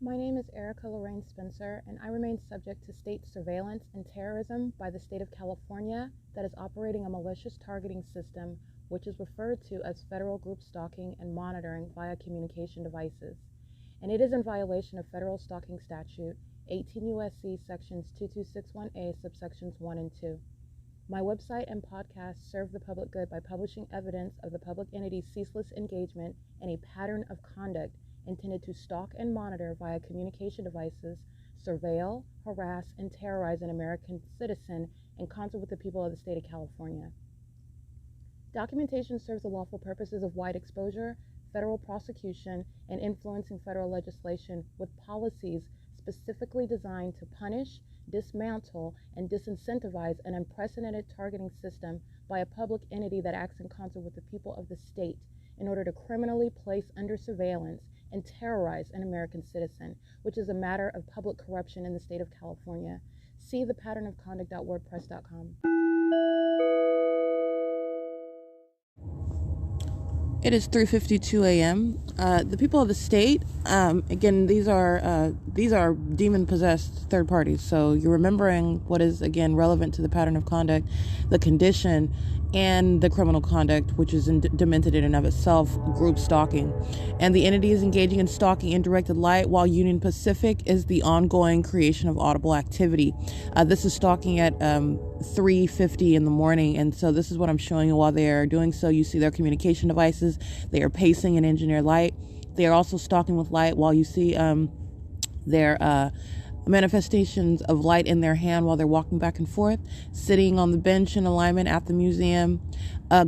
My name is Erica Lorraine Spencer, and I remain subject to state surveillance and terrorism by the state of California that is operating a malicious targeting system, which is referred to as federal group stalking and monitoring via communication devices. And it is in violation of federal stalking statute 18 U.S.C. sections 2261A subsections 1 and 2. My website and podcast serve the public good by publishing evidence of the public entity's ceaseless engagement in a pattern of conduct intended to stalk and monitor via communication devices, surveil, harass, and terrorize an American citizen in concert with the people of the state of California. Documentation serves the lawful purposes of wide exposure, federal prosecution, and influencing federal legislation with policies specifically designed to punish, dismantle, and disincentivize an unprecedented targeting system by a public entity that acts in concert with the people of the state in order to criminally place under surveillance and terrorize an American citizen, which is a matter of public corruption in the state of California. See thepatternofconduct.wordpress.com. It is 3:52 a.m. The people of the state, again, these are demon-possessed third parties. So you're remembering what is, again, relevant to the pattern of conduct, the condition, and the criminal conduct, which is demented in and of itself, group stalking. And the entity is engaging in stalking in directed light, while Union Pacific is the ongoing creation of audible activity. This is stalking at 3:50 in the morning, and so this is what I'm showing you while they are doing so. You see their communication devices. They are pacing in engineered light. They are also stalking with light while you see their manifestations of light in their hand while they're walking back and forth, sitting on the bench in alignment at the museum,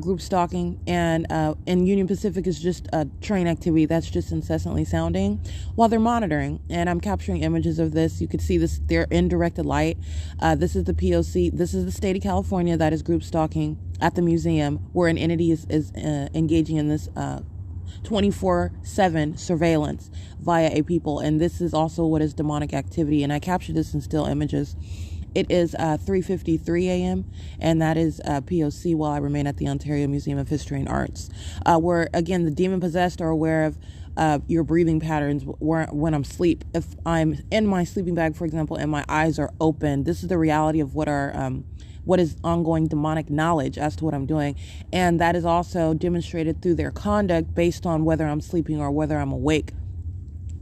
group stalking, and Union Pacific is just a train activity that's just incessantly sounding while they're monitoring. And I'm capturing images of this. You could see this, they're in directed light. This is the P.O.C. This is the state of California that is group stalking at the museum, where an entity is engaging in this 24/7 surveillance via a people, and this is also what is demonic activity, and I captured this in still images. It is 3:53 a.m. and that is P.O.C. while I remain at the Ontario Museum of History and Arts, where again the demon possessed are aware of your breathing patterns when I'm asleep. If I'm in my sleeping bag, for example, and my eyes are open, this is the reality of what is ongoing demonic knowledge as to what I'm doing. And that is also demonstrated through their conduct based on whether I'm sleeping or whether I'm awake,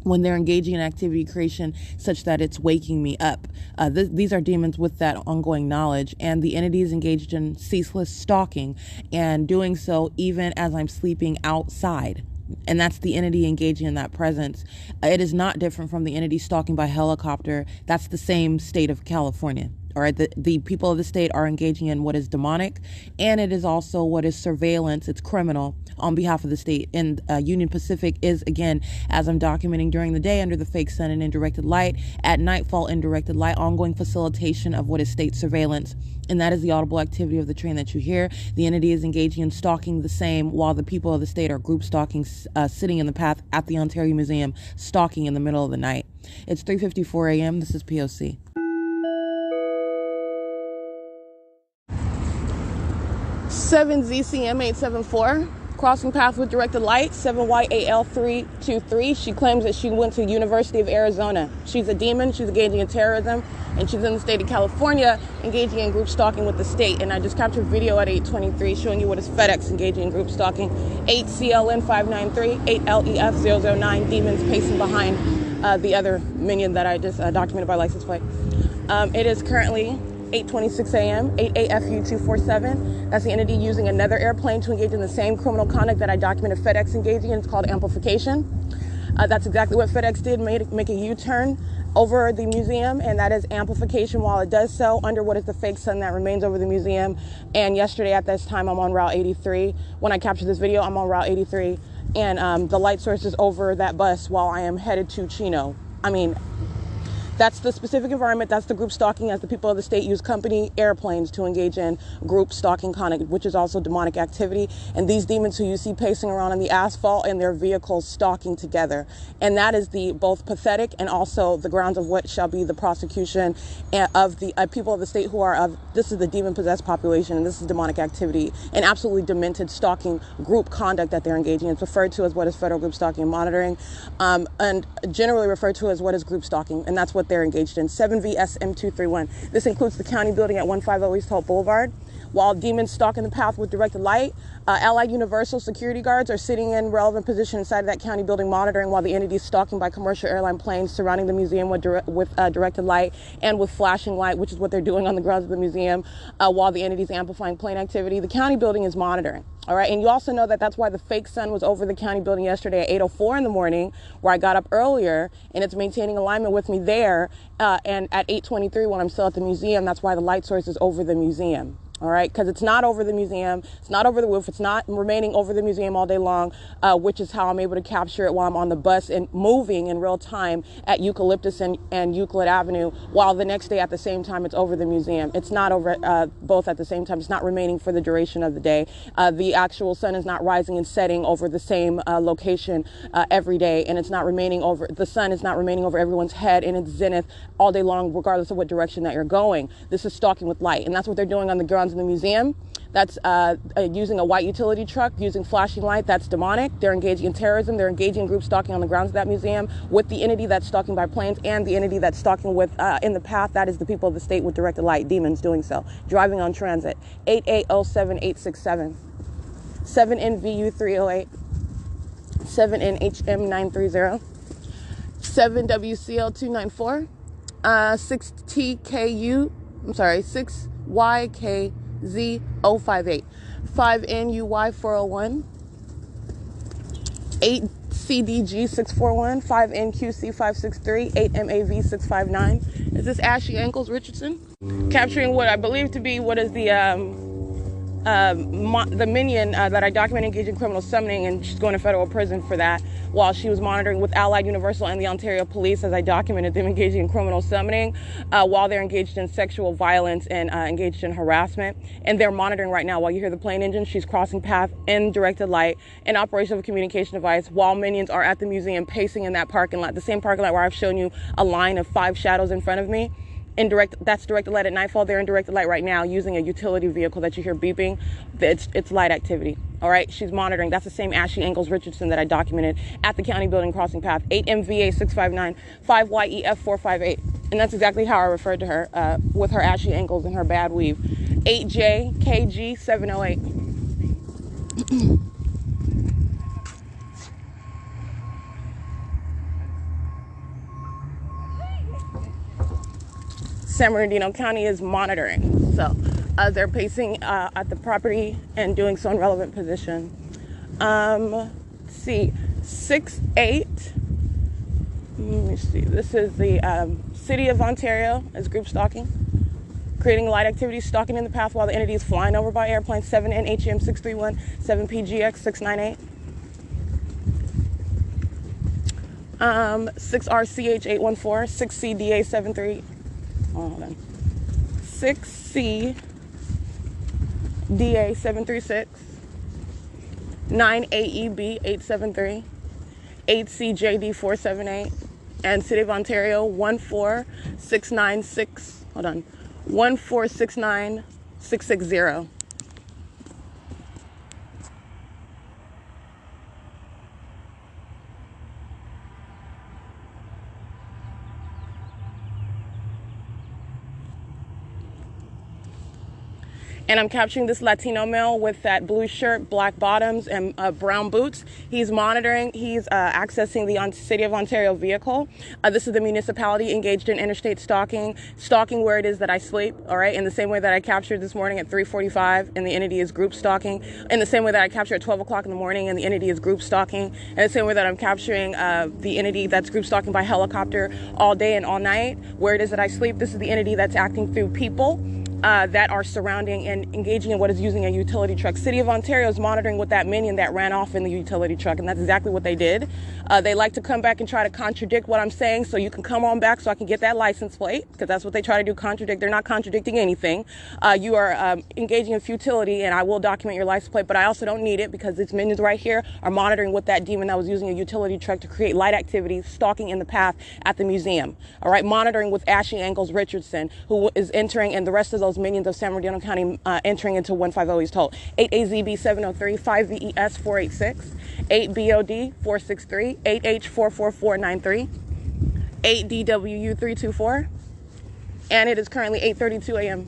when they're engaging in activity creation such that it's waking me up. These are demons with that ongoing knowledge, and the entity is engaged in ceaseless stalking and doing so even as I'm sleeping outside. And that's the entity engaging in that presence. It is not different from the entity stalking by helicopter. That's the same state of California. All right, the people of the state are engaging in what is demonic, and it is also what is surveillance. It's criminal on behalf of the state. And Union Pacific is, again, as I'm documenting, during the day under the fake sun and in directed light, at nightfall in directed light, ongoing facilitation of what is state surveillance. And that is the audible activity of the train that you hear. The entity is engaging in stalking the same, while the people of the state are group stalking, sitting in the path at the Ontario Museum, stalking in the middle of the night. It's 3:54 a.m. This is P.O.C. 7ZCM874, crossing path with directed light, 7YAL323. She claims that she went to University of Arizona. She's a demon, she's engaging in terrorism, and she's in the state of California engaging in group stalking with the state. And I just captured video at 8:23 showing you what is FedEx engaging in group stalking. 8CLN593, 8LEF009, demons pacing behind the other minion that I just documented by license plate. It is currently 8:26 a.m., 8AFU247. That's the entity using another airplane to engage in the same criminal conduct that I documented FedEx engaging in. It's called amplification. That's exactly what FedEx did, make a U-turn over the museum, and that is amplification while it does so under what is the fake sun that remains over the museum. And yesterday at this time, I'm on Route 83. When I captured this video, I'm on Route 83, and the light source is over that bus while I am headed to Chino. I mean, That's the specific environment. That's the group stalking, as the people of the state use company airplanes to engage in group stalking conduct, which is also demonic activity. And these demons who you see pacing around on the asphalt in their vehicles stalking together. And that is the both pathetic and also the grounds of what shall be the prosecution of the people of the state who are of, this is the demon-possessed population, and this is demonic activity and absolutely demented stalking group conduct that they're engaging in. It's referred to as what is federal group stalking and monitoring, and generally referred to as what is group stalking, and that's what they're engaged in. 7VSM231. This includes the county building at 150 East Hope Boulevard. While demons stalking the path with directed light, Allied Universal security guards are sitting in relevant position inside of that county building monitoring while the entity is stalking by commercial airline planes surrounding the museum with directed light and with flashing light, which is what they're doing on the grounds of the museum while the entity is amplifying plane activity. The county building is monitoring. All right. And you also know that that's why the fake sun was over the county building yesterday at 8:04 in the morning, where I got up earlier, and it's maintaining alignment with me there. And at 8:23 when I'm still at the museum, that's why the light source is over the museum. All right, because it's not over the museum, it's not over the roof, it's not remaining over the museum all day long, which is how I'm able to capture it while I'm on the bus and moving in real time at Eucalyptus and Euclid Avenue, while the next day at the same time it's over the museum. It's not over both at the same time. It's not remaining for the duration of the day. The actual sun is not rising and setting over the same location every day, and it's not remaining over, the sun is not remaining over everyone's head in its zenith all day long, regardless of what direction that you're going. This is stalking with light, and that's what they're doing on the grounds in the museum. That's using a white utility truck, using flashing light. That's demonic. They're engaging in terrorism. They're engaging in group stalking on the grounds of that museum with the entity that's stalking by planes and the entity that's stalking with in the path. That is the people of the state with directed light, demons doing so. Driving on transit. 8807867. 7NVU308. 7NHM930. 7WCL294. 6TKU. I'm sorry, 6YKZ058, 5NUY401, 8CDG641, 5NQC563, 8MAV659. Is this Ashley Ankles Richardson? Capturing what I believe to be what is the minion that I documented engaging criminal summoning, and she's going to federal prison for that, while she was monitoring with Allied Universal and the Ontario Police, as I documented them engaging in criminal summoning while they're engaged in sexual violence and engaged in harassment. And they're monitoring right now while you hear the plane engine. She's crossing path in directed light in operation of a communication device while minions are at the museum pacing in that parking lot, the same parking lot where I've shown you a line of 5 shadows in front of me. That's directed light at nightfall. They're in directed light right now using a utility vehicle that you hear beeping. It's light activity. All right, she's monitoring. That's the same Ashley Ankles Richardson that I documented at the county building crossing path. 8MVA659, 5YEF458. And that's exactly how I referred to her with her Ashley Ankles and her bad weave. 8JKG708. San Bernardino County is monitoring. So they're pacing at the property and doing so in relevant position. Let's see, 6-8. Let me see. This is the city of Ontario as group stalking, creating light activity, stalking in the path while the entity is flying over by airplane. 7NHM631, 7PGX698. 6RCH814, 6CDA73. Hold on. 6CDA736, 9AEB873, 8CJD478, and City of Ontario 14696. Hold on. 1469660. And I'm capturing this Latino male with that blue shirt, black bottoms, and brown boots. He's monitoring. He's accessing the City of Ontario vehicle. This is the municipality engaged in interstate stalking where it is that I sleep, all right, in the same way that I captured this morning at 3:45, and the entity is group stalking, in the same way that I captured at 12 o'clock in the morning, and the entity is group stalking, and the same way that I'm capturing the entity that's group stalking by helicopter all day and all night, where it is that I sleep. This is the entity that's acting through people. that are surrounding and engaging in what is using a utility truck. City of Ontario is monitoring with that minion that ran off in the utility truck, and that's exactly what they did. They like to come back and try to contradict what I'm saying, so you can come on back so I can get that license plate, because that's what they try to do, contradict. They're not contradicting anything. You are engaging in futility, and I will document your license plate, but I also don't need it because its minions right here are monitoring with that demon that was using a utility truck to create light activity, stalking in the path at the museum. All right, monitoring with Ashley Angles Richardson, who is entering, and the rest of those minions of San Bernardino County entering into 150, he's told. 8AZB 703, 5VES 486, 8BOD 463, 8H44493, 8DWU 324, and it is currently 8:32 a.m.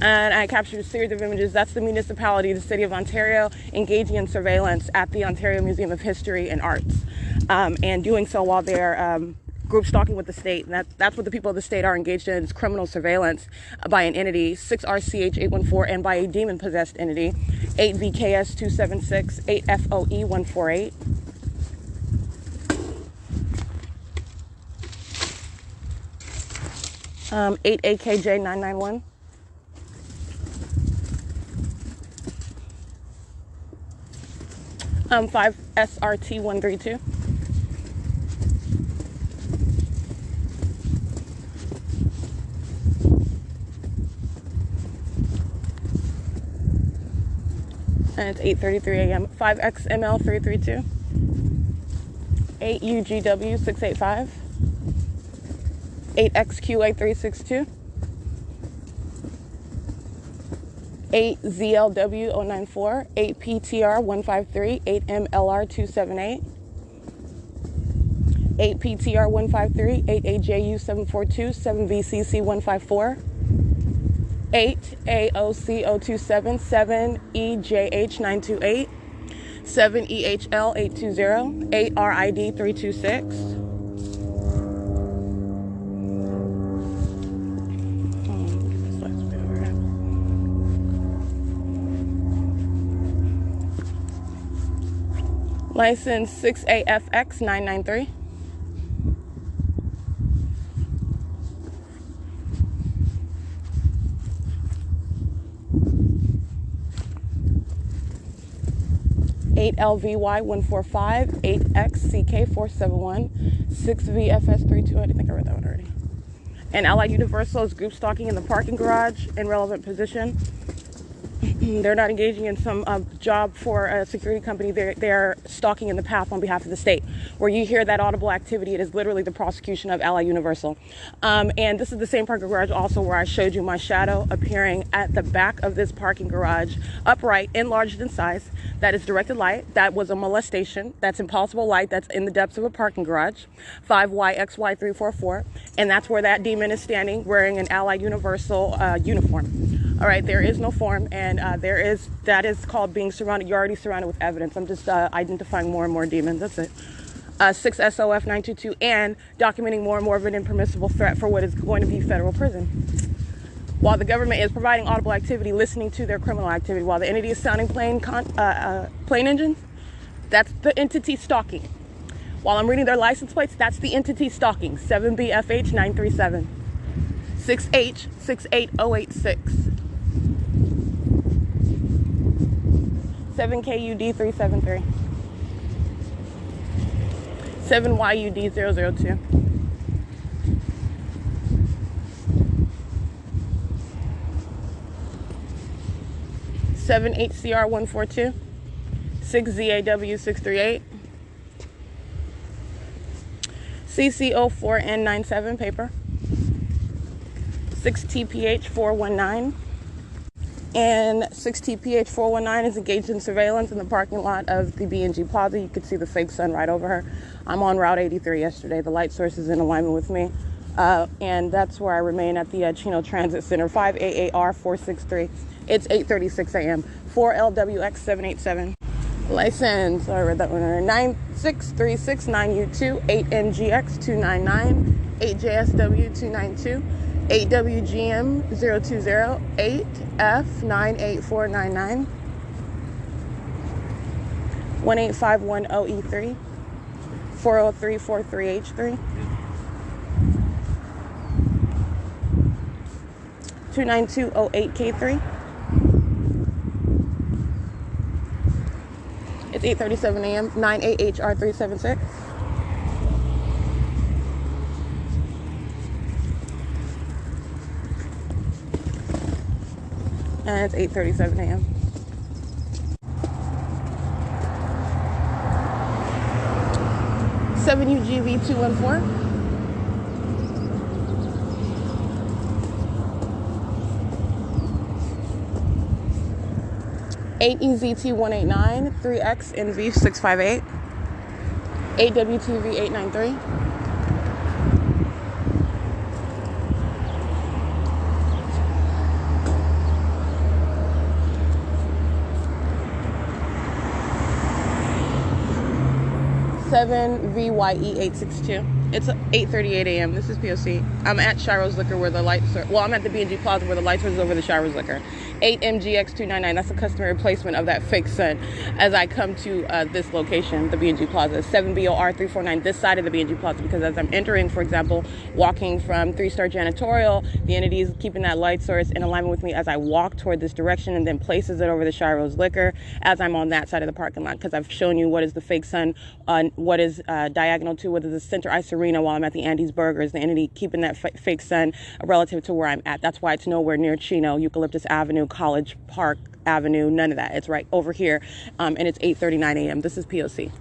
And I captured a series of images. That's the municipality, the city of Ontario, engaging in surveillance at the Ontario Museum of History and Arts, and doing so while they're group stalking with the state. And that's what the people of the state are engaged in. It's criminal surveillance by an entity, 6RCH 814, and by a demon-possessed entity, 8VKS 276, 8FOE 148. Um, 8AKJ 991. 5 SRT 132. And it's 8:33 a.m. 5 XML 332. 8 UGW 685. 8 XQA 362. 8 ZLW 094, 8 PTR 153, 8 MLR 278, 8 PTR 153, 8 AJU 742, 7 VCC 154, 8 AOC 027, 7 EJH 928, 7 EHL 820, 8 RID 326. License 6AFX 993. Eight LVY 145, 8XCK 471, 6VFS 32. I think I read that one already. And Allied Universal is group stalking in the parking garage in relevant position. They're not engaging in some job for a security company. They're stalking in the path on behalf of the state. Where you hear that audible activity, it is literally the prosecution of Allied Universal. And this is the same parking garage also where I showed you my shadow appearing at the back of this parking garage, upright, enlarged in size. That is directed light. That was a molestation. That's impulsible light. That's in the depths of a parking garage. 5YXY344. And that's where that demon is standing wearing an Allied Universal uniform. All right, there is no form, and that is called being surrounded. You're already surrounded with evidence. I'm just identifying more and more demons. That's it. 6SOF 922, and documenting more and more of an impermissible threat for what is going to be federal prison. While the government is providing audible activity, listening to their criminal activity, while the entity is sounding plane engines, that's the entity stalking. While I'm reading their license plates, that's the entity stalking. 7BFH 937, 6H 68086. 7KUD 373, 7YUD 002, 7HCR 142, 6ZAW 638, CC04N97 paper, 6TPH 419. And 6TPH 419 is engaged in surveillance in the parking lot of the B&G Plaza. You could see the fake sun right over her. I'm on Route 83 yesterday. The light source is in alignment with me. And that's where I remain at the Chino Transit Center, 5AAR 463. It's 8:36 a.m. 4LWX 787. License, I read that one already. 96369U2, 8NGX 299, 8JSW 292. 8WGM 020, 8F98499, 18510E3, 40343H3, 29208K3. It's 8:37 a.m. 9AHR376. And it's 8:37 a.m. Seven UGV 214. 8EZT189, 3XNV658, 8WTV893. VYE862. It's 8:38 a.m. This is P.O.C. I'm at Shiro's Liquor where the lights are. Well, I'm at the B&G Plaza where the lights are over the Shiro's Liquor. 8MGX299. That's a customer replacement of that fake sun. As I come to this location, the B&G Plaza, 7BOR349. This side of the B&G Plaza, because as I'm entering, for example, walking from 3-Star Janitorial, the entity is keeping that light source in alignment with me as I walk toward this direction, and then places it over the Shiro's Liquor as I'm on that side of the parking lot. Because I've shown you what is the fake sun, what is diagonal to what is the center ice arena while I'm at the Andy's Burgers, the entity keeping that fake sun relative to where I'm at. That's why it's nowhere near Chino, Eucalyptus Avenue, College Park Avenue, none of that. It's right over here, and it's 8:39 a.m. This is P.O.C.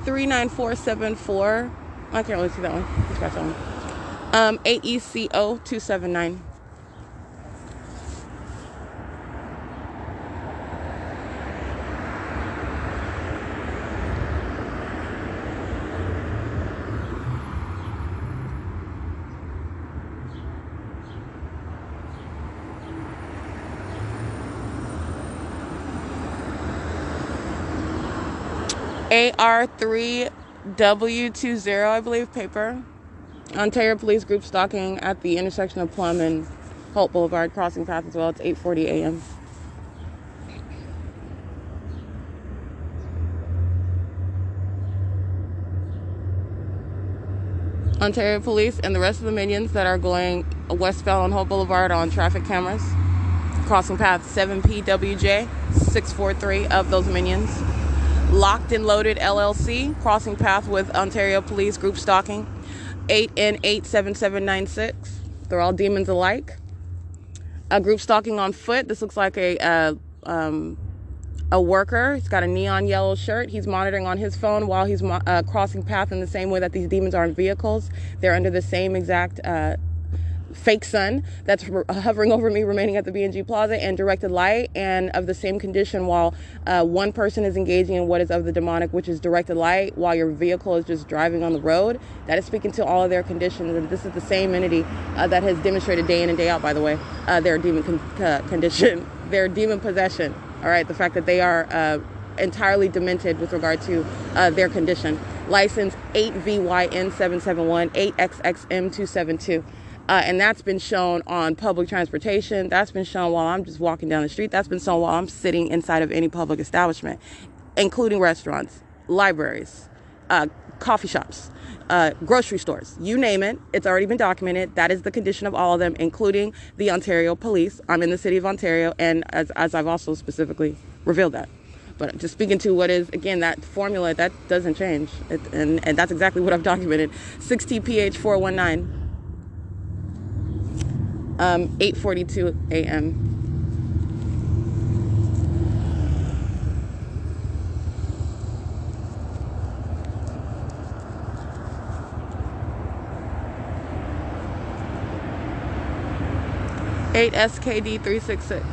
39474. I can't really see that one. Let's scratch that one. 8ECO279. AR3W20, I believe, paper. Ontario Police Group stalking at the intersection of Plum and Holt Boulevard, crossing path as well. It's 8:40 a.m. Ontario Police and the rest of the minions that are going westbound on Holt Boulevard on traffic cameras. Crossing path 7PWJ, 643 of those minions. Locked and Loaded LLC, crossing path with Ontario Police Group stalking, 8N87796. They're all demons alike. Group stalking on foot. This looks like a worker. He's got a neon yellow shirt. He's monitoring on his phone while he's crossing path in the same way that these demons are in vehicles. They're under the same exact fake sun that's hovering over me, remaining at the B&G Plaza, and directed light, and of the same condition while one person is engaging in what is of the demonic, which is directed light, while your vehicle is just driving on the road. That is speaking to all of their conditions, and this is the same entity that has demonstrated day in and day out, by the way, their demon condition, their demon possession. All right, the fact that they are entirely demented with regard to their condition. License 8VYN771, 8XXM272. And that's been shown on public transportation. That's been shown while I'm just walking down the street. That's been shown while I'm sitting inside of any public establishment, including restaurants, libraries, coffee shops, grocery stores, you name it. It's already been documented. That is the condition of all of them, including the Ontario Police. I'm in the city of Ontario, and as I've also specifically revealed that. But just speaking to what is, again, that formula, that doesn't change. And that's exactly what I've documented. 6TPH419. 8:42 a.m. Eight SKD 366.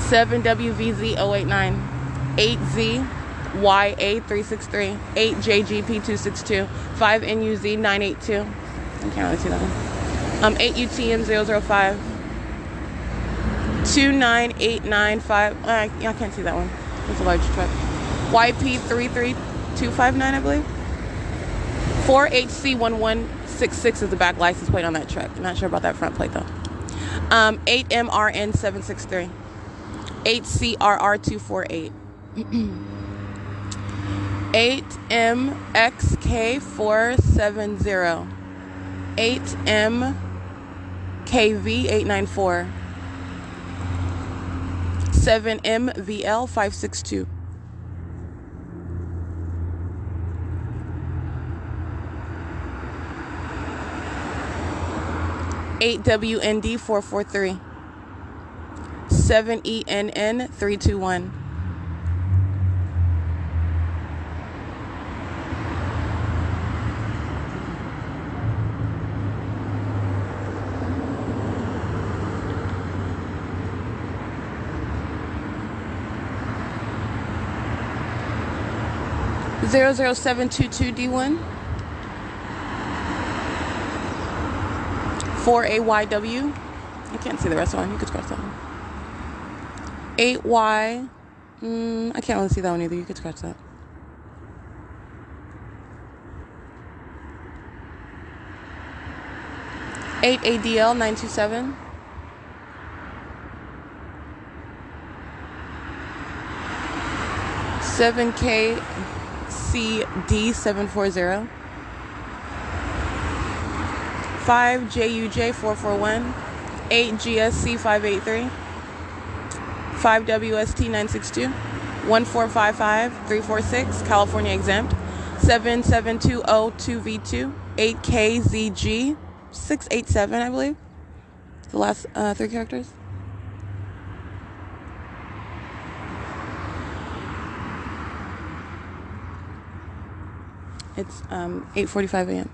7WVZ089. 8ZYA 363. 8JGP262. 5NUZ982. I can't really see that one. 8UTM005. 29895. I can't see that one. It's a large truck. YP33259, I believe. 4HC1166 is the back license plate on that truck. I'm not sure about that front plate though. 8MRN763. 8CRR248. 8MXK470. 8MKV894, 7MVL562, 8WND443, 7ENN321, 00722D1, 4AYW. I can't see the rest of one. You could scratch that one. 8Y. I can't really see that one either. You could scratch that. 8ADL927. 7KCD740. 5JUJ441. 8GSC583. 5WST962. 1455346, California exempt. 77202V2. 8KZG687, I believe. The last three characters. It's 8:45 a.m.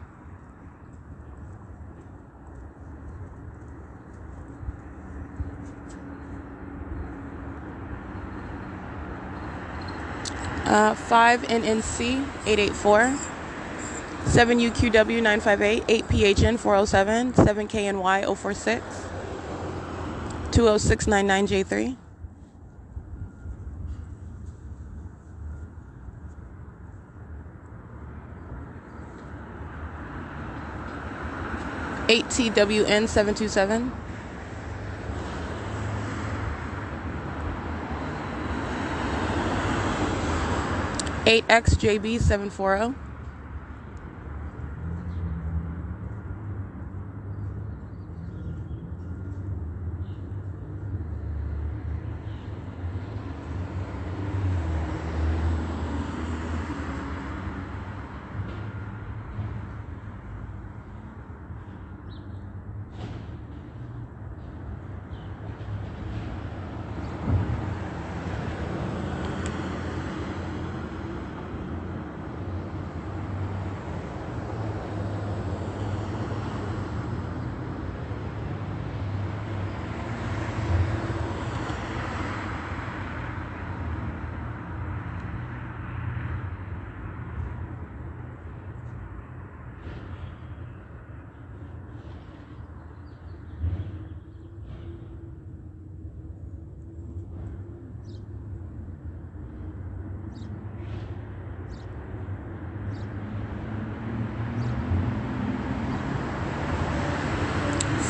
Five NNC 884, 7UQW 958, 8PHN 407, 7KNY 046, 20699J3. 8TWN 727. 8XJB 740.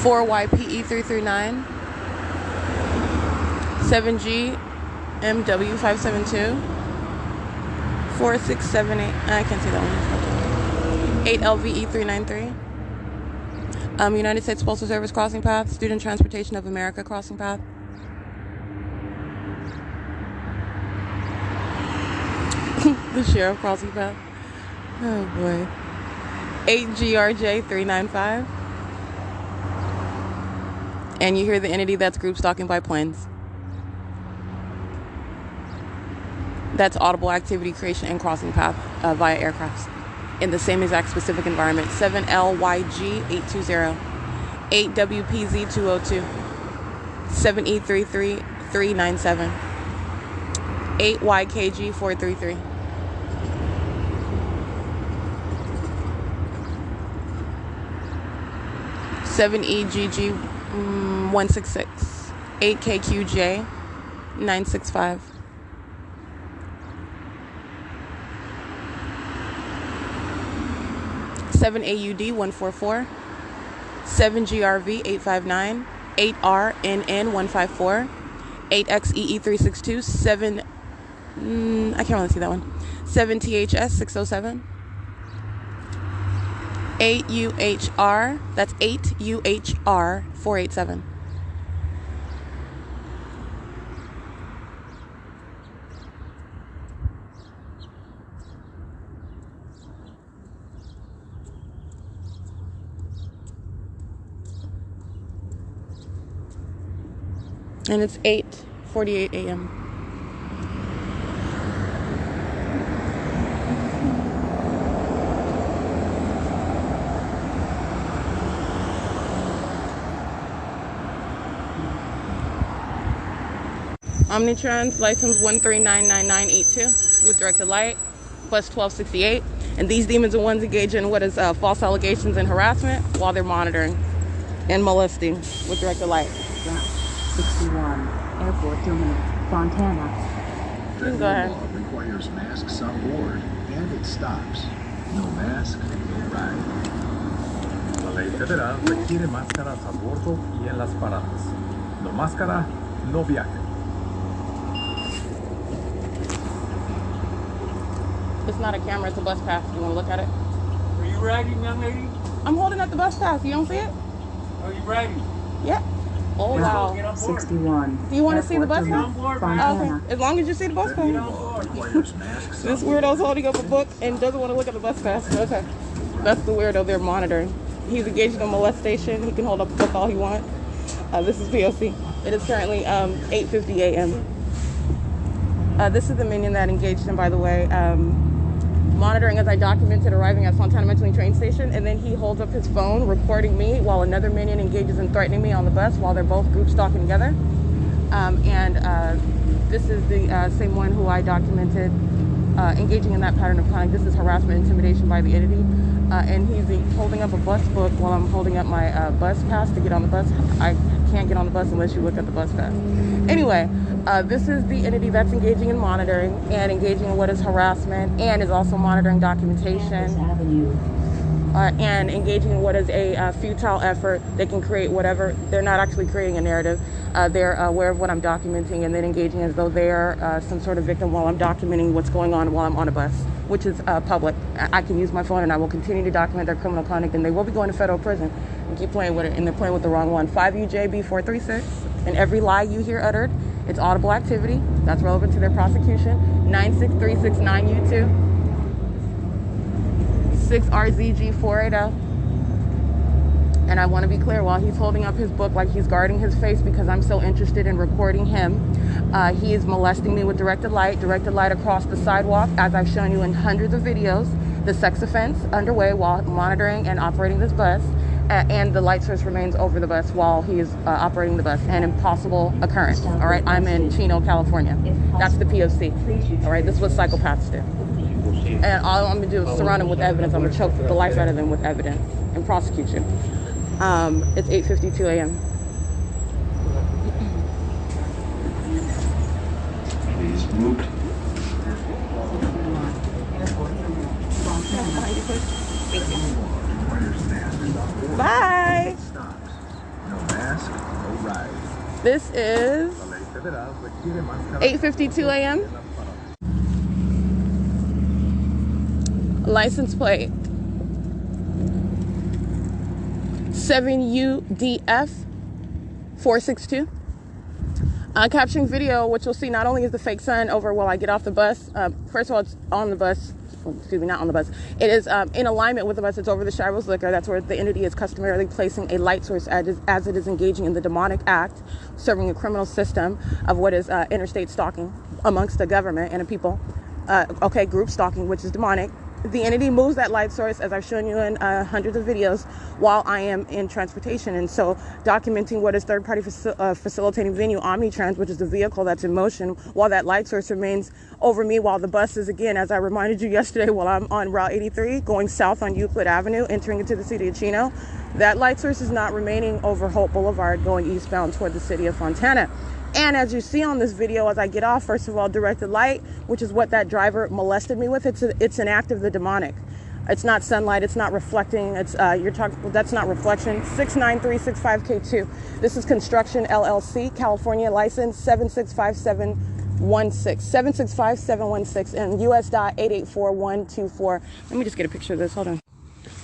4YPE339, 7GMW572, 4678, I can't see that one, 8LVE393, United States Postal Service crossing path, Student Transportation of America crossing path, the Sheriff crossing path, oh boy, 8GRJ395, and you hear the entity that's group stalking by planes. That's audible activity creation and crossing path via aircrafts in the same exact specific environment. 7LYG820, 8WPZ202, 7E33397, 8YKG433. 7EGG166, 8KQJ965, 7AUD144, 7GRV859, 8RNN154, 8XEE362, 7 I can't really see that one, 7THS607, 8UHR. That's 8UHR 487. And it's 8:48 a.m. Omnitrans, license 1399982 with directed light, bus 1268. And these demons are ones engaged in what is false allegations and harassment while they're monitoring and molesting with directed light. 61, Airport Terminal, Fontana. Go ahead. Law requires masks on board, and it stops. No mask, no ride. La ley federal requiere máscaras a bordo y en las paradas. No máscara, no viaje. It's not a camera, it's a bus pass. You want to look at it? Are you riding, young lady? I'm holding up the bus pass. You don't see it? Are you riding? Yeah. Oh, wow. Get on board. 61. Do you want to see the bus Get on pass? board, Oh, man. okay. As long as you see the bus Get on pass. board. Requires masks This on weirdo's holding up a book and doesn't want to look at the bus pass. Okay. That's the weirdo they're monitoring. He's engaged in molestation. He can hold up a book all he wants. This is P.O.C. It is currently 8:50 a.m. This is the minion that engaged him, by the way. Monitoring as I documented arriving at Fontana Mentoring train station, and then he holds up his phone recording me while another minion engages in threatening me on the bus while they're both group stalking together. This is the same one who I documented engaging in that pattern of conduct. This is harassment, intimidation by the entity, and he's holding up a bus book while I'm holding up my bus pass to get on the bus. I can't get on the bus unless you look at the bus pass. Anyway, this is the entity that's engaging in monitoring and engaging in what is harassment and is also monitoring documentation and engaging in what is a futile effort. They can create whatever. They're not actually creating a narrative. They're aware of what I'm documenting and then engaging as though they're some sort of victim while I'm documenting what's going on while I'm on a bus, which is public. I can use my phone and I will continue to document their criminal conduct, and they will be going to federal prison and keep playing with it, and they're playing with the wrong one. 5UJB436, and every lie you hear uttered, it's audible activity. That's relevant to their prosecution. 96369U2. 6RZG480. And I want to be clear, while he's holding up his book like he's guarding his face because I'm so interested in recording him, he is molesting me with directed light across the sidewalk, as I've shown you in hundreds of videos. The sex offense underway while monitoring and operating this bus, and the light source remains over the bus while he is operating the bus. An impossible occurrence. All right, I'm in Chino, California. That's the P.O.C. All right, this is what psychopaths do. And all I'm gonna do is surround him with evidence. I'm gonna choke the life out of them with evidence and prosecute you. It's 8:52 a.m. Please moved. Bye. Stops. No mask, no ride. This is La ley federal requiere máscaras 8:52 a.m. License plate 7UDF 462. Capturing video, which you'll see not only is the fake sun over while I get off the bus. First of all, it's on the bus. Excuse me, not on the bus. It is in alignment with the bus. It's over the Shiro's Liquor. That's where the entity is customarily placing a light source as it is engaging in the demonic act, serving a criminal system of what is interstate stalking amongst the government and the people. Group stalking, which is demonic. The entity moves that light source, as I've shown you in hundreds of videos, while I am in transportation. And so documenting what is third-party facilitating venue, Omnitrans, which is the vehicle that's in motion, while that light source remains over me, while the bus is, again, as I reminded you yesterday, while I'm on Route 83, going south on Euclid Avenue, entering into the city of Chino, that light source is not remaining over Hope Boulevard, going eastbound toward the city of Fontana. And as you see on this video, as I get off, first of all, directed light, which is what that driver molested me with. It's an act of the demonic. It's not sunlight. It's not reflecting. It's that's not reflection. 69365K2. This is Construction LLC, California license 7657116. 7657116 and U.S. 884-124. Let me just get a picture of this. Hold on.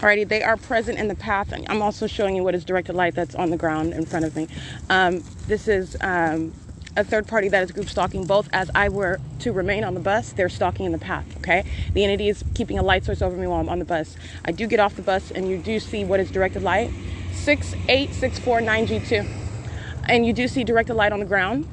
Alrighty, they are present in the path. I'm also showing you what is directed light that's on the ground in front of me. This is a third party that is group stalking. Both as I were to remain on the bus, they're stalking in the path, okay? The entity is keeping a light source over me while I'm on the bus. I do get off the bus and you do see what is directed light, 68649G2. And you do see directed light on the ground.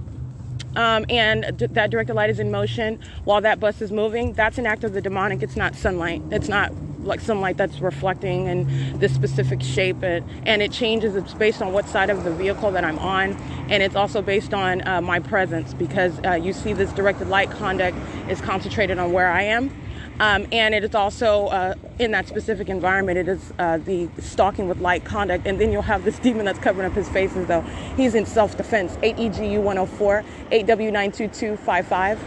That directed light is in motion while that bus is moving. That's an act of the demonic. It's not sunlight. It's not like sunlight that's reflecting in this specific shape. And it changes. It's based on what side of the vehicle that I'm on. And it's also based on my presence, because you see this directed light conduct is concentrated on where I am. And it is also in that specific environment. It is the stalking with light conduct. And then you'll have this demon that's covering up his face as though he's in self-defense. 8EGU104, 8W92255,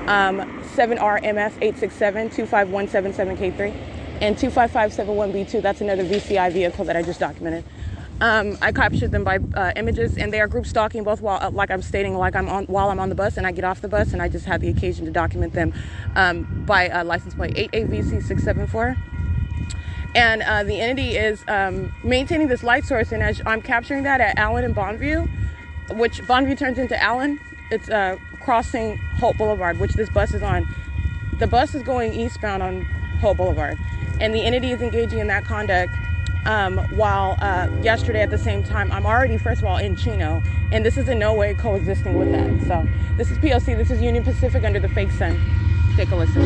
7RMF867, 25177K3, and 25571B2. That's another VCI vehicle that I just documented. I captured them by images, and they are group stalking both while, like I'm stating, while I'm on the bus and I get off the bus, and I just had the occasion to document them by license plate 8AVC674. And the entity is maintaining this light source, and as I'm capturing that at Allen and Bonneview, which Bonneview turns into Allen, it's crossing Holt Boulevard, which this bus is on. The bus is going eastbound on Holt Boulevard, and the entity is engaging in that conduct. While yesterday at the same time, I'm already, first of all, in Chino, and this is in no way coexisting with that. So this is P.O.C, this is Union Pacific under the fake sun. Take a listen.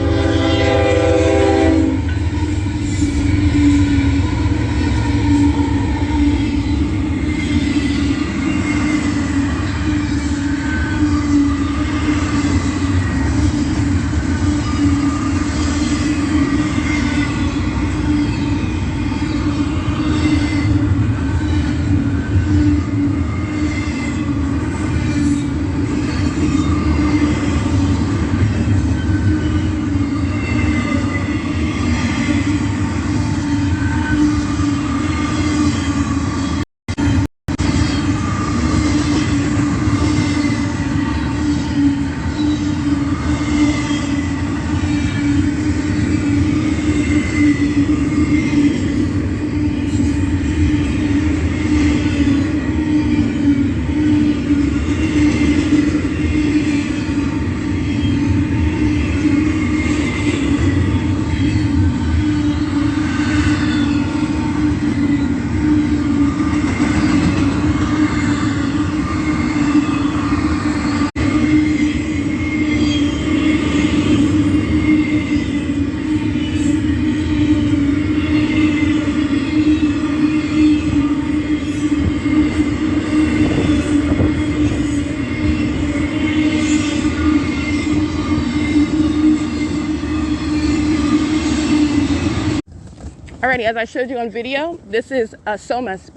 Alrighty, as I showed you on video, this is SOMAS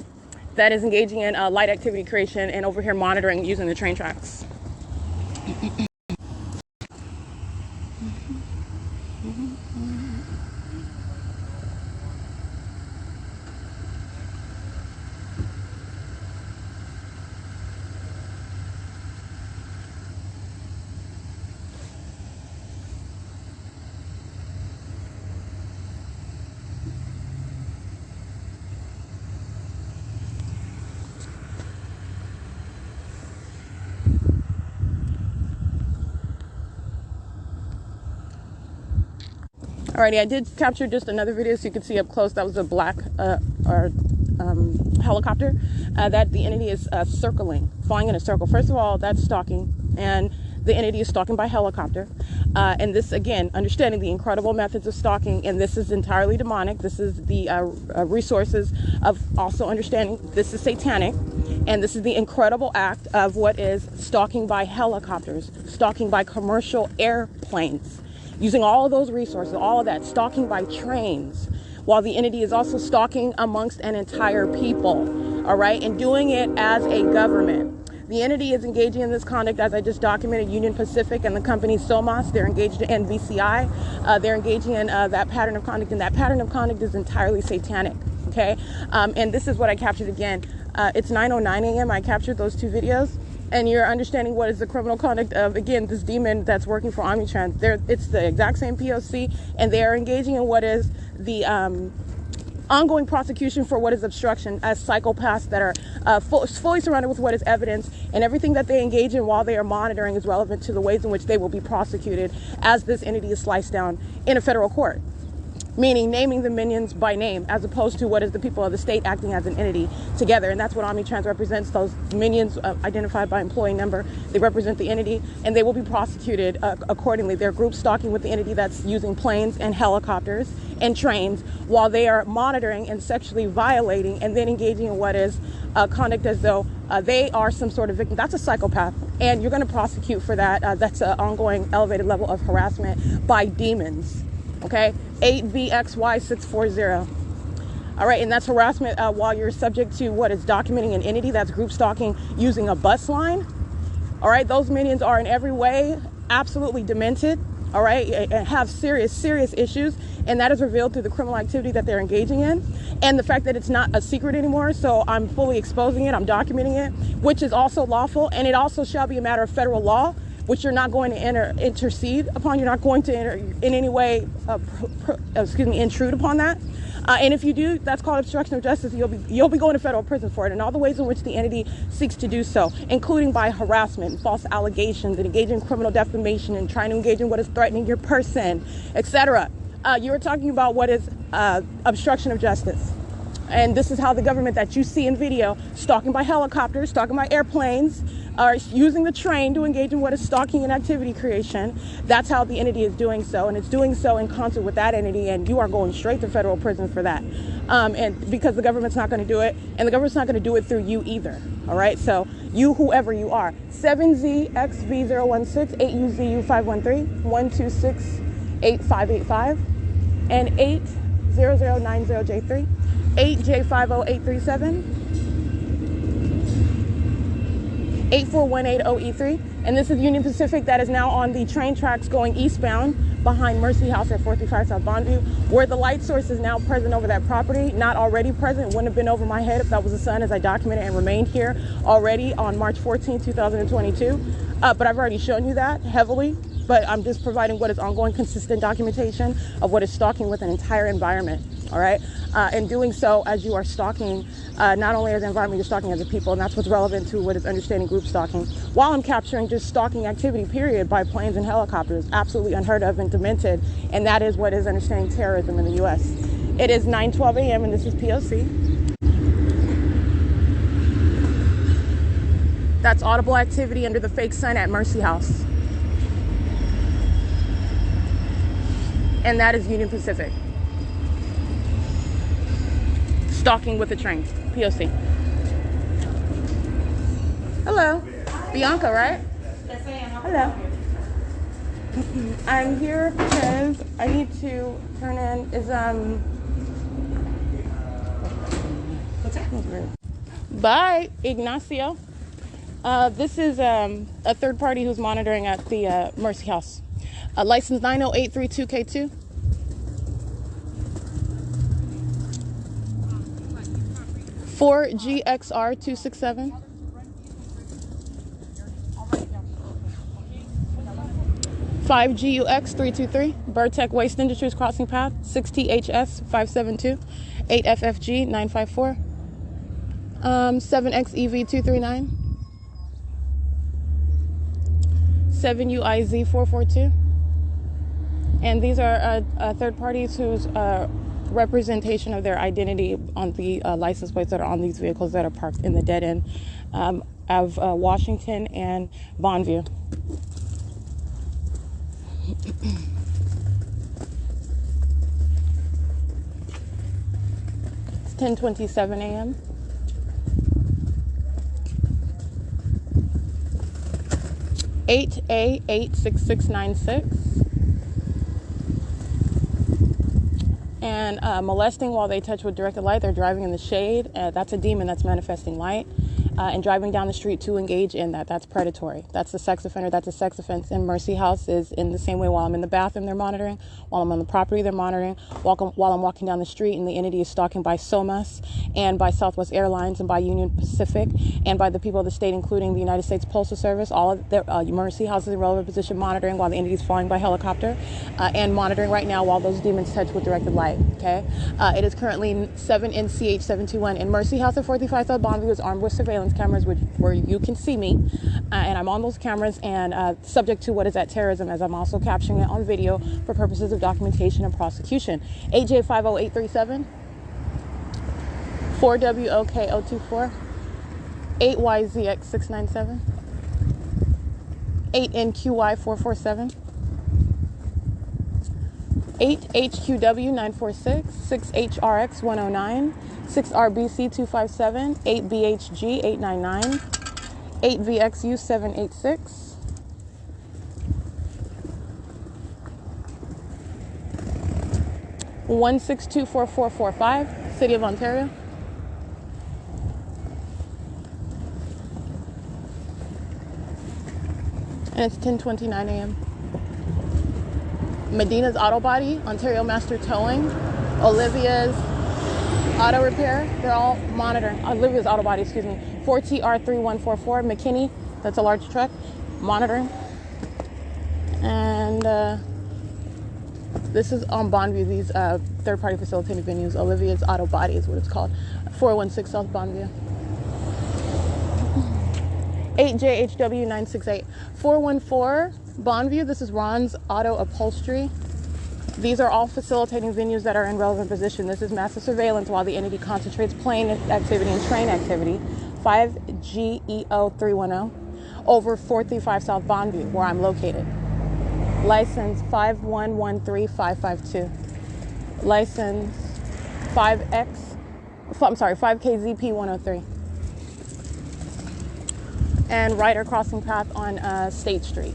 that is engaging in light activity creation and over here monitoring using the train tracks. Alrighty, I did capture just another video so you could see up close. That was a black helicopter that the entity is circling, flying in a circle. First of all, that's stalking, and the entity is stalking by helicopter. And this, again, understanding the incredible methods of stalking, and this is entirely demonic. This is the resources of also understanding this is satanic, and this is the incredible act of what is stalking by helicopters, stalking by commercial airplanes, using all of those resources, all of that, stalking by trains, while the entity is also stalking amongst an entire people, all right, and doing it as a government. The entity is engaging in this conduct, as I just documented, Union Pacific and the company SOMAS. They're engaged in VCI. They're engaging in that pattern of conduct, and that pattern of conduct is entirely satanic, okay? And this is what I captured again. It's 9:09 a.m. I captured those two videos. And you're understanding what is the criminal conduct of, again, this demon that's working for Omnitrans. It's the exact same P.O.C, and they are engaging in what is the ongoing prosecution for what is obstruction as psychopaths that are fully surrounded with what is evidence, and everything that they engage in while they are monitoring is relevant to the ways in which they will be prosecuted as this entity is sliced down in a federal court. Meaning naming the minions by name as opposed to what is the people of the state acting as an entity together. And that's what Omnitrans represents. Those minions identified by employee number, they represent the entity, and they will be prosecuted accordingly. They're group stalking with the entity that's using planes and helicopters and trains while they are monitoring and sexually violating and then engaging in what is conduct as though they are some sort of victim. That's a psychopath, and you're going to prosecute for that. That's an ongoing elevated level of harassment by demons. Okay, 8VXY640. All right, and that's harassment while you're subject to what is documenting an entity that's group stalking using a bus line. All right, those minions are in every way absolutely demented. All right, and have serious issues, and that is revealed through the criminal activity that they're engaging in, and the fact that it's not a secret anymore. So I'm fully exposing it, I'm documenting it, which is also lawful, and it also shall be a matter of federal law, which you're not going to intercede upon. You're not going to in any way, intrude upon that. And if you do, that's called obstruction of justice. You'll be going to federal prison for it, and all the ways in which the entity seeks to do so, including by harassment, false allegations, and engaging in criminal defamation, and trying to engage in what is threatening your person, etc. You were talking about what is obstruction of justice. And this is how the government that you see in video, stalking by helicopters, stalking by airplanes, are using the train to engage in what is stalking and activity creation. That's how the entity is doing so, and it's doing so in concert with that entity, and you are going straight to federal prison for that. And because the government's not going to do it, and the government's not going to do it through you either. All right, so you, whoever you are, 7ZXV016, 8UZU513, 1268585, and 80090J3, 8J50837. 84180E3, and this is Union Pacific that is now on the train tracks going eastbound behind Mercy House at 435 South Bonneview, where the light source is now present over that property, not already present. Wouldn't have been over my head if that was the sun, as I documented and remained here already on March 14, 2022. But I've already shown you that heavily, but I'm just providing what is ongoing consistent documentation of what is stalking with an entire environment. All right, and doing so as you are stalking, not only as the environment, you're stalking as a people, and that's what's relevant to what is understanding group stalking. While I'm capturing just stalking activity, period, by planes and helicopters, absolutely unheard of and demented, and that is what is understanding terrorism in the U.S. It is 9:12 a.m. and this is P.O.C. That's audible activity under the fake sun at Mercy House, and that is Union Pacific. Stalking with a train, P.O.C. Hello, Bianca, right? Yes, I am. Hello. I'm here because I need to turn in, What's that? Bye, Ignacio. This is a third party who's monitoring at the Mercy House. License 90832K2. For GXR 267. 5GUX 323. Burtech Waste Industries Crossing Path. 6THS 572. 8FFG 954. 7XEV 239. 7UIZ 442. And these are third parties whose representation of their identity on the license plates that are on these vehicles that are parked in the dead end of Washington and Bonneview. It's 10:27 a.m. (8A86696) and molesting while they touch with directed light. They're driving in the shade. That's a demon that's manifesting light. and driving down the street to engage in that. That's predatory. That's a sex offender. That's a sex offense. And Mercy House is in the same way. While I'm in the bathroom, they're monitoring. While I'm on the property, they're monitoring. While I'm walking down the street, and the entity is stalking by SOMAS and by Southwest Airlines and by Union Pacific and by the people of the state, including the United States Postal Service. All of their Mercy House is in relevant position monitoring while the entity is flying by helicopter and monitoring right now while those demons touch with directed light. Okay, it is currently 7 NCH 721, and Mercy House at 45 South Bonneview is armed with surveillance cameras, where you can see me, and I'm on those cameras and subject to what is that terrorism, as I'm also capturing it on video for purposes of documentation and prosecution. AJ 50837, 4WOK 024, 8YZX 697, 8NQY 447, 8HQW 946, 6HRX 109, 6RBC 257, 8BHG 899, 8VXU 786, 1624445, City of Ontario. And it's 10:29 a.m. Medina's Auto Body, Ontario Master Towing, Olivia's Auto Repair, they're all monitoring. Olivia's Auto Body, 4TR3144, McKinney, that's a large truck, monitoring. And this is on Bonneview, these third-party facilitated venues. Olivia's Auto Body is what it's called. 416 South Bonneview. 8JHW 968. 414 Bonneview, this is Ron's Auto Upholstery. These are all facilitating venues that are in relevant position. This is massive surveillance while the entity concentrates plane activity and train activity. 5GEO 310 over 435 South Bonneview, where I'm located. License 5113552. License 5KZP 103. And Ryder crossing path on State Street.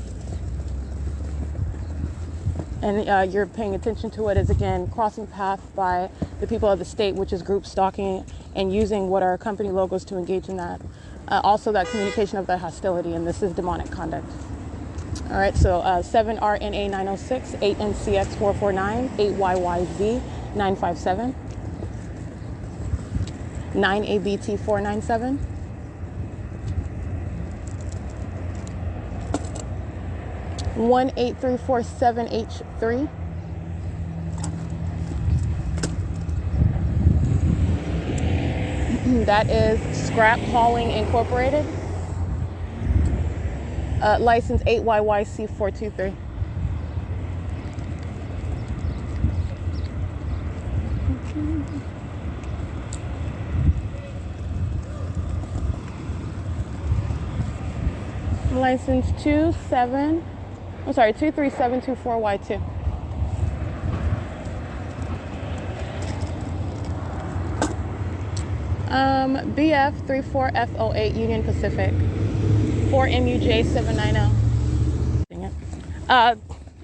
And you're paying attention to it as, again, crossing path by the people of the state, which is group stalking and using what are company logos to engage in that. Also that communication of that hostility, and this is demonic conduct. All right, so 7RNA 906, 8NCX 449, 8YYZ 957, 9ABT 497, 18347H3, that is Scrap Hauling Incorporated, license 8YYC 423. License 23724Y2. BF 34F08 Union Pacific 4MUJ 790.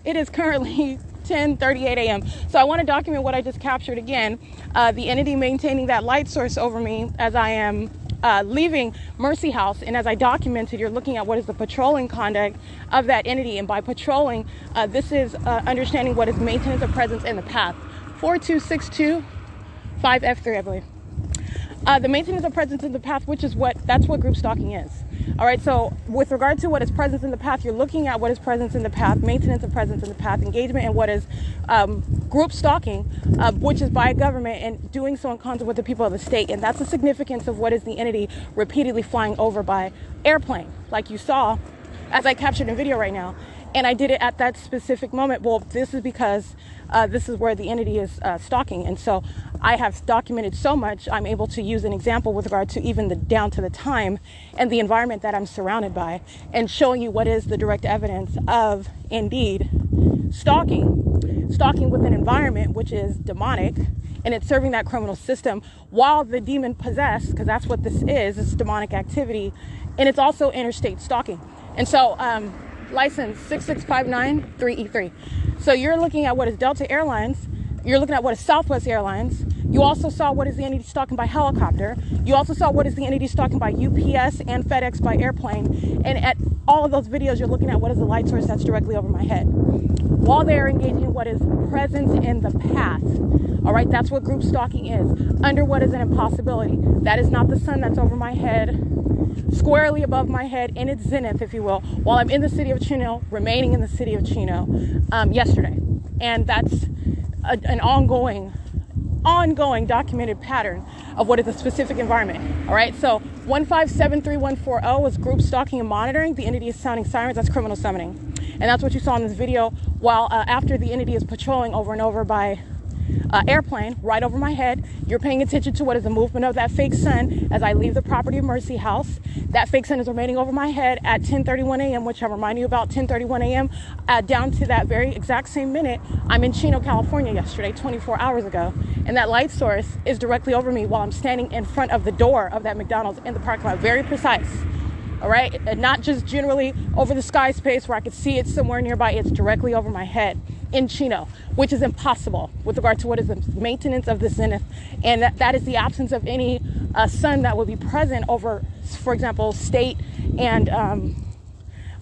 It is currently 10:38 a.m. So I want to document what I just captured again. The entity maintaining that light source over me as I am leaving Mercy House, and as I documented, you're looking at what is the patrolling conduct of that entity, and by patrolling, this is understanding what is maintenance of presence in the path. 4262 5F3, I believe. The maintenance of presence in the path, that's what group stalking is. All right, so with regard to what is presence in the path, you're looking at what is presence in the path, maintenance of presence in the path, engagement in what is group stalking, which is by government, and doing so in concert with the people of the state. And that's the significance of what is the entity repeatedly flying over by airplane, like you saw as I captured in video right now. And I did it at that specific moment. Well, this is because this is where the entity is stalking. And so I have documented so much, I'm able to use an example with regard to even down to the time and the environment that I'm surrounded by, and showing you what is the direct evidence of, indeed, stalking with an environment which is demonic, and it's serving that criminal system while the demon possessed, because that's what this is, it's demonic activity, and it's also interstate stalking. And so, license 66593E3. So you're looking at what is Delta Airlines, you're looking at what is Southwest Airlines, You also saw what is the entity stalking by helicopter. You also saw what is the entity stalking by UPS and FedEx by airplane. And at all of those videos, you're looking at what is the light source that's directly over my head. While they are engaging in what is presence in the past. All right, that's what group stalking is. Under what is an impossibility. That is not the sun that's over my head, squarely above my head in its zenith, if you will, while I'm in the city of Chino, remaining in the city of Chino yesterday. And that's an ongoing documented pattern of what is a specific environment. All right, so 1573140 was group stalking and monitoring. The entity is sounding sirens. That's criminal summoning. And that's what you saw in this video while after the entity is patrolling over and over by airplane right over my head. You're paying attention to what is the movement of that fake sun as I leave the property of Mercy House. That fake sun is remaining over my head at 10:31 a.m., which I'm reminding you about 10:31 a.m. Down to that very exact same minute, I'm in Chino, California yesterday, 24 hours ago. And that light source is directly over me while I'm standing in front of the door of that McDonald's in the parking lot. Very precise. All right, and not just generally over the sky space where I could see it somewhere nearby. It's directly over my head in Chino, which is impossible with regard to what is the maintenance of the zenith. And that is the absence of any sun that would be present over, for example, State and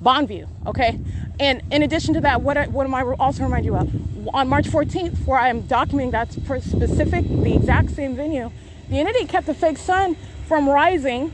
Bonneview, okay? And in addition to that, what am I also remind you of? On March 14th, where I am documenting that specific, the exact same venue, the entity kept the fake sun from rising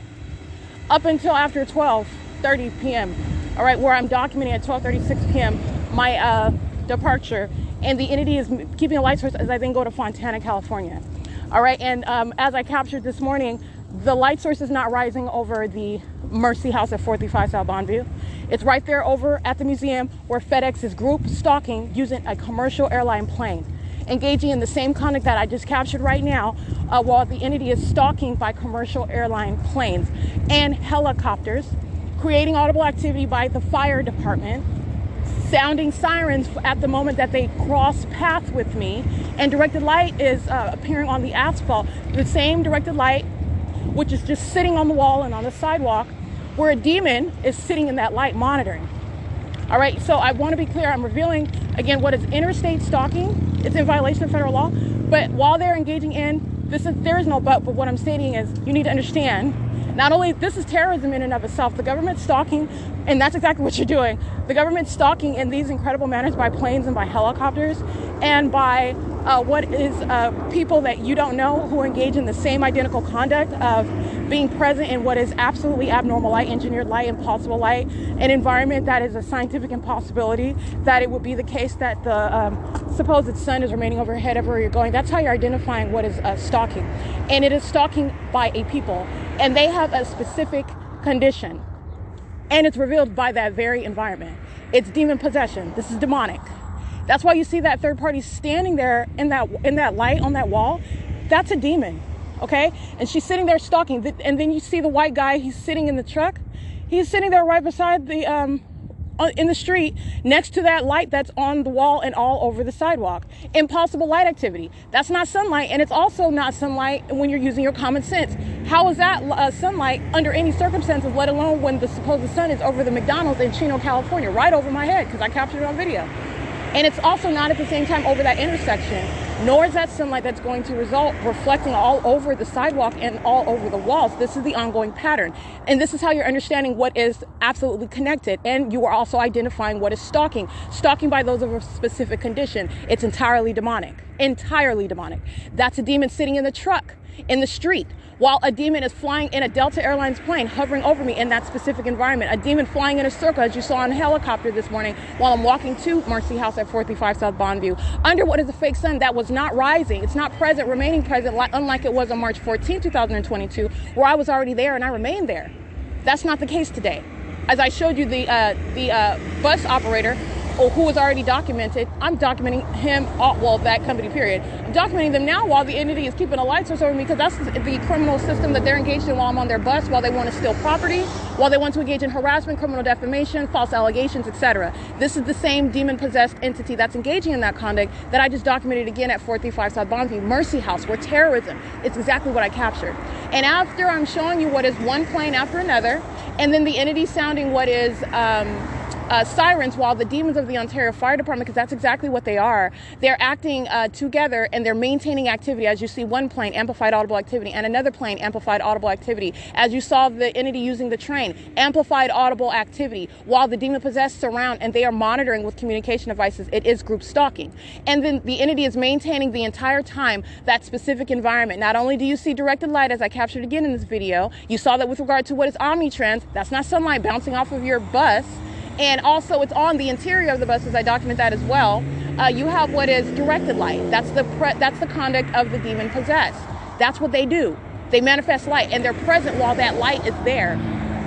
up until after 12:30 p.m. All right, where I'm documenting at 12:36 p.m. my departure, and the entity is keeping a light source as I then go to Fontana, California. All right, and as I captured this morning, the light source is not rising over the Mercy House at 435 South Bonneview. It's right there over at the museum where FedEx is group stalking using a commercial airline plane, engaging in the same conduct that I just captured right now, while the entity is stalking by commercial airline planes and helicopters, creating audible activity by the fire department, sounding sirens at the moment that they cross path with me, and directed light is appearing on the asphalt, the same directed light which is just sitting on the wall and on the sidewalk where a demon is sitting in that light monitoring. All right, so I want to be clear, I'm revealing again what is interstate stalking. It's in violation of federal law, but while they're engaging in this, there is no but what I'm stating is you need to understand not only this is terrorism in and of itself, the government stalking, and that's exactly what you're doing. The government stalking in these incredible manners by planes and by helicopters and by what is people that you don't know who engage in the same identical conduct of being present in what is absolutely abnormal light, engineered light, impossible light, an environment that is a scientific impossibility, that it would be the case that the supposed sun is remaining overhead everywhere you're going. That's how you're identifying what is stalking. And it is stalking by a people. And they have a specific condition. And it's revealed by that very environment. It's demon possession. This is demonic. That's why you see that third party standing there in that light on that wall. That's a demon, okay? And she's sitting there stalking. And then you see the white guy, he's sitting in the truck. He's sitting there right beside the, in the street next to that light that's on the wall and all over the sidewalk. Impossible light activity. That's not sunlight, and it's also not sunlight when you're using your common sense. How is that sunlight under any circumstances, let alone when the supposed sun is over the McDonald's in Chino, California, right over my head, because I captured it on video. And it's also not at the same time over that intersection, nor is that sunlight that's going to result reflecting all over the sidewalk and all over the walls. This is the ongoing pattern. And this is how you're understanding what is absolutely connected. And you are also identifying what is stalking. Stalking by those of a specific condition. It's entirely demonic. Entirely demonic. That's a demon sitting in the truck, in the street, while a demon is flying in a Delta Airlines plane hovering over me in that specific environment. A demon flying in a circle, as you saw on a helicopter this morning while I'm walking to Mercy House at 435 South Bonneview, under what is a fake sun that was not rising. It's not present, remaining present, unlike it was on March 14, 2022, where I was already there and I remained there. That's not the case today. As I showed you the bus operator, who was already documented, I'm documenting him, well, that company, period. I'm documenting them now while the entity is keeping a light source over me, because that's the criminal system that they're engaged in while I'm on their bus, while they want to steal property, while they want to engage in harassment, criminal defamation, false allegations, etc. This is the same demon-possessed entity that's engaging in that conduct that I just documented again at 435 South Bonneview, Mercy House, where terrorism, it's exactly what I captured. And after I'm showing you what is one plane after another, and then the entity sounding what is sirens, while the demons of the Ontario Fire Department, because that's exactly what they are, they're acting together and they're maintaining activity. As you see one plane, amplified audible activity, and another plane, amplified audible activity. As you saw the entity using the train, amplified audible activity, while the demon-possessed surround and they are monitoring with communication devices. It is group stalking. And then the entity is maintaining the entire time that specific environment. Not only do you see directed light, as I captured again in this video, you saw that with regard to what is omnitrans, that's not sunlight bouncing off of your bus. And also it's on the interior of the bus, as I document that as well. You have what is directed light. That's the conduct of the demon possessed. That's what they do. They manifest light, and they're present while that light is there,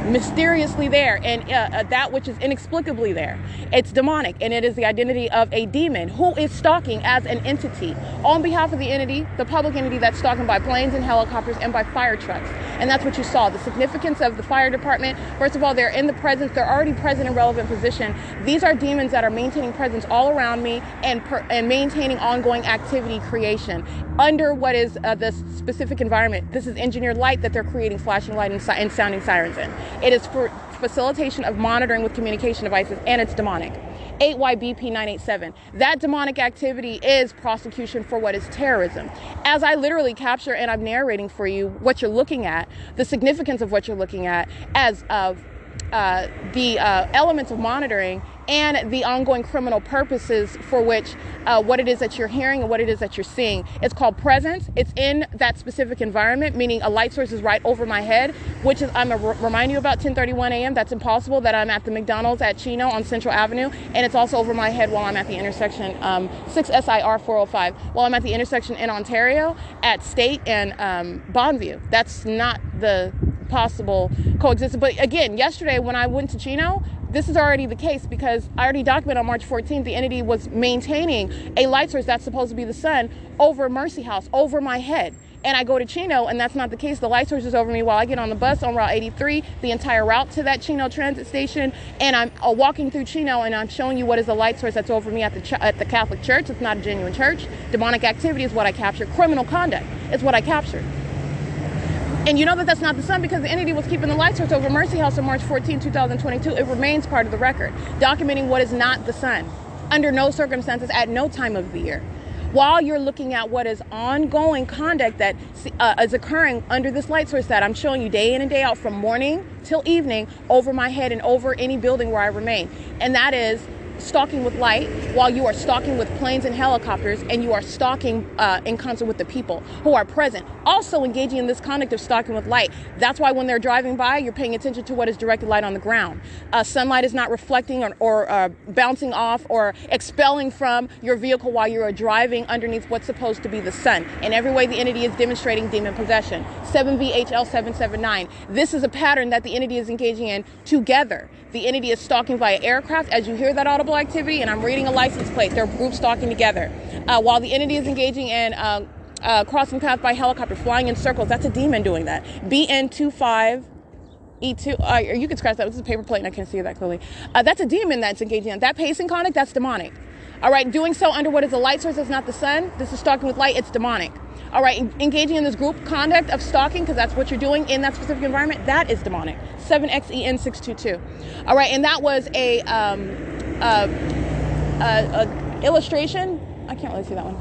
mysteriously there, and that which is inexplicably there. It's demonic, and it is the identity of a demon who is stalking as an entity on behalf of the entity, the public entity that's stalking by planes and helicopters and by fire trucks. And that's what you saw. The significance of the fire department, first of all, they're in the presence, they're already present in relevant position. These are demons that are maintaining presence all around me and maintaining ongoing activity creation under what is this specific environment. This is engineered light that they're creating, flashing light and sounding sirens in. It is for facilitation of monitoring with communication devices, and it's demonic. 8YBP987. That demonic activity is prosecution for what is terrorism. As I literally capture and I'm narrating for you what you're looking at, the significance of what you're looking at as of the elements of monitoring and the ongoing criminal purposes for which what it is that you're hearing and what it is that you're seeing. It's called presence. It's in that specific environment, meaning a light source is right over my head, which is, I'm going to remind you about 10:31 a.m. That's impossible, that I'm at the McDonald's at Chino on Central Avenue, and it's also over my head while I'm at the intersection 6 SIR 405, while I'm at the intersection in Ontario at State and Bonneview. That's not the possible coexistence. But again, yesterday when I went to Chino, this is already the case, because I already documented on March 14th, the entity was maintaining a light source that's supposed to be the sun over Mercy House, over my head. And I go to Chino, and that's not the case. The light source is over me while I get on the bus on Route 83, the entire route to that Chino transit station. And I'm walking through Chino, and I'm showing you what is the light source that's over me at the Catholic Church. It's not a genuine church. Demonic activity is what I captured. Criminal conduct is what I captured. And you know that that's not the sun, because the entity was keeping the light source over Mercy House on March 14, 2022. It remains part of the record, documenting what is not the sun, under no circumstances, at no time of the year. While you're looking at what is ongoing conduct that is occurring under this light source that I'm showing you day in and day out from morning till evening over my head and over any building where I remain. And that is stalking with light, while you are stalking with planes and helicopters, and you are stalking in concert with the people who are present, also engaging in this conduct of stalking with light. That's why when they're driving by, you're paying attention to what is directed light on the ground. Sunlight is not reflecting or bouncing off or expelling from your vehicle while you are driving underneath what's supposed to be the sun. In every way, the entity is demonstrating demon possession. 7VHL779. This is a pattern that the entity is engaging in together. The entity is stalking via aircraft, as you hear that audible activity, and I'm reading a license plate. They're group stalking together. While the entity is engaging in crossing path by helicopter, flying in circles. That's a demon doing that. BN25E2, you can scratch that. This is a paper plate and I can't see it that clearly. That's a demon that's engaging in that pacing conduct. That's demonic. All right, doing so under what is a light source that's not the sun. This is stalking with light. It's demonic. All right, engaging in this group conduct of stalking, because that's what you're doing in that specific environment, that is demonic. 7XEN622. All right, and that was a illustration. I can't really see that one.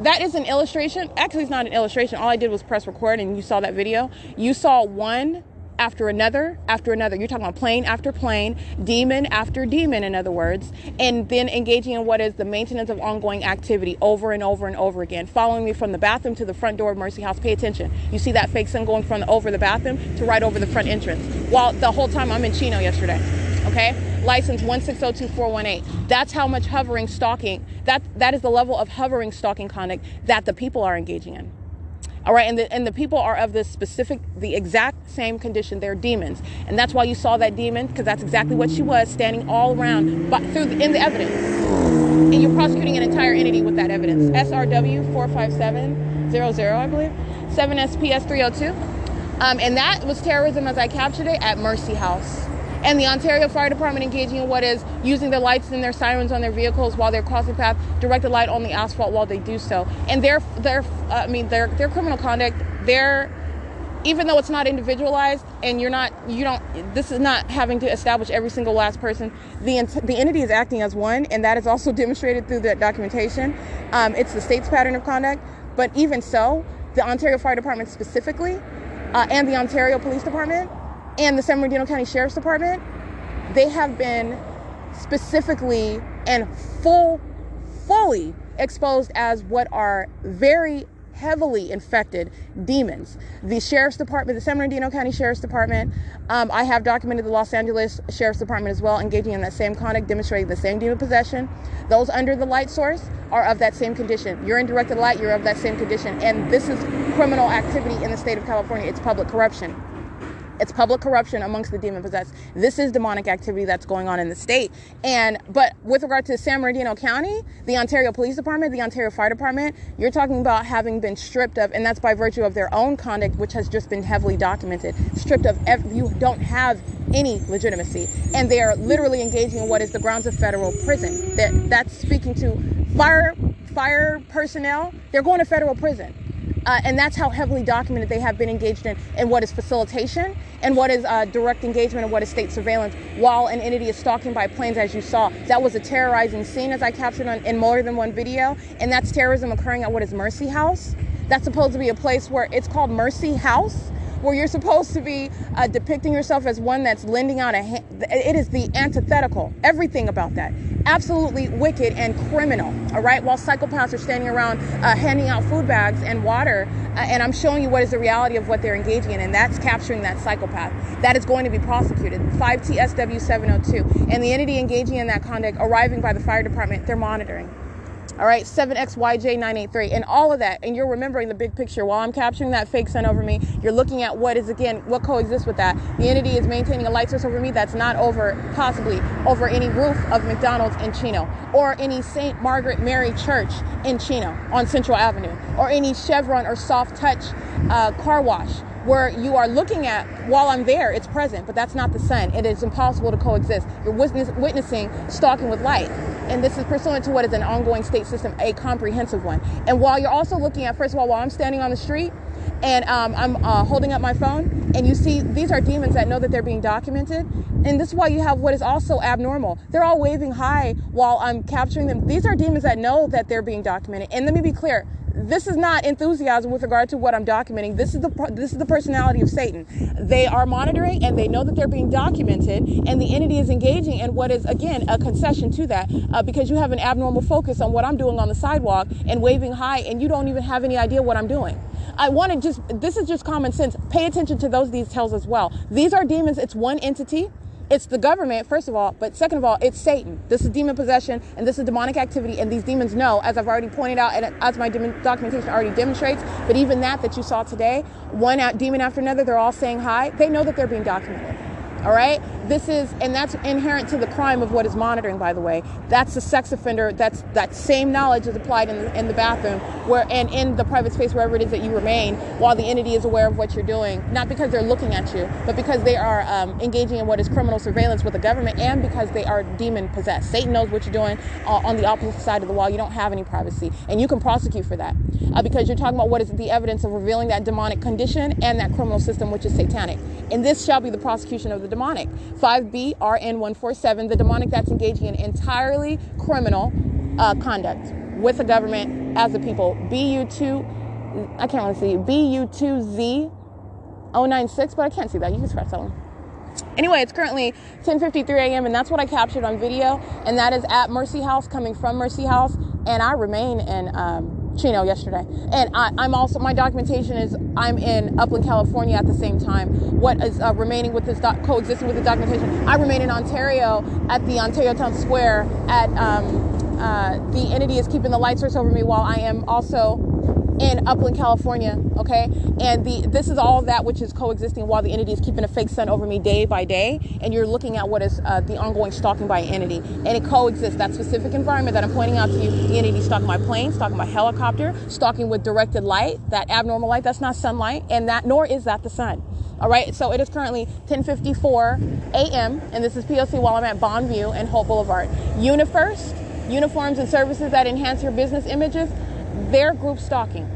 That is an illustration. Actually, it's not an illustration. All I did was press record, and you saw that video. You saw one after another, after another. You're talking about plane after plane, demon after demon, in other words, and then engaging in what is the maintenance of ongoing activity over and over and over again, following me from the bathroom to the front door of Mercy House. Pay attention. You see that fake sun going from over the bathroom to right over the front entrance, while the whole time I'm in Chino yesterday. Okay, license 1602418. That's how much hovering stalking, that is the level of hovering stalking conduct that the people are engaging in. All right, and the people are of the exact same condition. They're demons, and that's why you saw that demon, because that's exactly what she was, standing all around in the evidence. And you're prosecuting an entire entity with that evidence. SRW 45700, I believe, 7SPS 302, and that was terrorism as I captured it at Mercy House. And the Ontario Fire Department engaging in what is using their lights and their sirens on their vehicles while they're crossing path, directed light on the asphalt while they do so. And their criminal conduct, their even though it's not individualized and this is not having to establish every single last person, the entity is acting as one, and that is also demonstrated through the documentation. It's the state's pattern of conduct, but even so, the Ontario Fire Department specifically, and the Ontario Police Department, and the San Bernardino County Sheriff's Department, they have been specifically and fully exposed as what are very heavily infected demons. The Sheriff's Department, the San Bernardino County Sheriff's Department, I have documented the Los Angeles Sheriff's Department as well, engaging in that same conduct, demonstrating the same demon possession. Those under the light source are of that same condition. You're in directed light, you're of that same condition. And this is criminal activity in the state of California. It's public corruption. It's public corruption amongst the demon possessed. This is demonic activity that's going on in the state. But with regard to San Bernardino County, the Ontario Police Department, the Ontario Fire Department, you're talking about having been stripped of, and that's by virtue of their own conduct, which has just been heavily documented, stripped of, you don't have any legitimacy. And they are literally engaging in what is the grounds of federal prison. That's speaking to fire personnel. They're going to federal prison. And that's how heavily documented they have been engaged in what is facilitation and what is direct engagement and what is state surveillance while an entity is stalking by planes, as you saw. That was a terrorizing scene, as I captured in more than one video, and that's terrorism occurring at what is Mercy House. That's supposed to be a place where it's called Mercy House, where you're supposed to be depicting yourself as one that's lending out a hand. It is the antithetical, everything about that. Absolutely wicked and criminal, all right? While psychopaths are standing around handing out food bags and water, and I'm showing you what is the reality of what they're engaging in, and that's capturing that psychopath. That is going to be prosecuted, 5TSW 702. And the entity engaging in that conduct, arriving by the fire department, they're monitoring. All right, 7XYJ983, and all of that, and you're remembering the big picture. While I'm capturing that fake sun over me, you're looking at what is, again, what coexists with that. The entity is maintaining a light source over me that's not possibly over any roof of McDonald's in Chino, or any St. Margaret Mary Church in Chino on Central Avenue, or any Chevron or Soft Touch car wash, where you are looking at, while I'm there, it's present, but that's not the sun. It is impossible to coexist. You're witnessing stalking with light. And this is pursuant to what is an ongoing state system, a comprehensive one. And while you're also looking at, first of all, while I'm standing on the street and I'm holding up my phone, and you see these are demons that know that they're being documented. And this is why you have what is also abnormal. They're all waving high while I'm capturing them. These are demons that know that they're being documented. And let me be clear. This is not enthusiasm with regard to what I'm documenting. This is the personality of Satan. They are monitoring, and they know that they're being documented, and the entity is engaging in what is, again, a concession to that, because you have an abnormal focus on what I'm doing on the sidewalk and waving high, and you don't even have any idea what I'm doing. This is just common sense. Pay attention to those details as well. These are demons. It's one entity. It's the government, first of all, but second of all, it's Satan. This is demon possession, and this is demonic activity, and these demons know, as I've already pointed out, and as my documentation already demonstrates, but even that you saw today, one demon after another, they're all saying hi. They know that they're being documented. All right, and that's inherent to the crime of what is monitoring, by the way. That's the sex offender. That's that same knowledge is applied in the bathroom and in the private space, wherever it is that you remain, while the entity is aware of what you're doing, not because they're looking at you, but because they are engaging in what is criminal surveillance with the government, and because they are demon possessed. Satan knows what you're doing on the opposite side of the wall. You don't have any privacy, and you can prosecute for that because you're talking about what is the evidence of revealing that demonic condition and that criminal system, which is satanic. And this shall be the prosecution of the demonic. 5B RN147, the demonic that's engaging in entirely criminal conduct with the government as a people. BU2, I can't really see, BU2Z096, but I can't see that. You can scratch that one. Anyway, it's currently 10:53 a.m. and that's what I captured on video, and that is at Mercy House, coming from Mercy House, and I remain in Chino yesterday. And I'm also, my documentation is I'm in Upland, California at the same time. What is remaining with this coexisting with the documentation, I remain in Ontario at the Ontario Town Square at the entity is keeping the light source over me while I am also in Upland, California, okay? And this is all of that which is coexisting while the entity is keeping a fake sun over me day by day, and you're looking at what is the ongoing stalking by entity. And it coexists, that specific environment that I'm pointing out to you, the entity stalking my plane, stalking my helicopter, stalking with directed light, that abnormal light, that's not sunlight, and nor is that the sun. All right, so it is currently 10:54 a.m., and this is P.O.C. while I'm at Bonneview and Hope Boulevard. UniFirst, uniforms and services that enhance your business images, they're group stalking.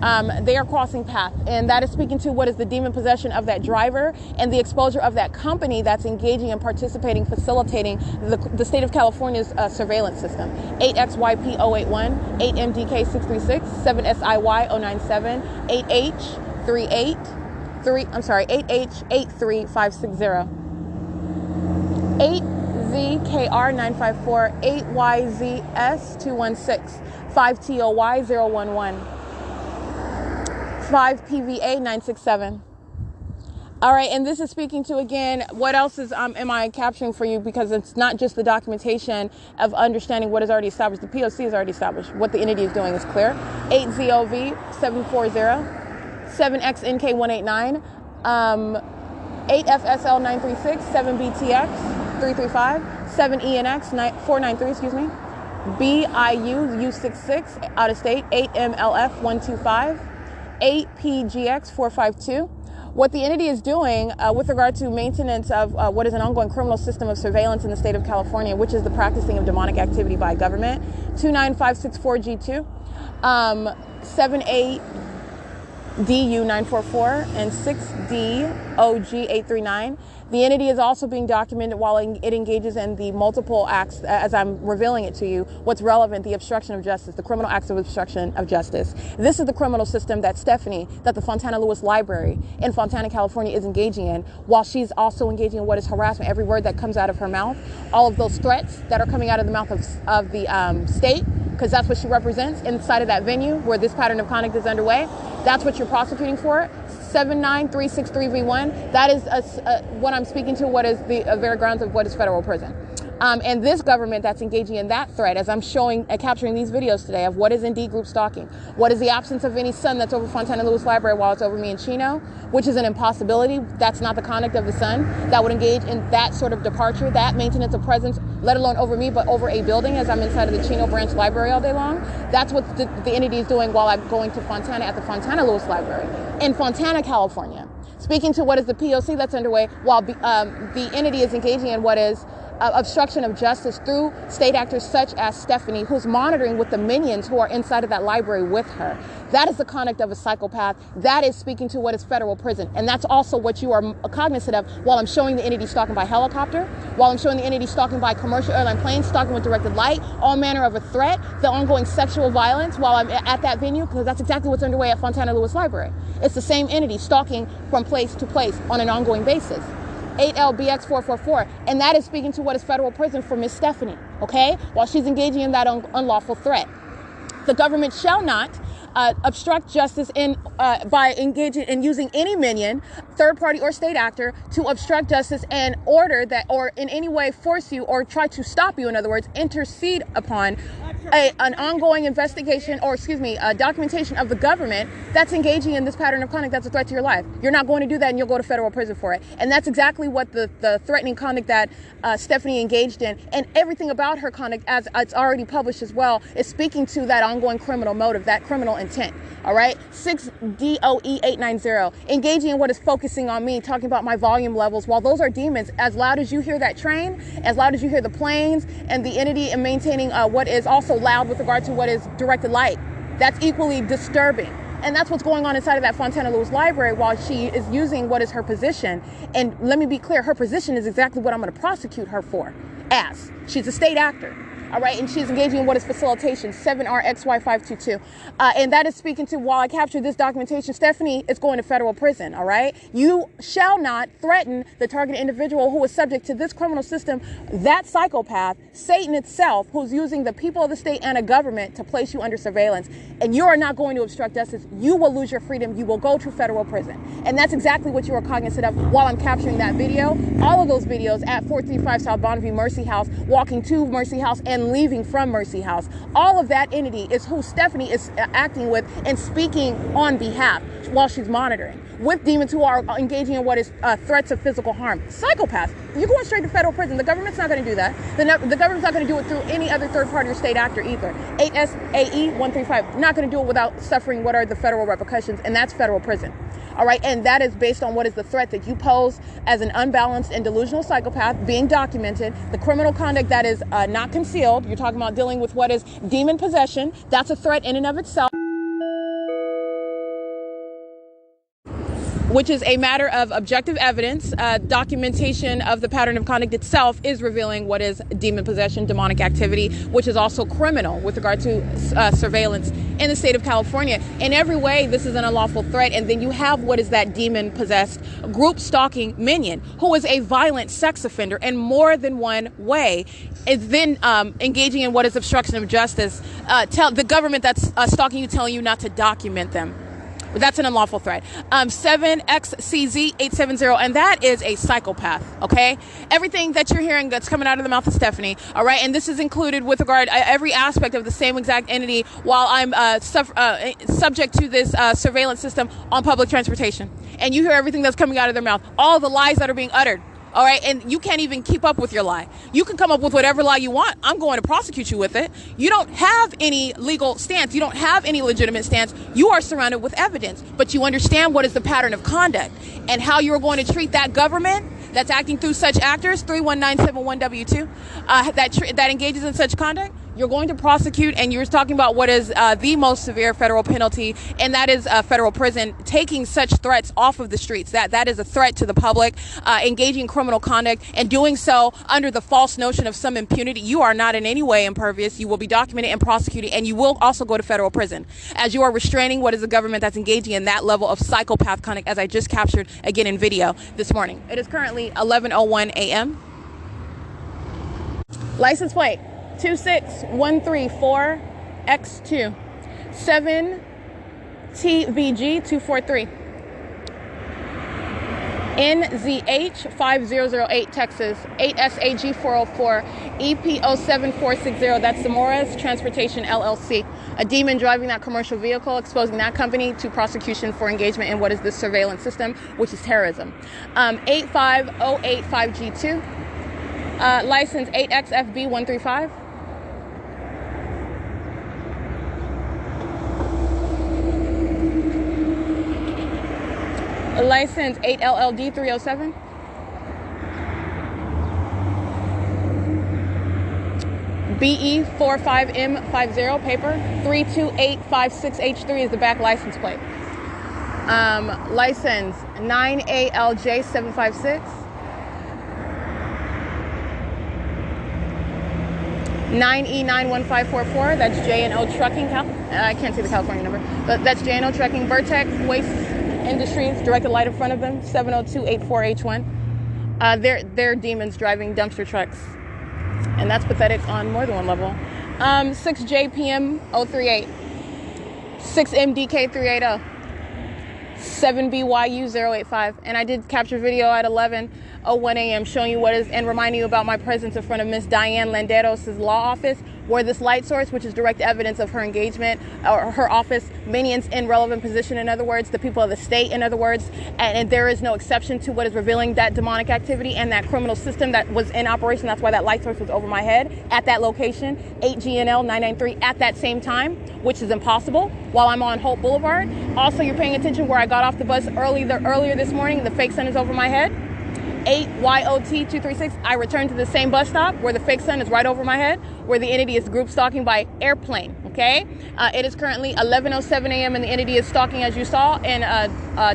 They are crossing path, and that is speaking to what is the demon possession of that driver and the exposure of that company that's engaging and participating, facilitating the state of California's surveillance system. 8XYP081, 8MDK636, 7SIY097, 8H83560, 8ZKR954, 8YZS216, 5TOY011, 5PVA967. All right, and this is speaking to, again, what else is am I capturing for you, because it's not just the documentation of understanding what is already established. The P.O.C. is already established. What the entity is doing is clear. 8ZOV740, 7XNK189, 8FSL936, 7BTX335, 7ENX493, excuse me, BIU-U66, out of state, 8MLF125, 8PGX452. What the entity is doing with regard to maintenance of what is an ongoing criminal system of surveillance in the state of California, which is the practicing of demonic activity by government, 29564G2, 78DU944, and 6DOG839. The entity is also being documented while it engages in the multiple acts, as I'm revealing it to you, what's relevant, the obstruction of justice, the criminal acts of obstruction of justice. This is the criminal system that the Fontana Lewis Library in Fontana, California is engaging in, while she's also engaging in what is harassment. Every word that comes out of her mouth, all of those threats that are coming out of the mouth of the state, because that's what she represents inside of that venue where this pattern of conduct is underway. That's what you're prosecuting for. 79363V1. That is what I'm speaking to, what is the very grounds of what is federal prison. And this government that's engaging in that threat, as I'm showing, capturing these videos today of what is indeed group stalking, what is the absence of any sun that's over Fontana Lewis Library while it's over me in Chino, which is an impossibility. That's not the conduct of the sun that would engage in that sort of departure, that maintenance of presence, let alone over me, but over a building as I'm inside of the Chino Branch Library all day long. That's what the entity is doing while I'm going to Fontana at the Fontana Lewis Library in Fontana, California. Speaking to what is the P.O.C. that's underway while the entity is engaging in what is obstruction of justice through state actors such as Stephanie, who's monitoring with the minions who are inside of that library with her. That is the conduct of a psychopath. That is speaking to what is federal prison. And that's also what you are cognizant of while I'm showing the entity stalking by helicopter, while I'm showing the entity stalking by commercial airline planes, stalking with directed light, all manner of a threat, the ongoing sexual violence while I'm at that venue, because that's exactly what's underway at Fontana Lewis Library. It's the same entity stalking from place to place on an ongoing basis. 8LBX444, and that is speaking to what is federal prison for Miss Stephanie, okay? While she's engaging in that unlawful threat. The government shall not obstruct justice by engaging in using any minion, third party or state actor to obstruct justice and order that, or in any way force you or try to stop you, in other words, intercede upon an ongoing investigation, or documentation of the government that's engaging in this pattern of conduct that's a threat to your life. You're not going to do that, and you'll go to federal prison for it. And that's exactly what the threatening conduct that Stephanie engaged in, and everything about her conduct, as it's already published as well, is speaking to that ongoing criminal motive, that criminal intent. All right, 6DOE890, engaging in what is focusing on me, talking about my volume levels, while those are demons. As loud as you hear that train, as loud as you hear the planes, and the entity and maintaining what is also loud with regard to what is directed light, that's equally disturbing. And that's what's going on inside of that Fontana Lewis Library while she is using what is her position. And let me be clear, her position is exactly what I'm going to prosecute her for, as she's a state actor. All right, and she's engaging in what is facilitation, 7RXY522. And that is speaking to, while I capture this documentation, Stephanie is going to federal prison, all right? You shall not threaten the targeted individual who is subject to this criminal system, that psychopath, Satan itself, who's using the people of the state and a government to place you under surveillance. And you are not going to obstruct justice. You will lose your freedom. You will go to federal prison. And that's exactly what you are cognizant of while I'm capturing that video. All of those videos at 435 South Bonneview Mercy House, walking to Mercy House, and leaving from Mercy House. All of that entity is who Stephanie is acting with and speaking on behalf while she's monitoring with demons who are engaging in what is threats of physical harm. Psychopaths. You're going straight to federal prison. The government's not going to do that. The government's not going to do it through any other third party or state actor either. 8SAE135, not going to do it without suffering what are the federal repercussions, and that's federal prison. All right, and that is based on what is the threat that you pose as an unbalanced and delusional psychopath being documented, the criminal conduct that is not concealed. You're talking about dealing with what is demon possession. That's a threat in and of itself. which is a matter of objective evidence. Documentation of the pattern of conduct itself is revealing what is demon possession, demonic activity, which is also criminal with regard to surveillance in the state of California. In every way, this is an unlawful threat. And then you have what is that demon-possessed group stalking minion, who is a violent sex offender in more than one way, is then engaging in what is obstruction of justice. Tell the government that's stalking you, telling you not to document them. That's an unlawful threat. 7XCZ870, and that is a psychopath, okay? Everything that you're hearing that's coming out of the mouth of Stephanie, all right? And this is included with regard every aspect of the same exact entity while I'm subject to this surveillance system on public transportation. And you hear everything that's coming out of their mouth, all the lies that are being uttered. All right, and you can't even keep up with your lie. You can come up with whatever lie you want. I'm going to prosecute you with it. You don't have any legal stance. You don't have any legitimate stance. You are surrounded with evidence, but you understand what is the pattern of conduct and how you're going to treat that government that's acting through such actors, 31971W2, that engages in such conduct. You're going to prosecute, and you're talking about what is the most severe federal penalty, and that is federal prison. Taking such threats off of the streets, that is a threat to the public, engaging in criminal conduct, and doing so under the false notion of some impunity. You are not in any way impervious. You will be documented and prosecuted, and you will also go to federal prison, as you are restraining what is a government that's engaging in that level of psychopath conduct, as I just captured again in video this morning. It is currently 11:01 a.m. License plate 26134X2 7TVG243 NZH5008 Texas 8SAG404 EPO7460. That's Zamora's Transportation LLC. A demon driving that commercial vehicle, exposing that company to prosecution for engagement in what is the surveillance system, which is terrorism. 85085G2. License 8XFB135. License 8LLD307. BE45M50 paper. 32856H3 is the back license plate. License 9ALJ756. 9E91544. That's J&O Trucking. I can't see the California number, but that's J&O Trucking. Vertex Waste Industries, directed light in front of them, 70284H1. They're demons driving dumpster trucks, and that's pathetic on more than one level. 6JPM038, 6MDK380, 7BYU085, and I did capture video at 11:01 a.m. showing you what is, and reminding you about my presence in front of Miss Diane Landeros' law office, where this light source, which is direct evidence of her engagement, or her office, minions in relevant position, in other words, the people of the state, in other words, and there is no exception to what is revealing that demonic activity and that criminal system that was in operation. That's why that light source was over my head at that location, 8GNL 993, at that same time, which is impossible, while I'm on Hope Boulevard. Also, you're paying attention where I got off the bus earlier this morning, the fake sun is over my head. 8YOT236, I returned to the same bus stop where the fake sun is right over my head, where the entity is group stalking by airplane, okay? It is currently 11:07 a.m. and the entity is stalking, as you saw, in a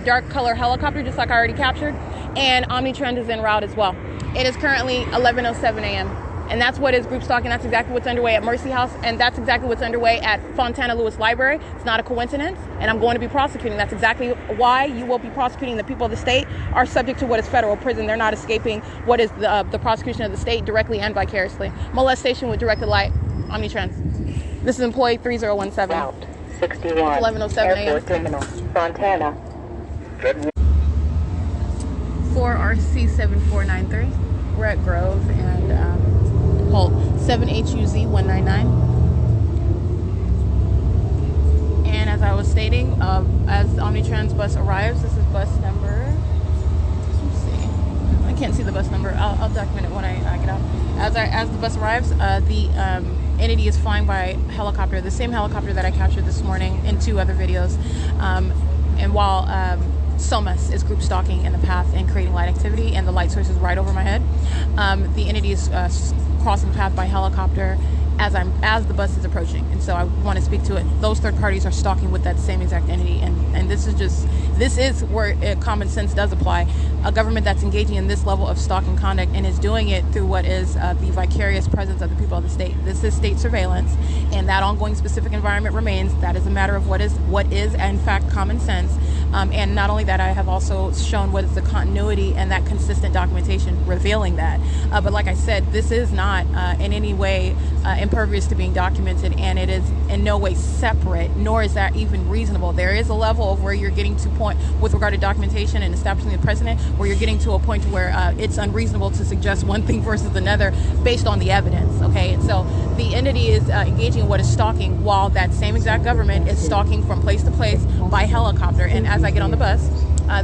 dark color helicopter, just like I already captured, and Omnitrend is en route as well. It is currently 11:07 a.m. And that's what is group stalking. That's exactly what's underway at Mercy House, and that's exactly what's underway at Fontana Lewis Library. It's not a coincidence, and I'm going to be prosecuting. That's exactly why you will be prosecuting. The people of the state are subject to what is federal prison. They're not escaping what is the prosecution of the state directly and vicariously. Molestation with directed light, Omnitrends. This is employee 3017. Route 61. 11:07 a.m. Airport Terminal, Fontana. 4RC7493. We're at Grove and Holt, 7HUZ199. And as I was stating, as the Omnitrans bus arrives, this is bus number, let's see, I can't see the bus number, I'll document it when I get out. As the bus arrives, the entity is flying by helicopter, the same helicopter that I captured this morning in 2 other videos. And while SOMAS is group stalking in the path and creating light activity, and the light source is right over my head, the entity is crossing the path by helicopter as the bus is approaching. And so I want to speak to it. Those third parties are stalking with that same exact entity, and this is where common sense does apply. A government that's engaging in this level of stalking conduct and is doing it through what is the vicarious presence of the people of the state. This is state surveillance, and that ongoing specific environment remains. That is a matter of what is in fact common sense. And not only that, I have also shown what is the continuity and that consistent documentation revealing that. But like I said, this is not in any way impervious to being documented, and it is in no way separate, nor is that even reasonable. There is a level of where you're getting to point with regard to documentation and establishing the precedent, where you're getting to a point where it's unreasonable to suggest one thing versus another based on the evidence. Okay, and so the entity is engaging in what is stalking, while that same exact government is stalking from place to place by helicopter. And as I get on the bus,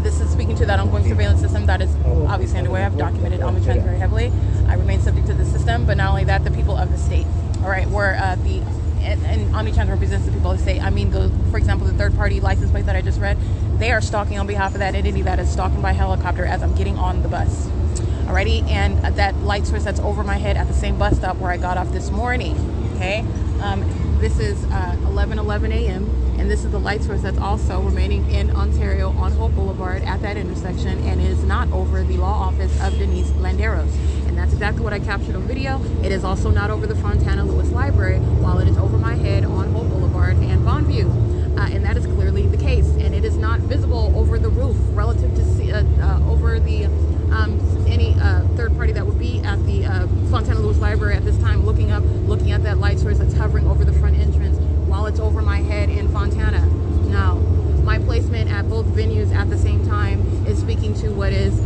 this is speaking to that ongoing surveillance system that is obviously underway. I've documented Omnitrans very heavily. I remain subject to the system, but not only that, the people of the state. All right, where and Omnitrans represents the people of the state. I mean, for example, the third-party license plate that I just read, they are stalking on behalf of that entity that is stalking by helicopter as I'm getting on the bus. Alrighty, and that light source that's over my head at the same bus stop where I got off this morning. Okay, this is 11:11 a.m. and this is the light source that's also remaining in Ontario on Hope Boulevard at that intersection, and is not over the law office of Denise Landeros. And that's exactly what I captured on video. It is also not over the Fontana Lewis Library, while it is over my head on Hope Boulevard and Bonneview. And that is clearly the case. And it is not visible over the roof relative to over the any third party that would be at the Fontana Lewis Library at this time, looking at that light source that's hovering over the front entrance while it's over my head in Fontana. Now, my placement at both venues at the same time is speaking to what is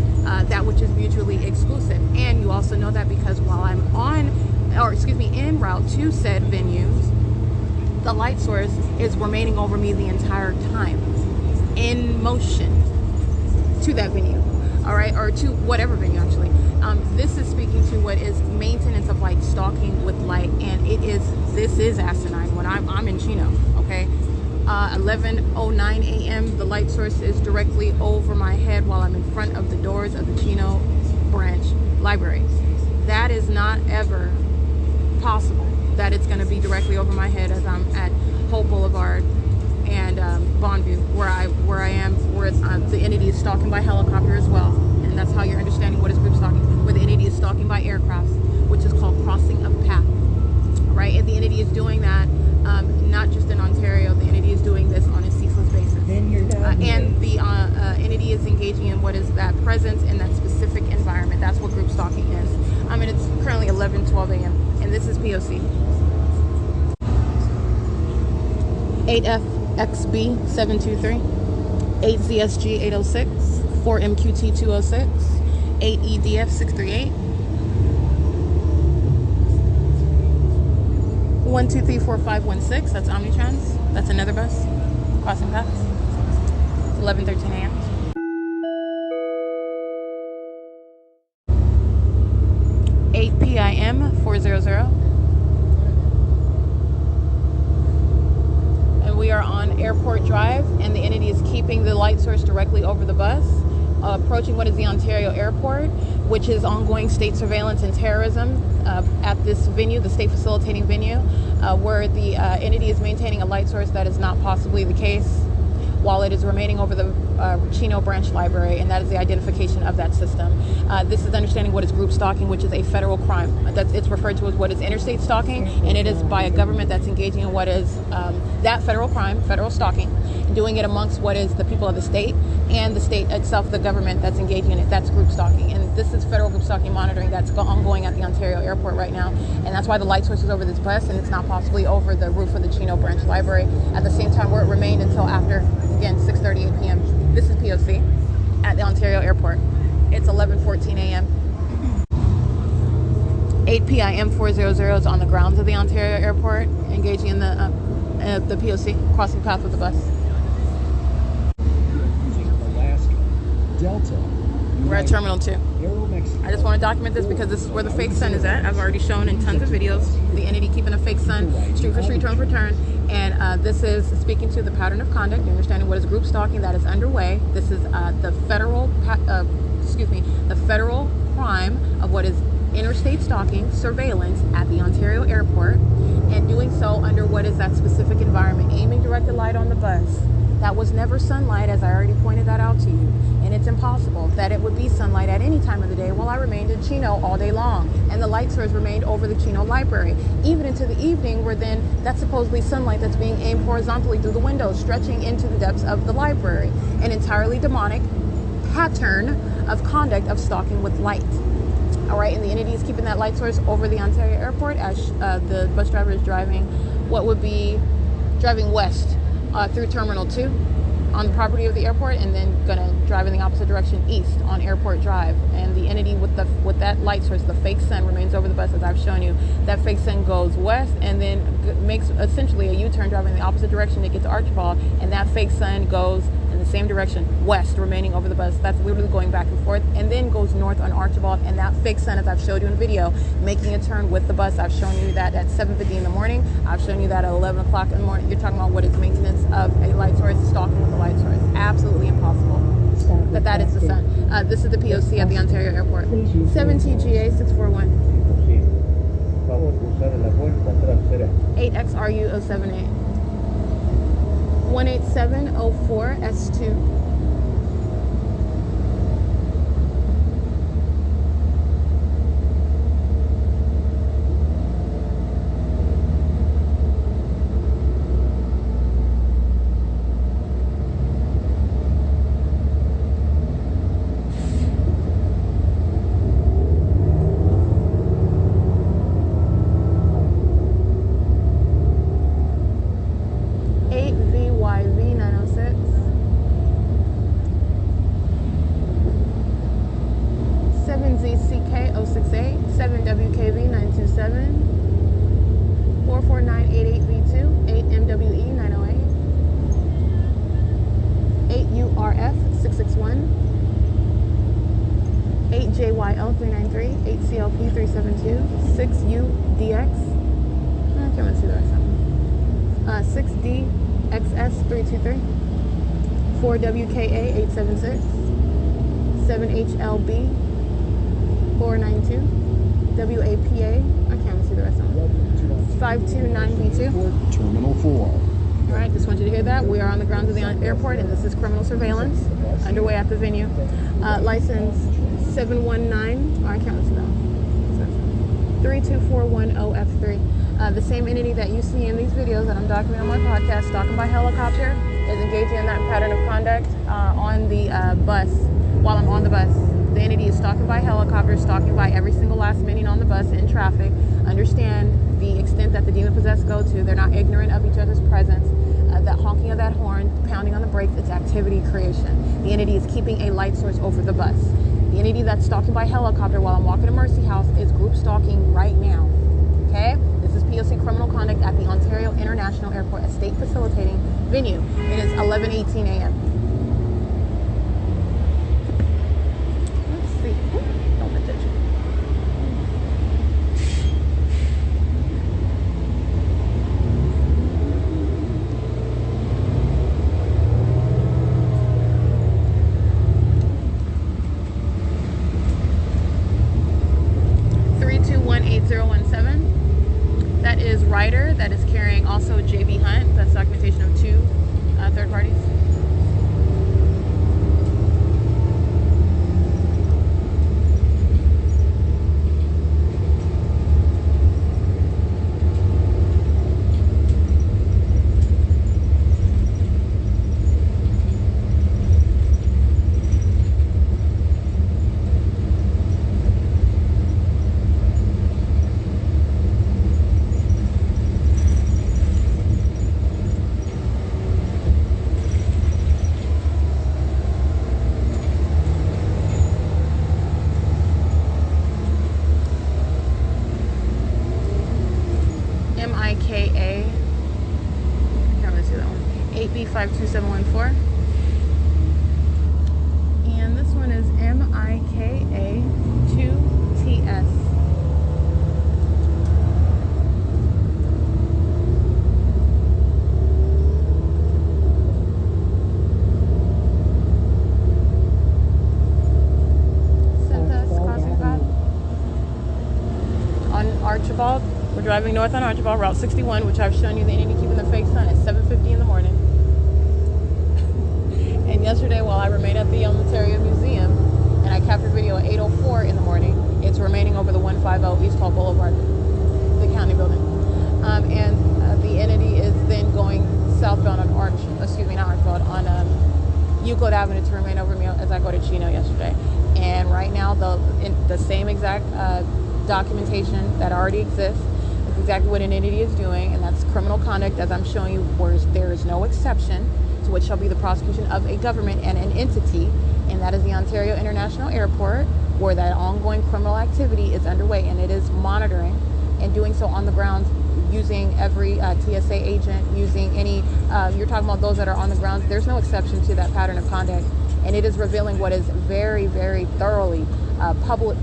that which is mutually exclusive. And you also know that because while I'm en route to said venues, the light source is remaining over me the entire time, in motion to that venue, all right, or to whatever venue actually. This is speaking to what is maintenance of light, stalking with light, and this is asinine. When I'm in Chino, okay, 11:09 a.m. the light source is directly over my head while I'm in front of the doors of the Chino branch library. That is not ever possible that it's going to be directly over my head as I'm at Hope Boulevard and Bonneview, where I am, where the entity is stalking by helicopter as well. And that's how you're understanding what is group stalking, where the entity is stalking by aircraft, which is called crossing of path, right? And the entity is doing that not just in Ontario. The entity is doing this on a ceaseless basis. And the entity is engaging in what is that presence in that specific environment. That's what group stalking is. I mean, it's currently 11:12 a.m. and this is P.O.C. 8FXB 723, 8ZSG 806, 4MQT 206, 8EDF 638, 1234516. That's Omnitrans. That's another bus crossing paths. 11:13 a.m. 8 PIM 400. And we are on Airport Drive, and the entity is keeping the light source directly over the bus, approaching what is the Ontario Airport, which is ongoing state surveillance and terrorism at this venue, the state facilitating venue, where the entity is maintaining a light source that is not possibly the case, while it is remaining over the Chino Branch Library, and that is the identification of that system. This is understanding what is group stalking, which is a federal crime. It's referred to as what is interstate stalking, and it is by a government that's engaging in what is that federal crime, federal stalking, doing it amongst what is the people of the state, and the state itself, the government that's engaging in it. That's group stalking, and this is federal group stalking monitoring that's ongoing at the Ontario Airport right now, and that's why the light source is over this bus, and it's not possibly over the roof of the Chino Branch Library at the same time where it remained until after, again, 6:38 p.m. This is P.O.C. at the Ontario Airport. It's 11:14 a.m. 8 PIM 400 is on the grounds of the Ontario Airport, engaging in the P.O.C. crossing path with the bus. Delta. We're at Terminal 2. I just want to document this because this is where the fake sun is at. I've already shown in tons of videos the entity keeping a fake sun, street for street, turn for turn. And this is speaking to the pattern of conduct, understanding what is group stalking that is underway. This is the federal crime of what is interstate stalking, surveillance at the Ontario airport, and doing so under what is that specific environment, aiming directed light on the bus. That was never sunlight, as I already pointed that out to you. And it's impossible that it would be sunlight at any time of the day while I remained in Chino all day long. And the light source remained over the Chino library. Even into the evening, where then that's supposedly sunlight that's being aimed horizontally through the windows, stretching into the depths of the library. An entirely demonic pattern of conduct of stalking with light. All right, and the entity is keeping that light source over the Ontario airport as the bus driver is driving what would be driving west through Terminal 2 on the property of the airport, and then gonna drive in the opposite direction east on Airport Drive. And the entity with that light source, the fake sun, remains over the bus, as I've shown you. That fake sun goes west and then makes essentially a U-turn driving in the opposite direction to get to Archibald, and that fake sun goes in the same direction west, remaining over the bus. That's literally going back and forth, and then goes north on Archibald. And that fake sun, as I've showed you in the video, making a turn with the bus. I've shown you that at 7:50 in the morning. I've shown you that at 11 o'clock in the morning. You're talking about what is maintenance of a light source, stalking with a light source. Absolutely impossible that is the sun. This is the P.O.C. at the Ontario airport. 7TGA 641. 8XRU078. 18704S2. JYL 393, 8CLP 372, 6UDX, I can't really see the rest of them, 6DXS 323, 4WKA 876, 7HLB 492, WAPA, I can't really see the rest of them, 529B2. Terminal 4. All right, just want you to hear that. We are on the grounds of the airport, and this is criminal surveillance underway at the venue. License 719, I can't listen to that. 32410F3. The same entity that you see in these videos that I'm documenting on my podcast, Stalking by Helicopter, is engaging in that pattern of conduct on the bus while I'm on the bus. The entity is stalking by helicopter, stalking by every single last minute on the bus in traffic. Understand the extent that the demon-possessed go to. They're not ignorant of each other's presence. That honking of that horn, pounding on the brakes, it's activity creation. The entity is keeping a light source over the bus. The entity that's stalking by helicopter while I'm walking to Mercy House is group stalking right now. Okay? This is P.O.C. criminal conduct at the Ontario International Airport, a state facilitating venue. It is 11:18 a.m. Let's see. Don't pay attention. That is Ryder, that is carrying also JB Hunt. That's documentation of 2 third parties. MIKA, can't really see that one, 8B52714. And this one is MIKA2TS. Sent us crossing path. driving north on Archibald, Route 61, which I've shown you the entity keeping the fake sun at 7:50 in the morning. And yesterday, while I remained at the Ontario Museum, and I captured video at 8:04 in the morning, it's remaining over the 150 East Hall Boulevard, the county building. The entity is then going southbound on Euclid Avenue to remain over me as I go to Chino yesterday. And right now, the same exact documentation that already exists is exactly what an entity is doing, and that's criminal conduct, as I'm showing you, where there is no exception to what shall be the prosecution of a government and an entity, and that is the Ontario International Airport, where that ongoing criminal activity is underway, and it is monitoring and doing so on the ground using every TSA agent, using any, you're talking about those that are on the ground. There's no exception to that pattern of conduct, and it is revealing what is very, very thoroughly public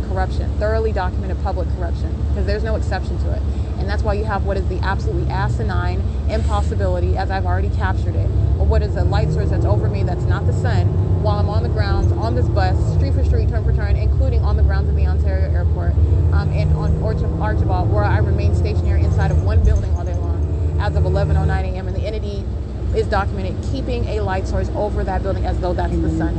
corruption, thoroughly documented public corruption, because there's no exception to it. And that's why you have what is the absolutely asinine impossibility, as I've already captured it, or what is a light source that's over me that's not the sun, while I'm on the grounds, on this bus, street for street, turn for turn, including on the grounds of the Ontario Airport, and on Archibald, where I remain stationary inside of one building all day long as of 11:09 a.m. And the entity is documented keeping a light source over that building as though that's the sun.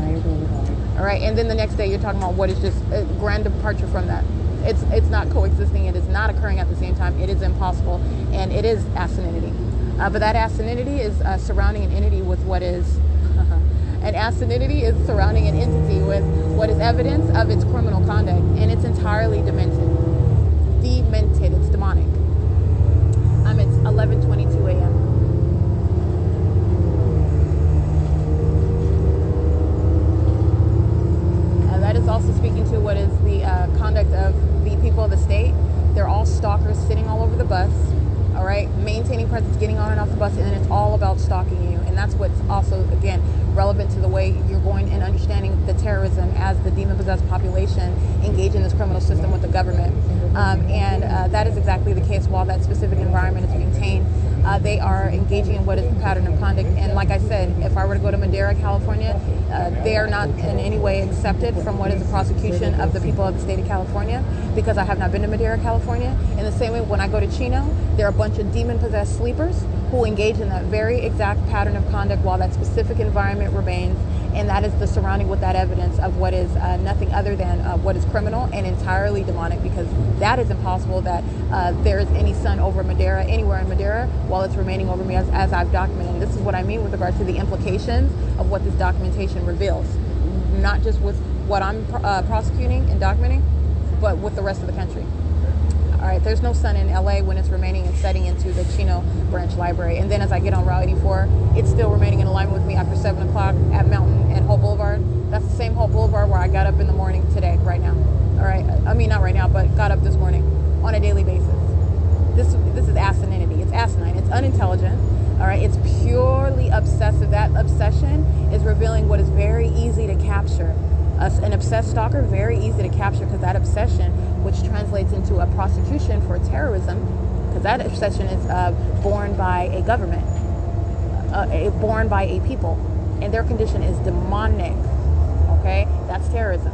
All right, and then the next day you're talking about what is just a grand departure from that. It's not coexisting. It is not occurring at the same time. It is impossible, and it is asininity. But that asininity is surrounding an entity with what is an asininity is surrounding an entity with what is evidence of its criminal conduct, and it's entirely demented. It's demonic. It's 11:22 a.m. That is also speaking to what is the conduct of the people of the state. They're all stalkers sitting all over the bus, all right, maintaining presence, getting on and off the bus, and then it's all about stalking you. And that's what's also, again, relevant to the way you're going and understanding the terrorism as the demon-possessed population engage in this criminal system with the government. That is exactly the case. While that specific environment is maintained, they are engaging in what is the pattern of conduct. And like I said, if I were to go to Madera, California, they are not in any way accepted from what is the prosecution of the people of the state of California, because I have not been to Madera, California. In the same way, when I go to Chino, there are a bunch of demon-possessed sleepers who engage in that very exact pattern of conduct while that specific environment remains. And that is the surrounding with that evidence of what is nothing other than what is criminal and entirely demonic, because that is impossible that there is any sun over Madera, anywhere in Madera, while it's remaining over me as I've documented. And this is what I mean with regard to the implications of what this documentation reveals, not just with what I'm prosecuting and documenting, but with the rest of the country. All right, there's no sun in LA when it's remaining and setting into the Chino Branch Library. And then as I get on Route 84, it's still remaining in alignment with me after 7 o'clock at Mountain and Hope Boulevard. That's the same Hope Boulevard where I got up in the morning today, right now. All right, I mean, not right now, but got up this morning on a daily basis. This is asininity. It's asinine. It's unintelligent. All right, it's purely obsessive. That obsession is revealing what is very easy to capture. An obsessed stalker, very easy to capture, because that obsession, which translates into a prosecution for terrorism, because that obsession is born by a government, born by a people, and their condition is demonic. Okay, that's terrorism.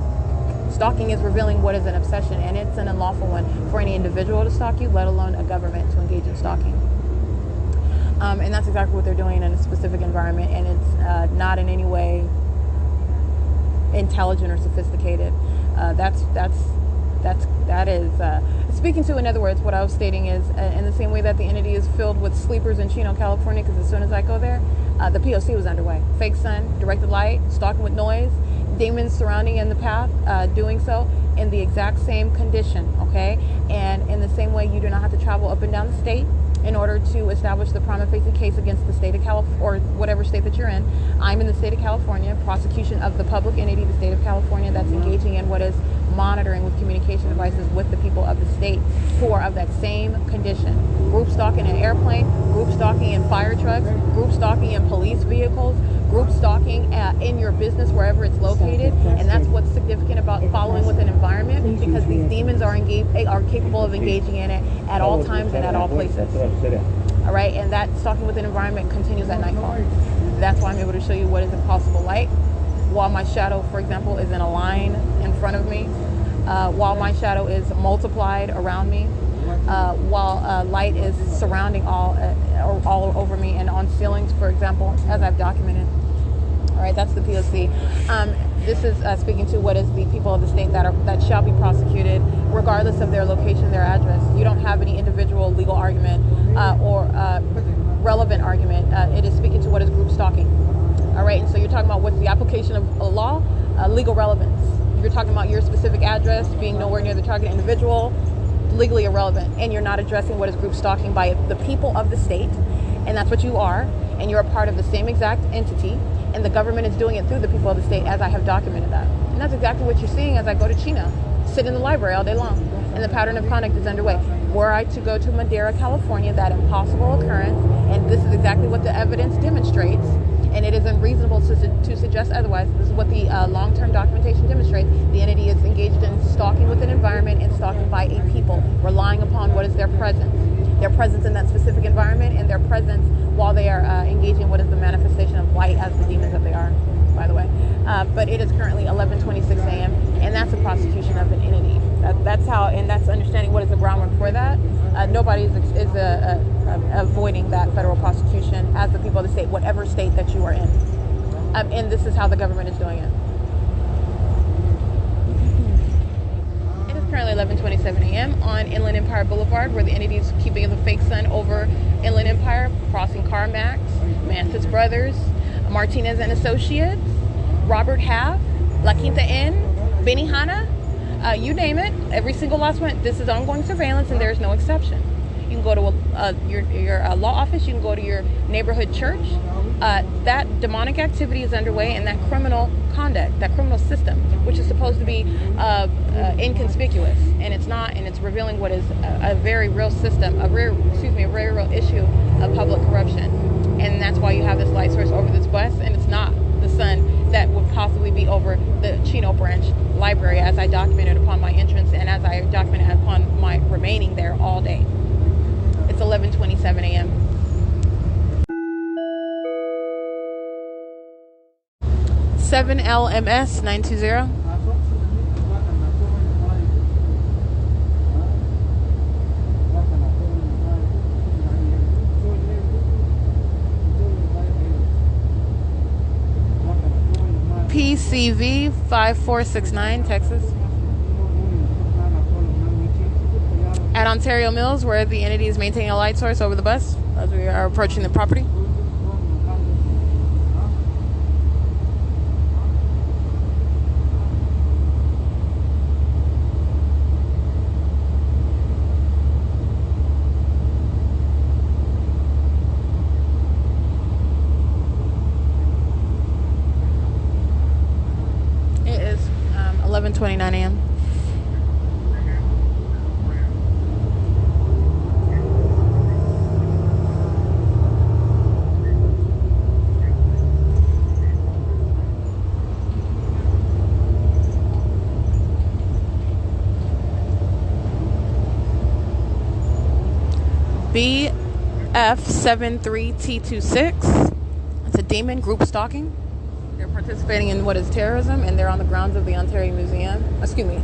Stalking is revealing what is an obsession, and it's an unlawful one for any individual to stalk you, let alone a government to engage in stalking. And that's exactly what they're doing in a specific environment, and it's not in any way intelligent or sophisticated. That is speaking to, in other words, what I was stating is in the same way that the entity is filled with sleepers in Chino, California, because as soon as I go there, the P.O.C. was underway. Fake sun, directed light, stalking with noise, demons surrounding in the path, doing so in the exact same condition, okay? And in the same way, you do not have to travel up and down the state in order to establish the prima facie case against the state of California, or whatever state that you're in. I'm in the state of California, prosecution of the public entity, the state of California, that's engaging in what is monitoring with communication devices with the people of the state who are of that same condition. Group stalking in an airplane, group stalking in fire trucks, group stalking in police vehicles, group stalking in your business wherever it's located. And that's what's significant about following with an environment, because these demons are capable of engaging in it at all times and at all places. All right, and that stalking with an environment continues at nightfall. That's why I'm able to show you what is impossible light, while my shadow, for example, is in a line in front of me, while my shadow is multiplied around me, while light is surrounding all over me and on ceilings, for example, as I've documented. All right, that's the P.O.C. This is speaking to what is the people of the state that shall be prosecuted, regardless of their location, their address. You don't have any individual legal argument or relevant argument. It is speaking to what is group stalking. All right, and so you're talking about what's the application of a law, legal relevance. You're talking about your specific address being nowhere near the target individual, legally irrelevant, and you're not addressing what is group stalking by the people of the state, and that's what you are, and you're a part of the same exact entity, and the government is doing it through the people of the state, as I have documented that. And that's exactly what you're seeing as I go to Chino, sit in the library all day long, and the pattern of conduct is underway. Were I to go to Madera, California, that impossible occurrence, and this is exactly what the evidence demonstrates, and it is unreasonable to suggest otherwise. This is what the long-term documentation demonstrates. The entity is engaged in stalking with an environment and stalking by a people, relying upon what is their presence. Their presence in that specific environment and their presence while they are engaging what is the manifestation of light as the demons that they are, by the way. But it is currently 11:26 a.m. and that's a prosecution of an entity. That's how, and that's understanding what is the groundwork for that. Nobody is avoiding that federal prosecution as the people of the state, whatever state that you are in. And this is how the government is doing it. It is currently 11:27 a.m. on Inland Empire Boulevard, where the entity is keeping the fake sun over Inland Empire, crossing Carmax, Mantis Brothers, Martinez and Associates, Robert Half, La Quinta Inn, Benihana, you name it, every single last one. This is ongoing surveillance, and there is no exception. You can go to your law office. You can go to your neighborhood church. That demonic activity is underway, and that criminal conduct, that criminal system, which is supposed to be inconspicuous, and it's not, and it's revealing what is a very real system, a very real issue of public corruption. And that's why you have this light source over this bus, and it's not the sun that would possibly be over the Chino Branch Library, as I documented upon my entrance and as I documented upon my remaining there all day. It's 11:27 a.m. (7LMS 920). PCV 5469, Texas. At Ontario Mills, where the entity is maintaining a light source over the bus as we are approaching the property. It is 11:29 a.m. BF73T26. It's a demon group stalking. They're participating in what is terrorism, and they're on the grounds of the Ontario Museum. Excuse me,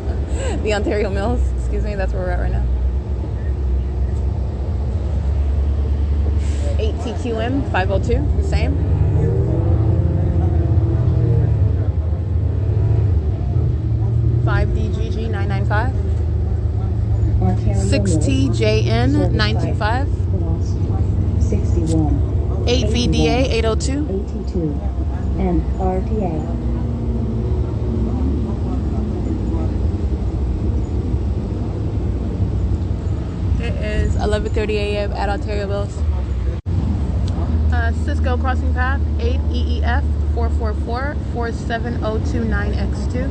the Ontario Mills. Excuse me, that's where we're at right now. 8TQM 502, same. (5DGG 995). 6TJN 925. 61. 8VDA 802. 82. And RTA. It is 11:30 a.m. at Ontario Mills. Cisco crossing path 8EEF 444-47029X2.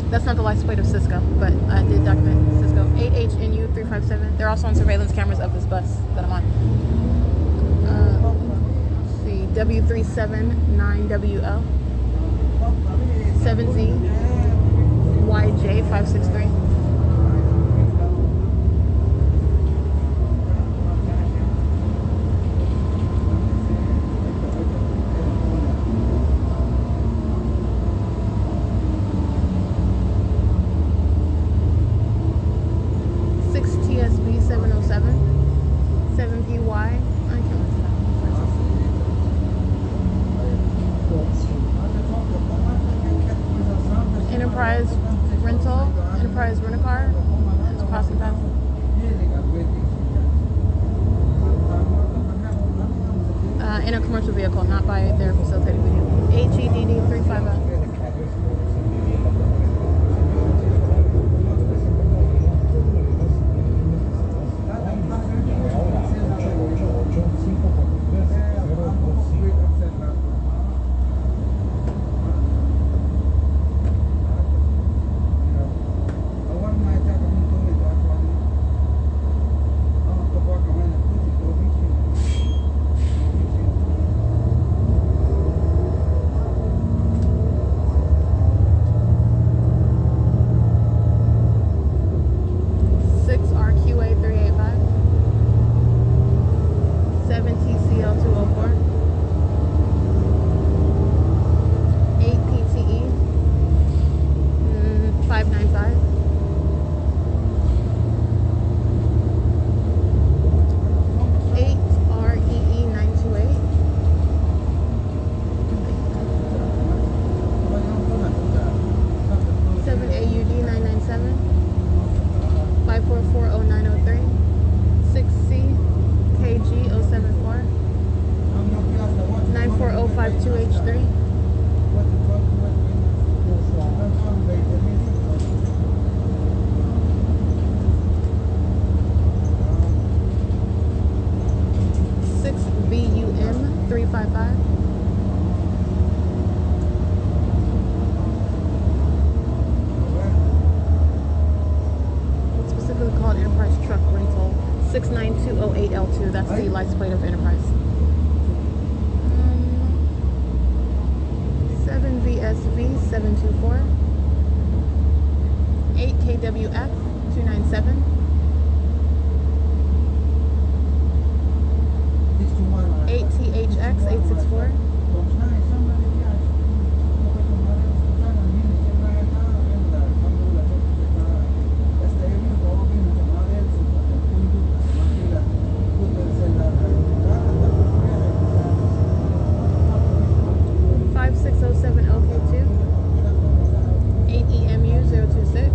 That's not the license plate of Cisco, but I did document Cisco 8HNU 357. They're also on surveillance cameras of this bus that I'm on. Let's see, W379WL 7ZYJ563. in a commercial vehicle, not by their facilitated vehicle. HEDD 350. Called Enterprise Truck Rental 69208L2. That's the license plate of Enterprise. 7VSV 724. 8KWF 297. 8THX 864. 5607 LK2. 8EMU 026.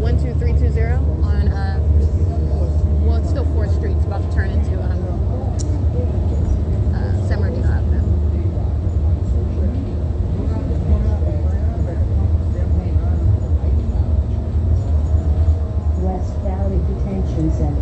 12320 on, well, it's still 4th Street. It's about to turn into San Bernardino Avenue. West Valley Detention Center.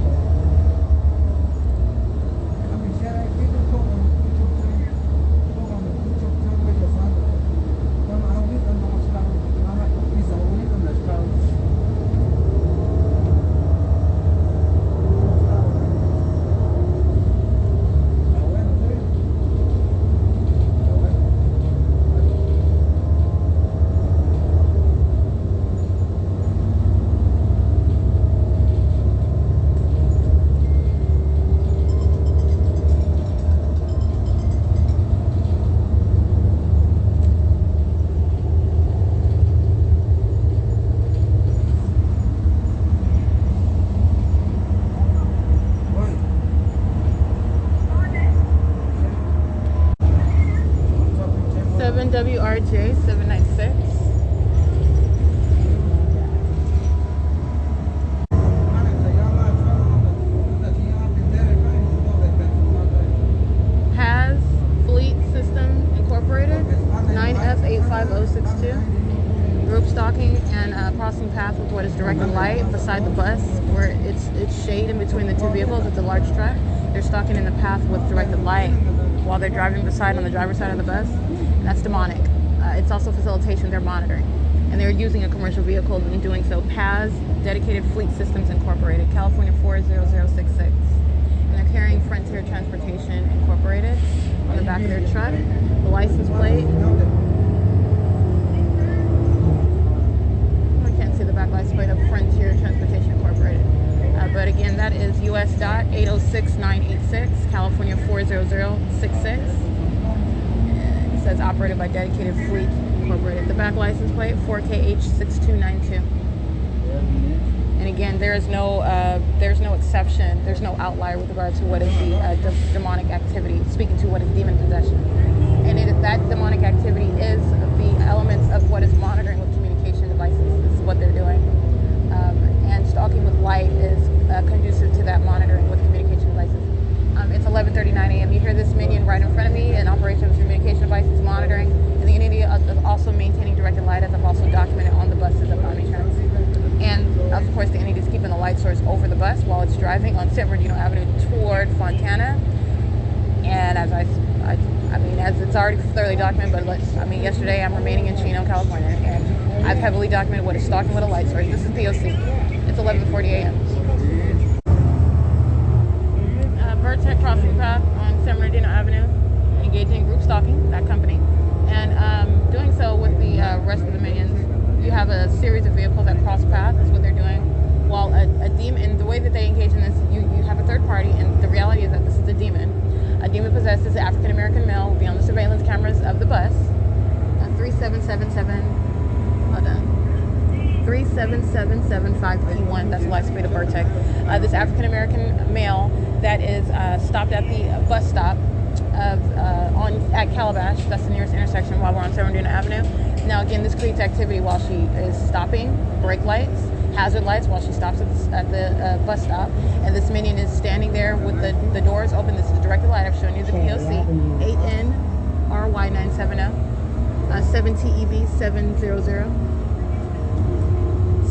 WRJ 796. what is directed light beside the bus, where it's shade in between the two vehicles. It's a large truck. They're stalking in the path with directed light while they're driving beside on the driver's side of the bus. And that's demonic. It's also facilitation. They're monitoring. And they're using a commercial vehicle in doing so. PAS, Dedicated Fleet Systems Incorporated, California 40066. And they're carrying Frontier Transportation Incorporated on the back of their truck. The license plate. I can't see the back license plate of Frontier Transportation Incorporated. But again, that is US dot 806986, California 40066. It says operated by Dedicated Fleet Incorporated. The back license plate 4KH6292. And again, there's no exception. There's no outlier with regard to what is the demonic activity. Speaking to what is demon possession, and that demonic activity is the elements of what is monitoring with communication devices. This is what they're doing. And stalking with light is conducive to that monitoring with communication devices. It's 11:39 a.m. You hear this minion right in front of me, an operation of communication devices monitoring, and the entity is also maintaining directed light, as I've also documented on the buses of Omnitrans. And of course, the entity is keeping the light source over the bus while it's driving on San Bernardino Avenue toward Fontana. And as as it's already thoroughly documented, but yesterday I'm remaining in Chino, California, and I've heavily documented what is stalking with a light source. This is P.O.C. It's 11:40 a.m. Vertec crossing path on San Bernardino Avenue, engaging in group stalking, that company, and doing so with the rest of the minions. You have a series of vehicles that cross paths, is what they're doing, while a demon, and the way that they engage in this, you have a third party, and the reality is that this is a demon. A demon possessed is an African-American male, will be on the surveillance cameras of the bus. 3777, hold on, 37775P1, that's the license plate of Vertec. This African-American male that is stopped at the bus stop at Calabash, that's the nearest intersection, while we're on San Bernardino Avenue. Now again, this creates activity while she is stopping, brake lights, hazard lights while she stops at the bus stop, and this minion is standing there with the doors open. This is directed light. I've shown you the P.O.C. 8NRY970, 7TEB700,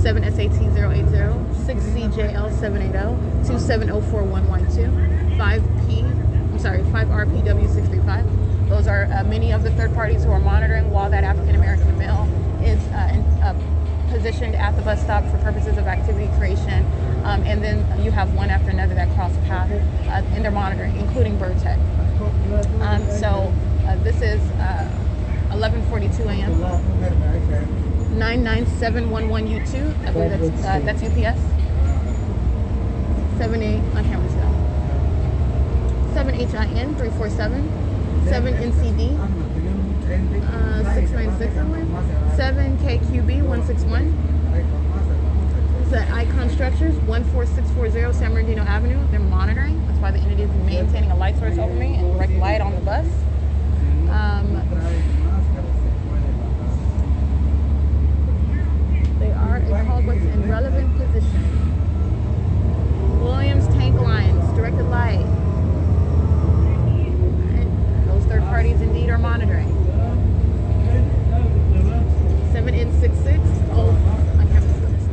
7SAT080, 6CJL780, 2704112, 5RPW635. Those are many of the third parties who are monitoring while that African American male is positioned at the bus stop for purposes of activity creation. And then you have one after another that cross path in their monitoring, including Vertec. This is 11:42 a.m. 99711U2. I believe that's UPS. 78. I can't read that. 7HIN 347. 7NCD 696. 7KQB 161. This is Icon Structures 14640 San Bernardino Avenue. They're monitoring. That's why the entity is maintaining a light source over me and direct light on the bus. They are called what's in relevant position. Williams Tank Lines, directed light. Right. Those third parties indeed are monitoring. 7N66. Oh, I can't see this.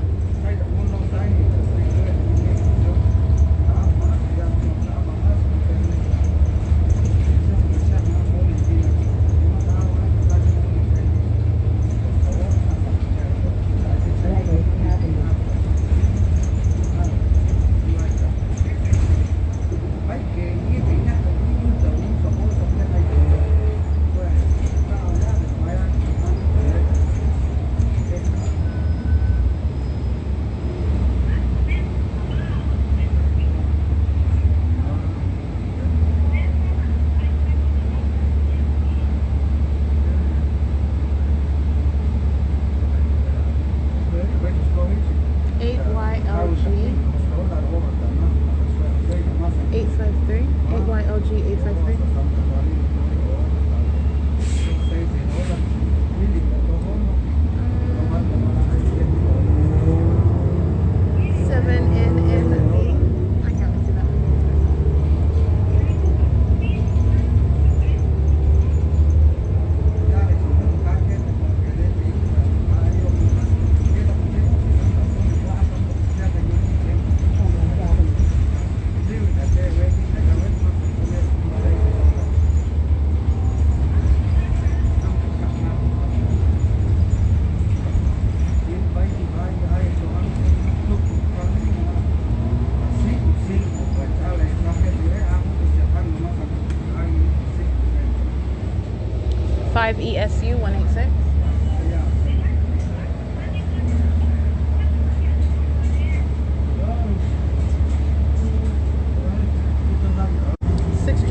5 ESU 186.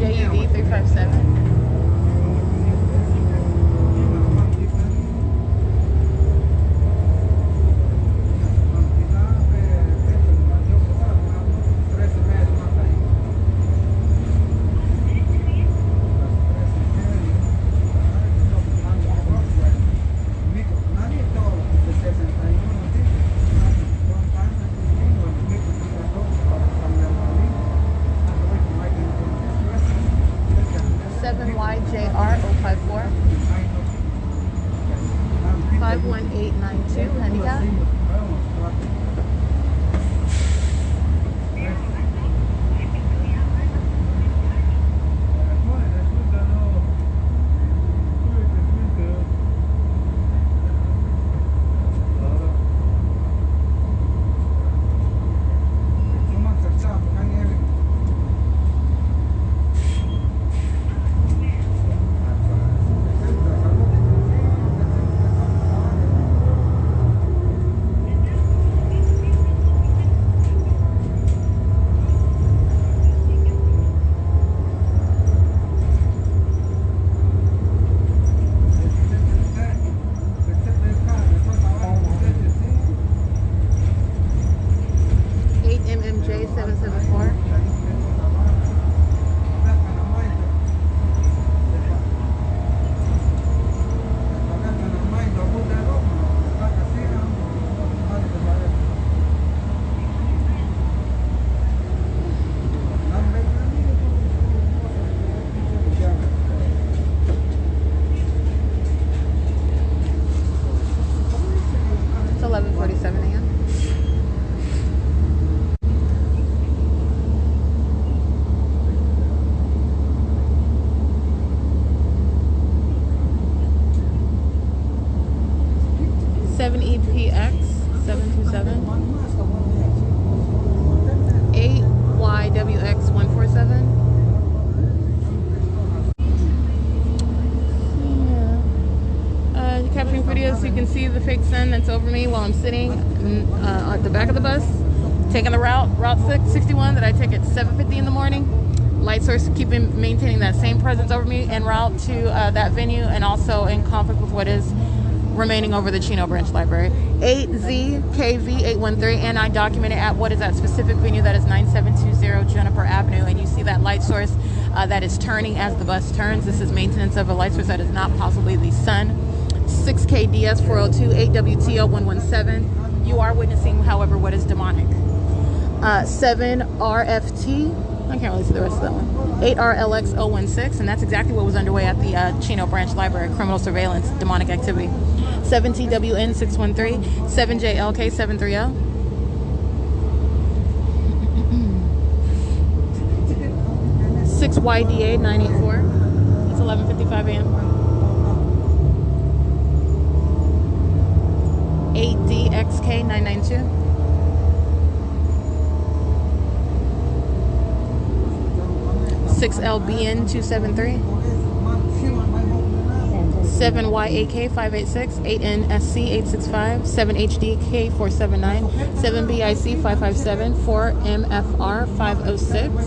JUD 357. YJR 054 51892 handicap. It's 11:47 a.m. EPX 727 8YWX 147. Capturing video so you can see the fake sun that's over me while I'm sitting at the back of the bus, taking the route 61 that I take at 7:50 in the morning. Light source keeping maintaining that same presence over me en route to that venue, and also in conflict with what is remaining over the Chino Branch Library. 8ZKV813, and I documented at what is that specific venue. That is 9720 Juniper Avenue, and you see that light source that is turning as the bus turns. This is maintenance of a light source that is not possibly the sun. 6KDS 402 8WTO 117. You are witnessing, however, what is demonic. 7RFT. I can't really see the rest of that one. 8RLX 016, and that's exactly what was underway at the Chino Branch Library. Criminal surveillance, demonic activity. 7TWN 613, 7JLK 730. 6YDA 984. It's 11:55 a.m. 8DXK 992. 6LBN 273. 7YAK 586, 8NSC 865, 7HDK 479, 7BIC 557, 4MFR 506,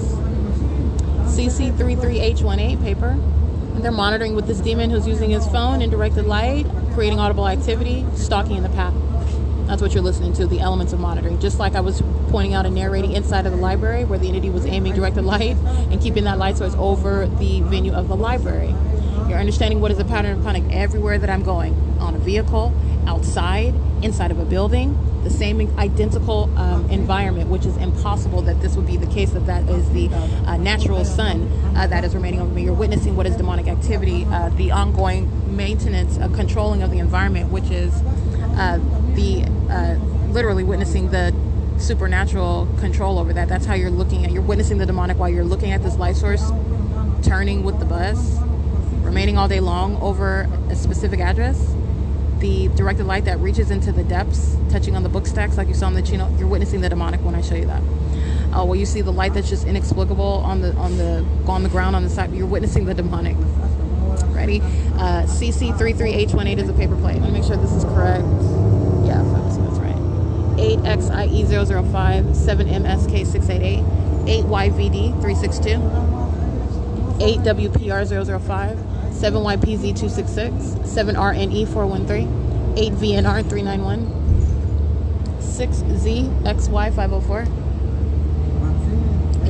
CC33H18 paper. And they're monitoring with this demon who's using his phone in directed light, creating audible activity, stalking in the path. That's what you're listening to, the elements of monitoring. Just like I was pointing out and narrating inside of the library, where the entity was aiming directed light and keeping that light source over the venue of the library. You're understanding what is the pattern of conduct everywhere that I'm going. On a vehicle, outside, inside of a building, the same identical environment, which is impossible that this would be the case, that is the natural sun that is remaining over me. You're witnessing what is demonic activity, the ongoing maintenance, controlling of the environment, which is literally witnessing the supernatural control over that. That's how you're looking at, you're witnessing the demonic while you're looking at this light source turning with the bus, remaining all day long over a specific address. The directed light that reaches into the depths, touching on the book stacks like you saw in the Chino. You're witnessing the demonic when I show you that. Well, you see the light that's just inexplicable on the ground on the side. You're witnessing the demonic, right? Ready? CC33H18 is a paper plate. Let me make sure this is correct. Yeah, so that's right. 8XIE005, 7MSK688, 8YVD362, 8WPR005, 7YPZ266, 7RNE413, 8VNR391, 6ZXY504.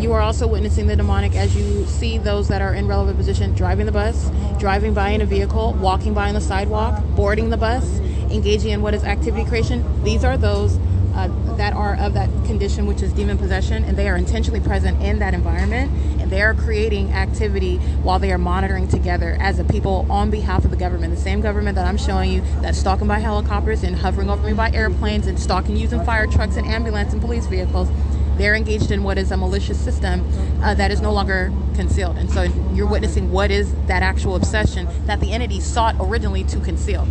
You are also witnessing the demonic as you see those that are in relevant position driving the bus, driving by in a vehicle, walking by on the sidewalk, boarding the bus, engaging in what is activity creation. These are those that are of that condition, which is demon possession, and they are intentionally present in that environment, and they are creating activity while they are monitoring together as a people on behalf of the government, the same government that I'm showing you that's stalking by helicopters and hovering over me by airplanes and stalking using fire trucks and ambulance and police vehicles. They're engaged in what is a malicious system that is no longer concealed. And so you're witnessing what is that actual obsession that the entity sought originally to conceal.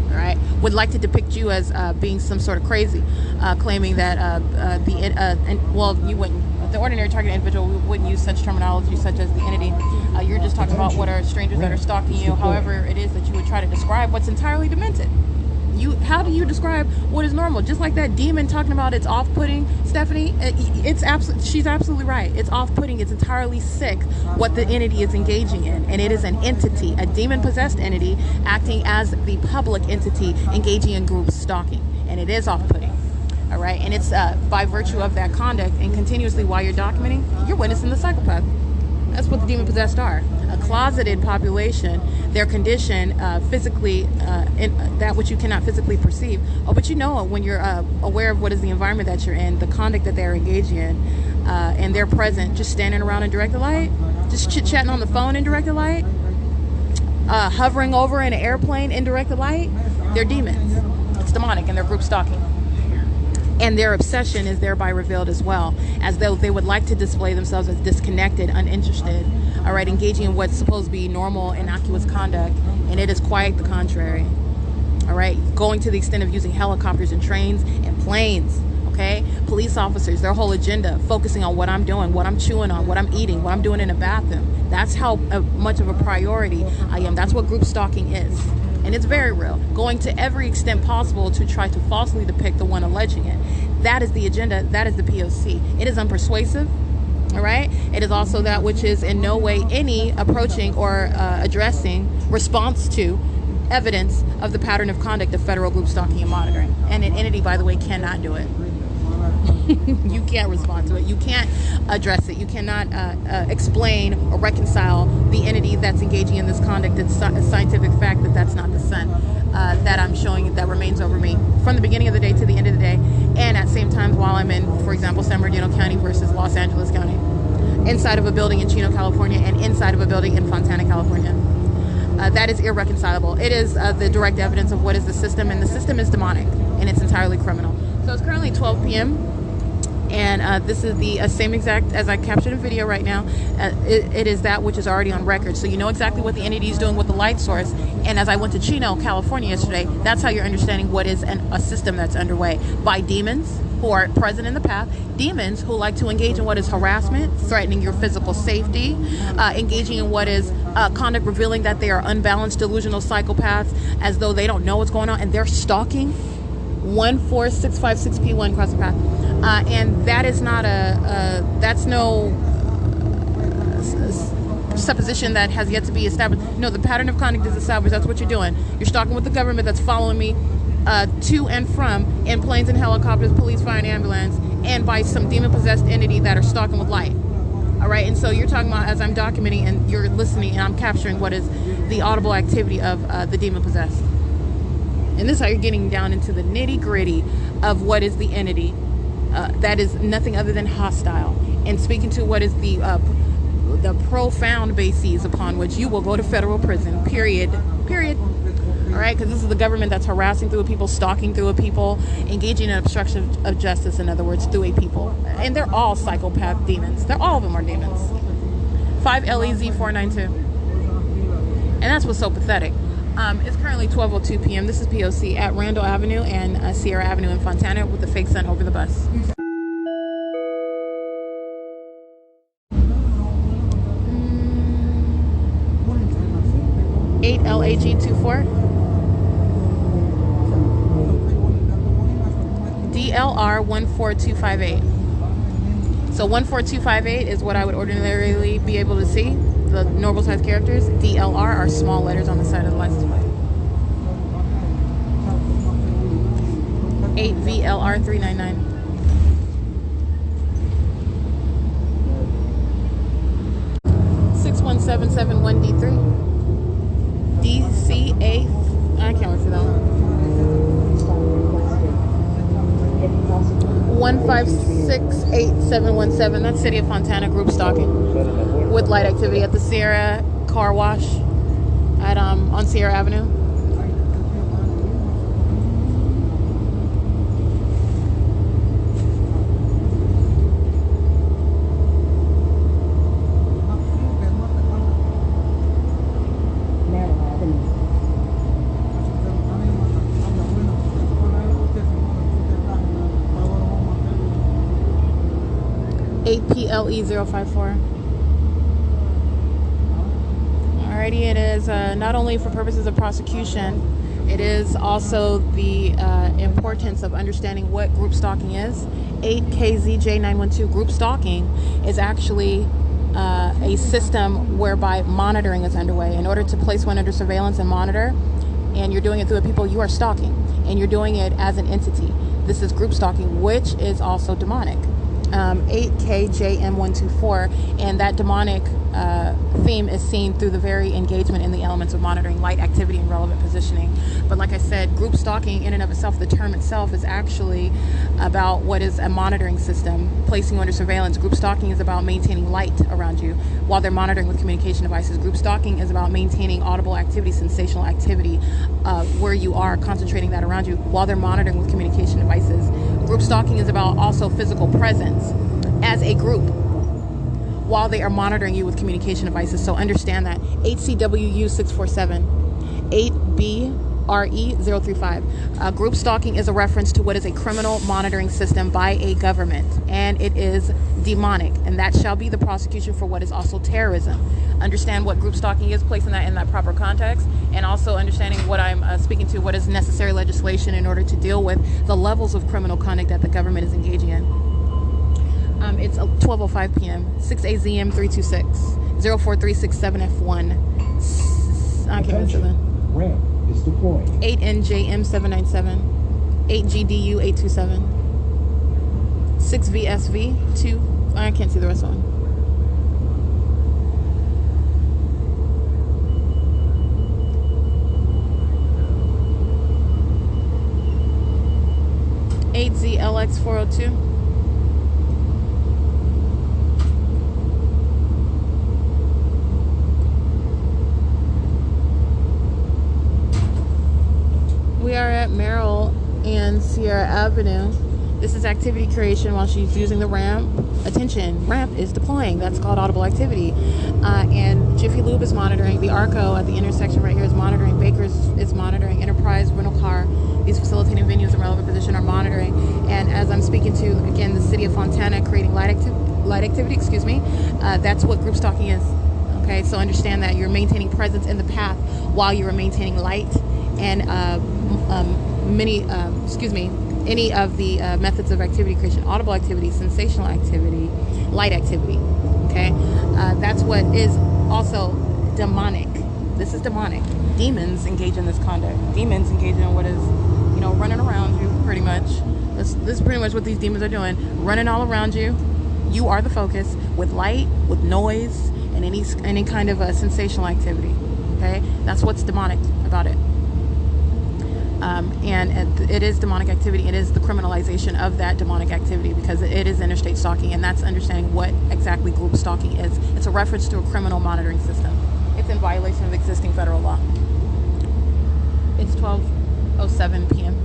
All right, would like to depict you as being some sort of crazy, claiming that well, you wouldn't. The ordinary target individual wouldn't use such terminology such as the entity. You're just talking about what are strangers that are stalking you. However, it is that you would try to describe what's entirely demented. How do you describe what is normal? Just like that demon talking about it's off-putting, Stephanie, she's absolutely right. It's off-putting. It's entirely sick what the entity is engaging in. And it is an entity, a demon-possessed entity acting as the public entity engaging in group stalking. And it is off-putting. All right. And it's by virtue of that conduct and continuously while you're documenting, you're witnessing the psychopath. That's what the demon-possessed are. A closeted population, their condition physically, that which you cannot physically perceive. Oh, but you know it when you're aware of what is the environment that you're in, the conduct that they're engaging in, and they're present, just standing around in direct light, just chit-chatting on the phone in direct light, hovering over in an airplane in direct light. They're demons. It's demonic, and they're group stalking. And their obsession is thereby revealed as well, as though they would like to display themselves as disconnected, uninterested, all right, engaging in what's supposed to be normal, innocuous conduct, and it is quite the contrary, all right, going to the extent of using helicopters and trains and planes, okay, police officers, their whole agenda, focusing on what I'm doing, what I'm chewing on, what I'm eating, what I'm doing in a bathroom. That's how much of a priority I am. That's what group stalking is. And it's very real, going to every extent possible to try to falsely depict the one alleging it. That is the agenda. That is the P.O.C. It is unpersuasive, all right? It is also that which is in no way any approaching or addressing response to evidence of the pattern of conduct of federal group stalking and monitoring. And an entity, by the way, cannot do it. You can't respond to it. You can't address it. You cannot explain or reconcile the entity that's engaging in this conduct. It's a scientific fact that that's not the sun that I'm showing you that remains over me from the beginning of the day to the end of the day, and at the same time while I'm in, for example, San Bernardino County versus Los Angeles County, inside of a building in Chino, California, and inside of a building in Fontana, California. That is irreconcilable. It is the direct evidence of what is the system, and the system is demonic, and it's entirely criminal. So it's currently 12 p.m. And this is the same exact as I captured in video right now. It is that which is already on record. So you know exactly what the entity is doing with the light source. And as I went to Chino, California yesterday, that's how you're understanding what is a system that's underway by demons who are present in the path, demons who like to engage in what is harassment, threatening your physical safety, engaging in what is conduct revealing that they are unbalanced, delusional psychopaths, as though they don't know what's going on, and they're stalking 14656P1 cross the path. And that is not that's no supposition that has yet to be established. No, the pattern of conduct is established. That's what you're doing. You're stalking with the government that's following me to and from in planes and helicopters, police, fire, and ambulance, and by some demon-possessed entity that are stalking with light. All right, and so you're talking about, as I'm documenting and you're listening, and I'm capturing what is the audible activity of the demon-possessed. And this is how you're getting down into the nitty-gritty of what is the entity that is nothing other than hostile, and speaking to what is the profound bases upon which you will go to federal prison, period. All right, because this is the government that's harassing through a people, stalking through a people, engaging in obstruction of justice, in other words, through a people. And they're all psychopath demons. All of them are demons. 5LEZ492. And that's what's so pathetic. It's currently 12:02 p.m. This is P.O.C. at Randall Avenue and Sierra Avenue in Fontana with the fake sun over the bus. LAG24. DLR 14258. So 14258 is what I would ordinarily be able to see, the normal size characters. DLR are small letters on the side of the license plate. 8VLR 399. D3. DCA. I can't see that one. 1568717. That's City of Fontana group stalking with light activity at the Sierra car wash at on Sierra Avenue. PLE054. Alrighty, it is not only for purposes of prosecution, it is also the importance of understanding what group stalking is. 8KZJ912 group stalking is actually a system whereby monitoring is underway. In order to place one under surveillance and monitor, and you're doing it through the people you are stalking, and you're doing it as an entity. This is group stalking, which is also demonic. 8KJM124, and that demonic theme is seen through the very engagement in the elements of monitoring, light activity, and relevant positioning. But like I said, group stalking in and of itself, the term itself is actually about what is a monitoring system, placing you under surveillance. Group stalking is about maintaining light around you while they're monitoring with communication devices. Group stalking is about maintaining audible activity, sensational activity, where you are, concentrating that around you while they're monitoring with communication devices. Group stalking is about also physical presence as a group while they are monitoring you with communication devices. So understand that. 8CWU647, 8BRE035. Group stalking is a reference to what is a criminal monitoring system by a government, and it is demonic, and that shall be the prosecution for what is also terrorism. Understand what group stalking is, placing that in that proper context, and also understanding what I'm speaking to, what is necessary legislation in order to deal with the levels of criminal conduct that the government is engaging in. It's 12:05 p.m. 6AZM326 04367F1. I can't remember that. Ramp is deployed. 8NJM797 8GDU827 6VSV2. I can't see the rest of it. 8ZLX402. We are at Merrill and Sierra Avenue. This is activity creation while she's using the ramp. Attention, ramp is deploying. That's called audible activity. And Jiffy Lube is monitoring. The Arco at the intersection right here is monitoring. Baker's is monitoring. Enterprise, rental car, these facilitating venues in relevant position are monitoring. And as I'm speaking to, again, the City of Fontana creating light activity, excuse me, that's what group stalking is. Okay, so understand that you're maintaining presence in the path while you are maintaining light and any of the methods of activity creation, audible activity, sensational activity, light activity. Okay, that's what is also demonic. This is demonic. Demons engage in this conduct. Demons engage in what is, running around you, pretty much. This is pretty much what these demons are doing. Running all around you. You are the focus, with light, with noise, and any kind of sensational activity. Okay, that's what's demonic about it. And it is demonic activity. It is the criminalization of that demonic activity because it is interstate stalking, and that's understanding what exactly group stalking is. It's a reference to a criminal monitoring system. It's in violation of existing federal law. It's 12:07 p.m.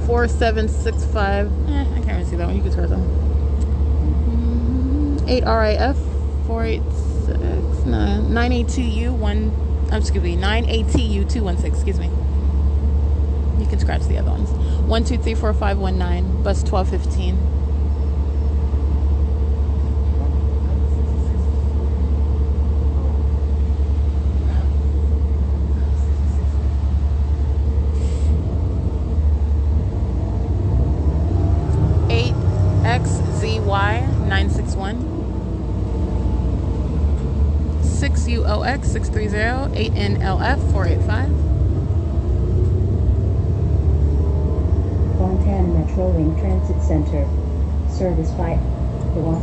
$4765. I can't really see that one. You can try that one. 8RIF 9ATU 216. Excuse me. You can scratch the other ones. 1234519. Bus 1215. 961 6UOX 630 8NLF 485. Fontana Metrolink Transit Center. Service by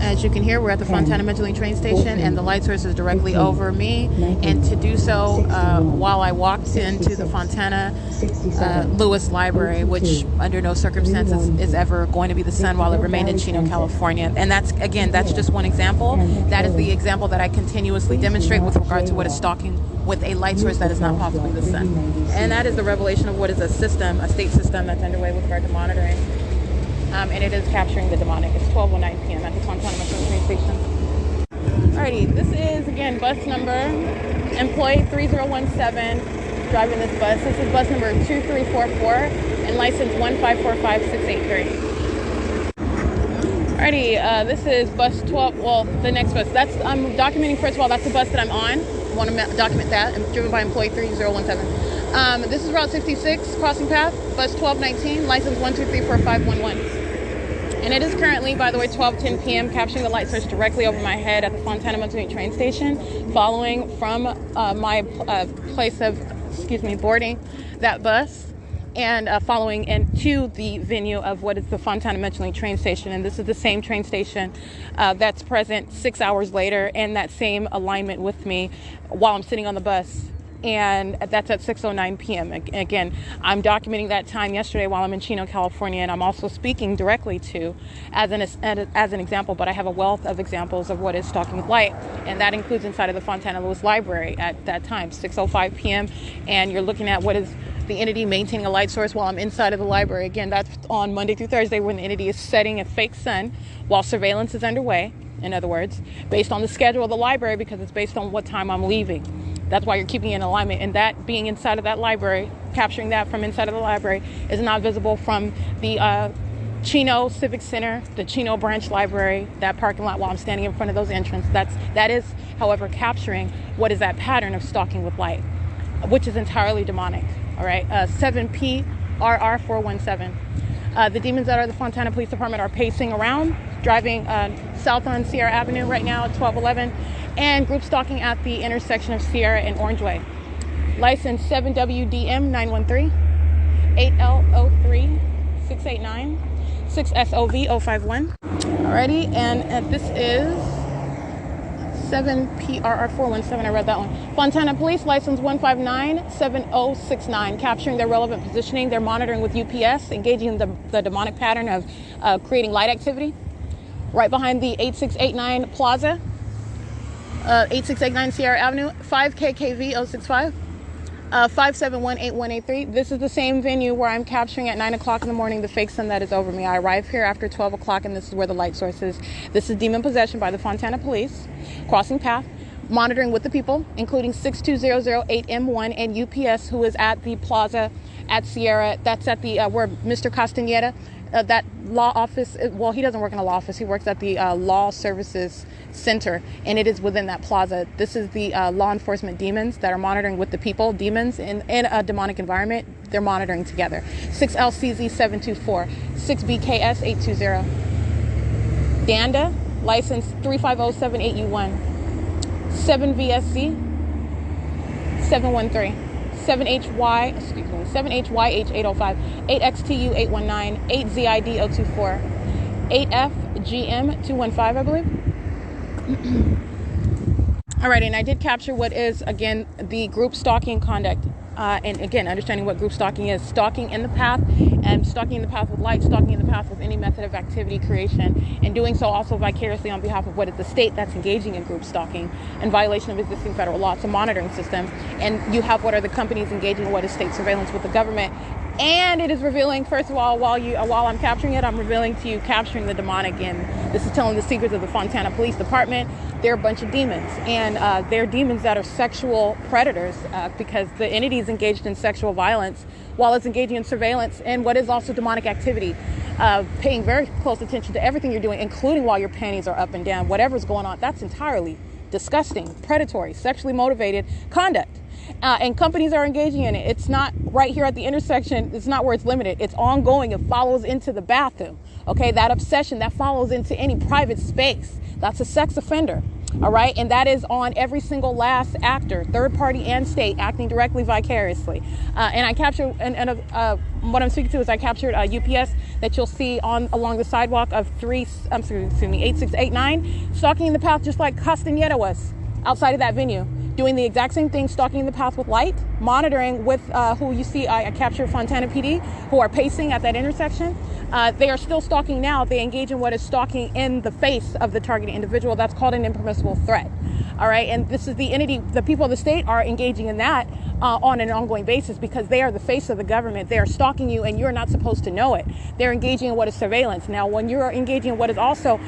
As you can hear, we're at the Fontana Metrolink train station, and the light source is directly over me. And to do so, while I walked into the Fontana Lewis Library, which under no circumstances is ever going to be the sun while it remained in Chino, California. And that's, again, that's just one example. That is the example that I continuously demonstrate with regard to what is stalking with a light source that is not possibly the sun. And that is the revelation of what is a system, a state system that's underway with regard to monitoring. And it is capturing the demonic. It's 12:09 p.m. at the Fontana Metro train station. Alrighty, this is, again, bus number, employee 3017, driving this bus. This is bus number 2344 and license 1545683. Alrighty, this is bus 12, well, the next bus. I'm documenting, first of all, that's the bus that I'm on. I want to document that. I'm driven by employee 3017. This is Route 66, crossing path, bus 1219, license 1234511. And it is currently, by the way, 12:10 p.m., capturing the light source directly over my head at the Fontana Metrolink train station, following from my place of, boarding that bus, and following into the venue of what is the Fontana Metrolink train station. And this is the same train station that's present 6 hours later in that same alignment with me while I'm sitting on the bus. And that's at 6:09 p.m. Again, I'm documenting that time yesterday while I'm in Chino, California, and I'm also speaking directly to as an example, but I have a wealth of examples of what is stalking with light, and that includes inside of the Fontana Lewis Library at that time, 6:05 p.m., and you're looking at what is the entity maintaining a light source while I'm inside of the library. Again, that's on Monday through Thursday when the entity is setting a fake sun while surveillance is underway, in other words, based on the schedule of the library, because it's based on what time I'm leaving. That's why you're keeping it in alignment. And that being inside of that library, capturing that from inside of the library, is not visible from the Chino Civic Center, the Chino Branch Library, that parking lot while I'm standing in front of those entrances. That is, however, capturing what is that pattern of stalking with light, which is entirely demonic. All right, 7PRR417. The demons that are the Fontana Police Department are pacing around, driving south on Sierra Avenue right now at 1211, and group stalking at the intersection of Sierra and Orange Way. License 7WDM 913, 8L03 689, 6SOV 051. Alrighty, and this is 7PRR417. I read that one. Fontana Police, license 1597069, capturing their relevant positioning. They're monitoring with UPS, engaging the demonic pattern of creating light activity right behind the 8689 Plaza, 8689 Sierra Avenue, 5KKV 065, 5718183. This is the same venue where I'm capturing at 9 o'clock in the morning the fake sun that is over me. I arrive here after 12 o'clock, and this is where the light source is. This is demon possession by the Fontana Police, crossing path, monitoring with the people, including 62008M1 and UPS, who is at the plaza at Sierra. That's at the where Mr. Castaneda, that law office, well, he doesn't work in a law office. He works at the Law Services Center, and it is within that plaza. This is the law enforcement demons that are monitoring with the people, demons in a demonic environment. They're monitoring together. 6LCZ724, 6BKS820. Danda, license 35078U1, 7VSC 713. 7HYH805, 8XTU819, 8ZID024, 8FGM215, I believe. All right, and I did capture what is, again, the group stalking conduct. And again, understanding what group stalking is: stalking in the path, and stalking in the path with light, stalking in the path with any method of activity creation, and doing so also vicariously on behalf of what is the state that's engaging in group stalking in violation of existing federal law. It's a monitoring system, and you have what are the companies engaging in what is state surveillance with the government. And it is revealing, first of all, while I'm capturing it, I'm revealing to you capturing the demonic, and this is telling the secrets of the Fontana Police Department. They're a bunch of demons, and they're demons that are sexual predators because the entity is engaged in sexual violence while it's engaging in surveillance and what is also demonic activity, paying very close attention to everything you're doing, including while your panties are up and down. Whatever's going on, that's entirely disgusting, predatory, sexually motivated conduct. And companies are engaging in it. It's not right here at the intersection. It's not where it's limited. It's ongoing. It follows into the bathroom. Okay, that obsession, that follows into any private space. That's a sex offender. All right, and that is on every single last actor, third party and state, acting directly vicariously. And I captured, what I'm speaking to is I captured UPS that you'll see along the sidewalk of 8689, stalking in the path just like Castañeda was outside of that venue, doing the exact same thing, stalking in the path with light, monitoring with who you see. I captured Fontana PD, who are pacing at that intersection. They are still stalking now. They engage in what is stalking in the face of the targeted individual. That's called an impermissible threat. All right, and this is the entity, the people of the state are engaging in that on an ongoing basis because they are the face of the government. They are stalking you and you're not supposed to know it. They're engaging in what is surveillance. Now, when you're engaging in what is also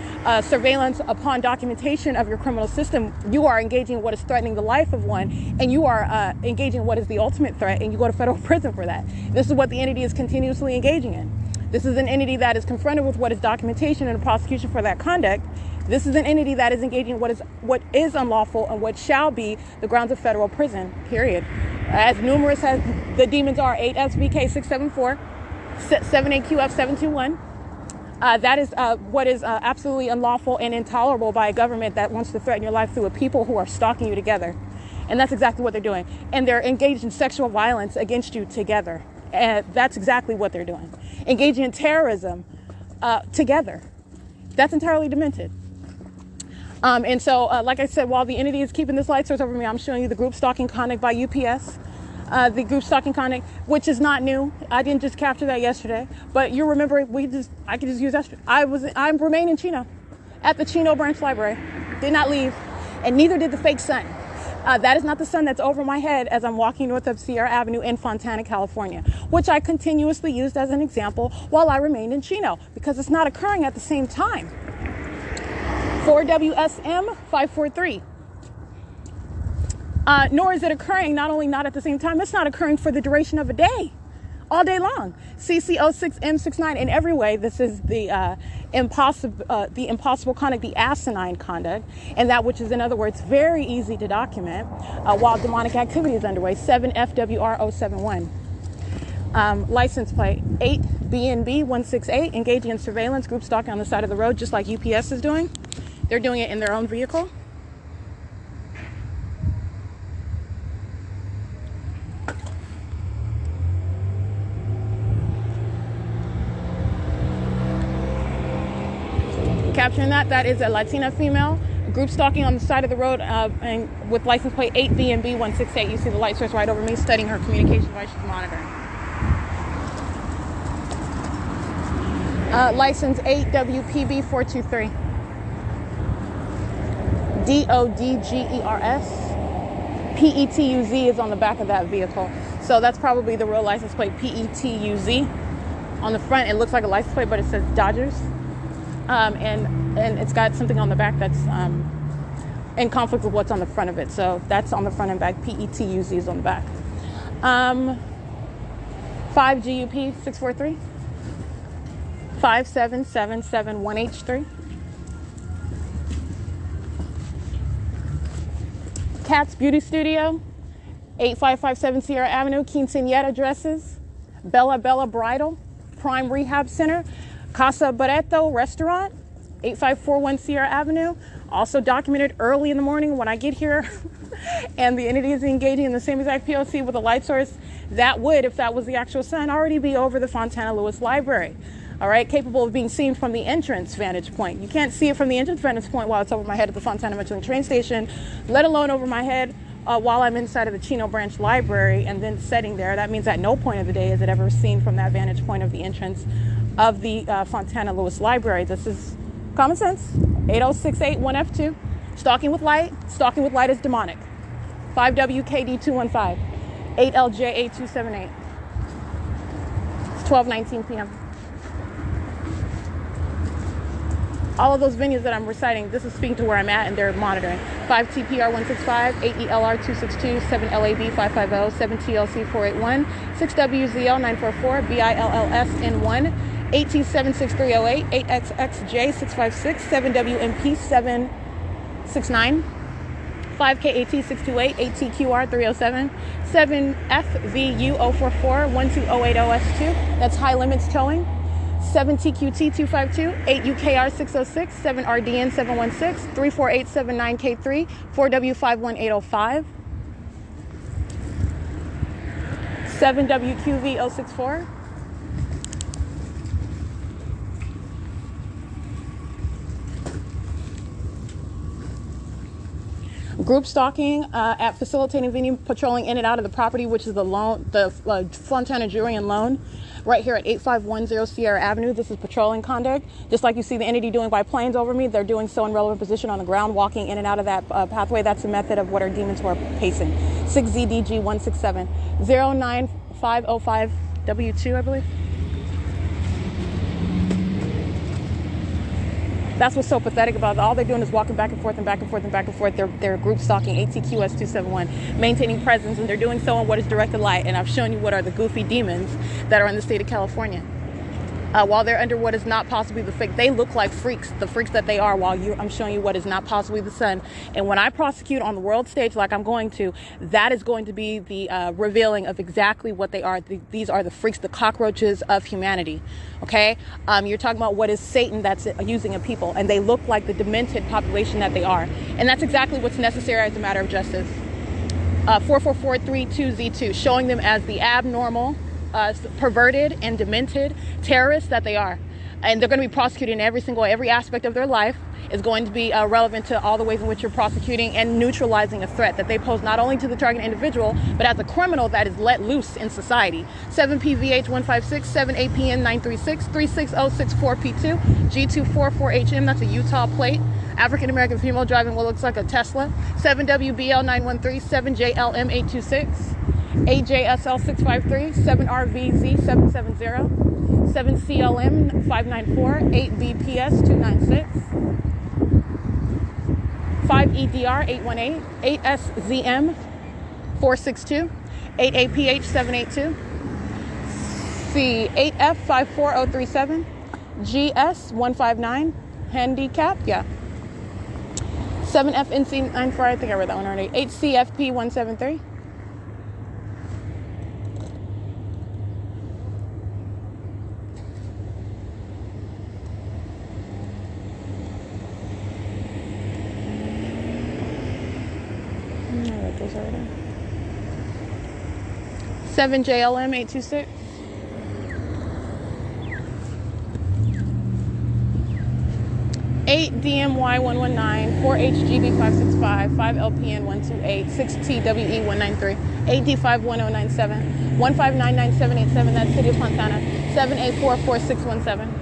surveillance upon documentation of your criminal system, you are engaging in what is threatening the life of one, and you are engaging in what is the ultimate threat, and you go to federal prison for that. This is what the entity is continuously engaging in. This is an entity that is confronted with what is documentation and a prosecution for that conduct. This is an entity that is engaging in what is unlawful and what shall be the grounds of federal prison, period. As numerous as the demons are, 8SBK674, 78QF721, that is what is absolutely unlawful and intolerable by a government that wants to threaten your life through a people who are stalking you together. And that's exactly what they're doing. And they're engaged in sexual violence against you together. And that's exactly what they're doing. Engaging in terrorism together. That's entirely demented. And so, like I said, while the entity is keeping this light source over me, I'm showing you the group stalking conduct by UPS. The group stalking conduct, which is not new. I didn't just capture that yesterday, but you remember I could just use yesterday. I remained in Chino, at the Chino branch library, did not leave, and neither did the fake sun. That is not the sun that's over my head as I'm walking north of Sierra Avenue in Fontana, California, which I continuously used as an example while I remained in Chino, because it's not occurring at the same time. 4WSM 543. Nor is it occurring not only not at the same time, it's not occurring for the duration of a day, all day long. CCO6M69. In every way, this is the impossible conduct, the asinine conduct, and that which is, in other words, very easy to document while demonic activity is underway. 7FWR071. License plate 8BNB168, engaging in surveillance, group stalking on the side of the road, just like UPS is doing. They're doing it in their own vehicle. Capturing that is a Latina female, group stalking on the side of the road, and with license plate 8BNB168. You see the light source right over me, studying her communication device she's monitoring. License 8WPB423. DODGERS. PETUZ is on the back of that vehicle. So that's probably the real license plate, PETUZ. On the front, it looks like a license plate, but it says Dodgers. And it's got something on the back that's in conflict with what's on the front of it. So that's on the front and back. PETUZ is on the back. 5GUP643. 57771H3. Cat's Beauty Studio, 8557 Sierra Avenue, Quinceañera Dresses, Bella Bella Bridal, Prime Rehab Center, Casa Barreto Restaurant, 8541 Sierra Avenue. Also documented early in the morning when I get here, and the entity is engaging in the same exact P.O.C. with a light source that would, if that was the actual sun, already be over the Fontana Lewis Library. All right, capable of being seen from the entrance vantage point. You can't see it from the entrance vantage point while it's over my head at the Fontana Metro train station, let alone over my head while I'm inside of the Chino Branch Library and then sitting there. That means at no point of the day is it ever seen from that vantage point of the entrance of the Fontana Lewis Library. This is common sense. 80681F2. Stalking with light. Stalking with light is demonic. 5WKD215. 8LJ8278. It's 12:19 p.m. All of those venues that I'm reciting, this is speaking to where I'm at, and they're monitoring. 5TPR165, 8ELR262, 7LAB550, 7TLC481, 6WZL944, BILLSN1, 8T76308, 8XXJ656, 7WMP769, 5KAT628, ATQR307, 7FVU044, 12080S2. That's high limits towing. 7TQT252, 8UKR606, 7RDN716, 34879K3, 4W51805, 7WQV064. Group stalking at facilitating venue, patrolling in and out of the property, which is the Fontana Jewelry and Loan, right here at 8510 Sierra Avenue. This is patrolling conduct. Just like you see the entity doing by planes over me, they're doing so in relevant position on the ground, walking in and out of that pathway. That's a method of what our demons who are pacing. 6ZDG167, 09505 W2, I believe. That's what's so pathetic about it. All they're doing is walking back and forth and back and forth and back and forth. They're group stalking, ATQS271, maintaining presence, and they're doing so in what is directed light. And I've shown you what are the goofy demons that are in the state of California. While they're under what is not possibly the fake, they look like freaks, the freaks that they are, while I'm showing you what is not possibly the sun. And when I prosecute on the world stage, like I'm going to, that is going to be the revealing of exactly what they are. These are the freaks, the cockroaches of humanity. Okay? You're talking about what is Satan that's using a people, and they look like the demented population that they are. And that's exactly what's necessary as a matter of justice. 44432Z2, showing them as the abnormal, perverted and demented terrorists that they are. And they're going to be prosecuted in every aspect of their life is going to be relevant to all the ways in which you're prosecuting and neutralizing a threat that they pose not only to the target individual, but as a criminal that is let loose in society. 7PVH156, 7APN936, 36064P2, G244HM, that's a Utah plate. African-American female driving what looks like a Tesla. 7WBL913, 7JLM826. AJSL653, 7RVZ770, 7CLM594, 8BPS296, 5EDR818, 8SZM462, 8APH782, C8F54037, GS159, handicap, yeah. 7FNC94, I think I read that one already, 8CFP173. Those already. 7JLM826. 8DMY119, 4HGB565, 5LPN128, 6TWE193, 8D51097, 1599787, that's City of Fontana, 7844617,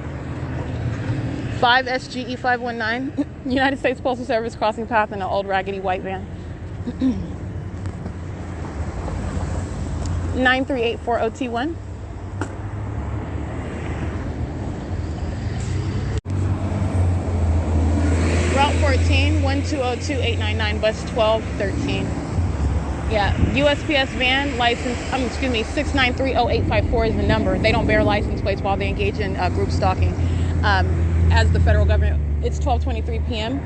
5SGE519, United States Postal Service crossing path in an old raggedy white van. 93840T1. Route 14, 1202899, bus 1213. Yeah, USPS van license, 6930854 is the number. They don't bear license plates while they engage in group stalking. As the federal government, it's 12:23 p.m.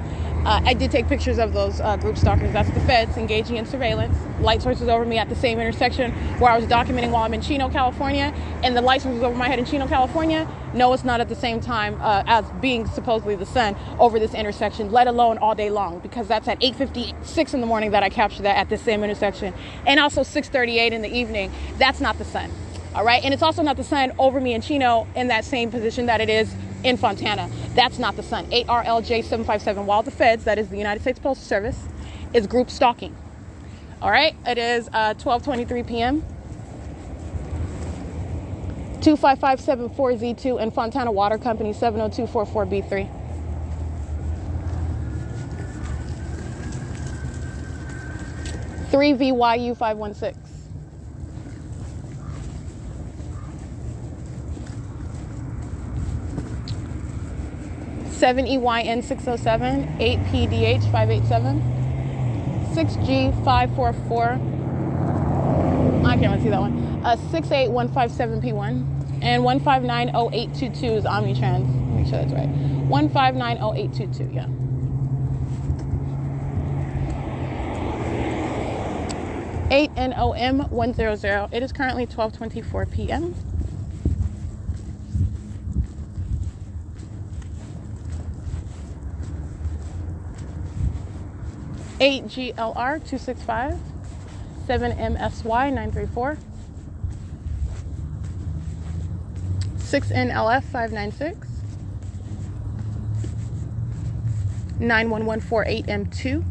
I did take pictures of those group stalkers. That's the feds engaging in surveillance. Light source was over me at the same intersection where I was documenting while I'm in Chino, California, and the light source was over my head in Chino, California. No, it's not at the same time as being supposedly the sun over this intersection, let alone all day long, because that's at 8:56 in the morning that I captured that at this same intersection, and also 6:38 in the evening. That's not the sun, all right? And it's also not the sun over me in Chino in that same position that it is in Fontana. That's not the sun. 8RLJ757, while the feds, that is the United States Postal Service, is group stalking. All right, it is 12:23 p.m. 25574Z2 and Fontana Water Company 70244B3. Three VYU 516. 7EYN607, 8PDH587, 6G544, I can't really see that one, 68157P1, and 1590822 is Omnitrans. Make sure that's right. 1590822, yeah. 8NOM100. It is currently 12:24 p.m. $8GLR265, 7MSY934, 6NLF596, 91148M2,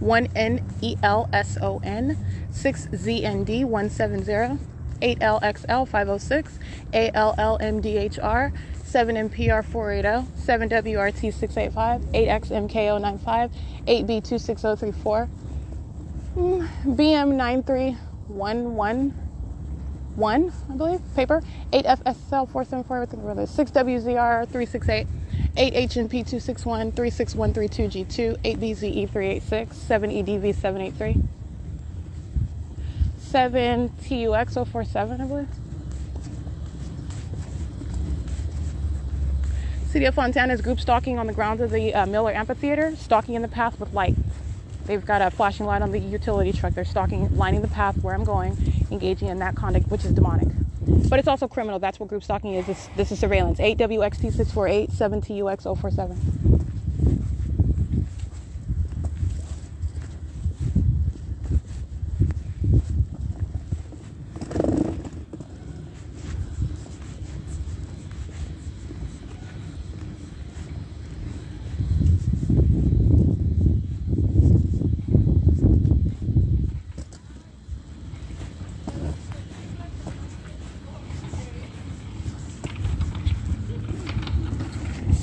1NELSON, 6ZND170, 8LXL506, ALLMDHR, 7MPR480, 7WRT685, 8XMKO95, 8B26034, BM93111, I believe, paper, 8FSL474, 6WZR368, 8HNP261, 36132G2, 8BZE386, 7EDV783, 7TUX047, I believe. City of Fontana is group stalking on the grounds of the Miller Amphitheater, stalking in the path with light. They've got a flashing light on the utility truck. They're stalking, lining the path where I'm going, engaging in that conduct, which is demonic. But it's also criminal. That's what group stalking is. This is surveillance. 8WXT648, 7TUX047.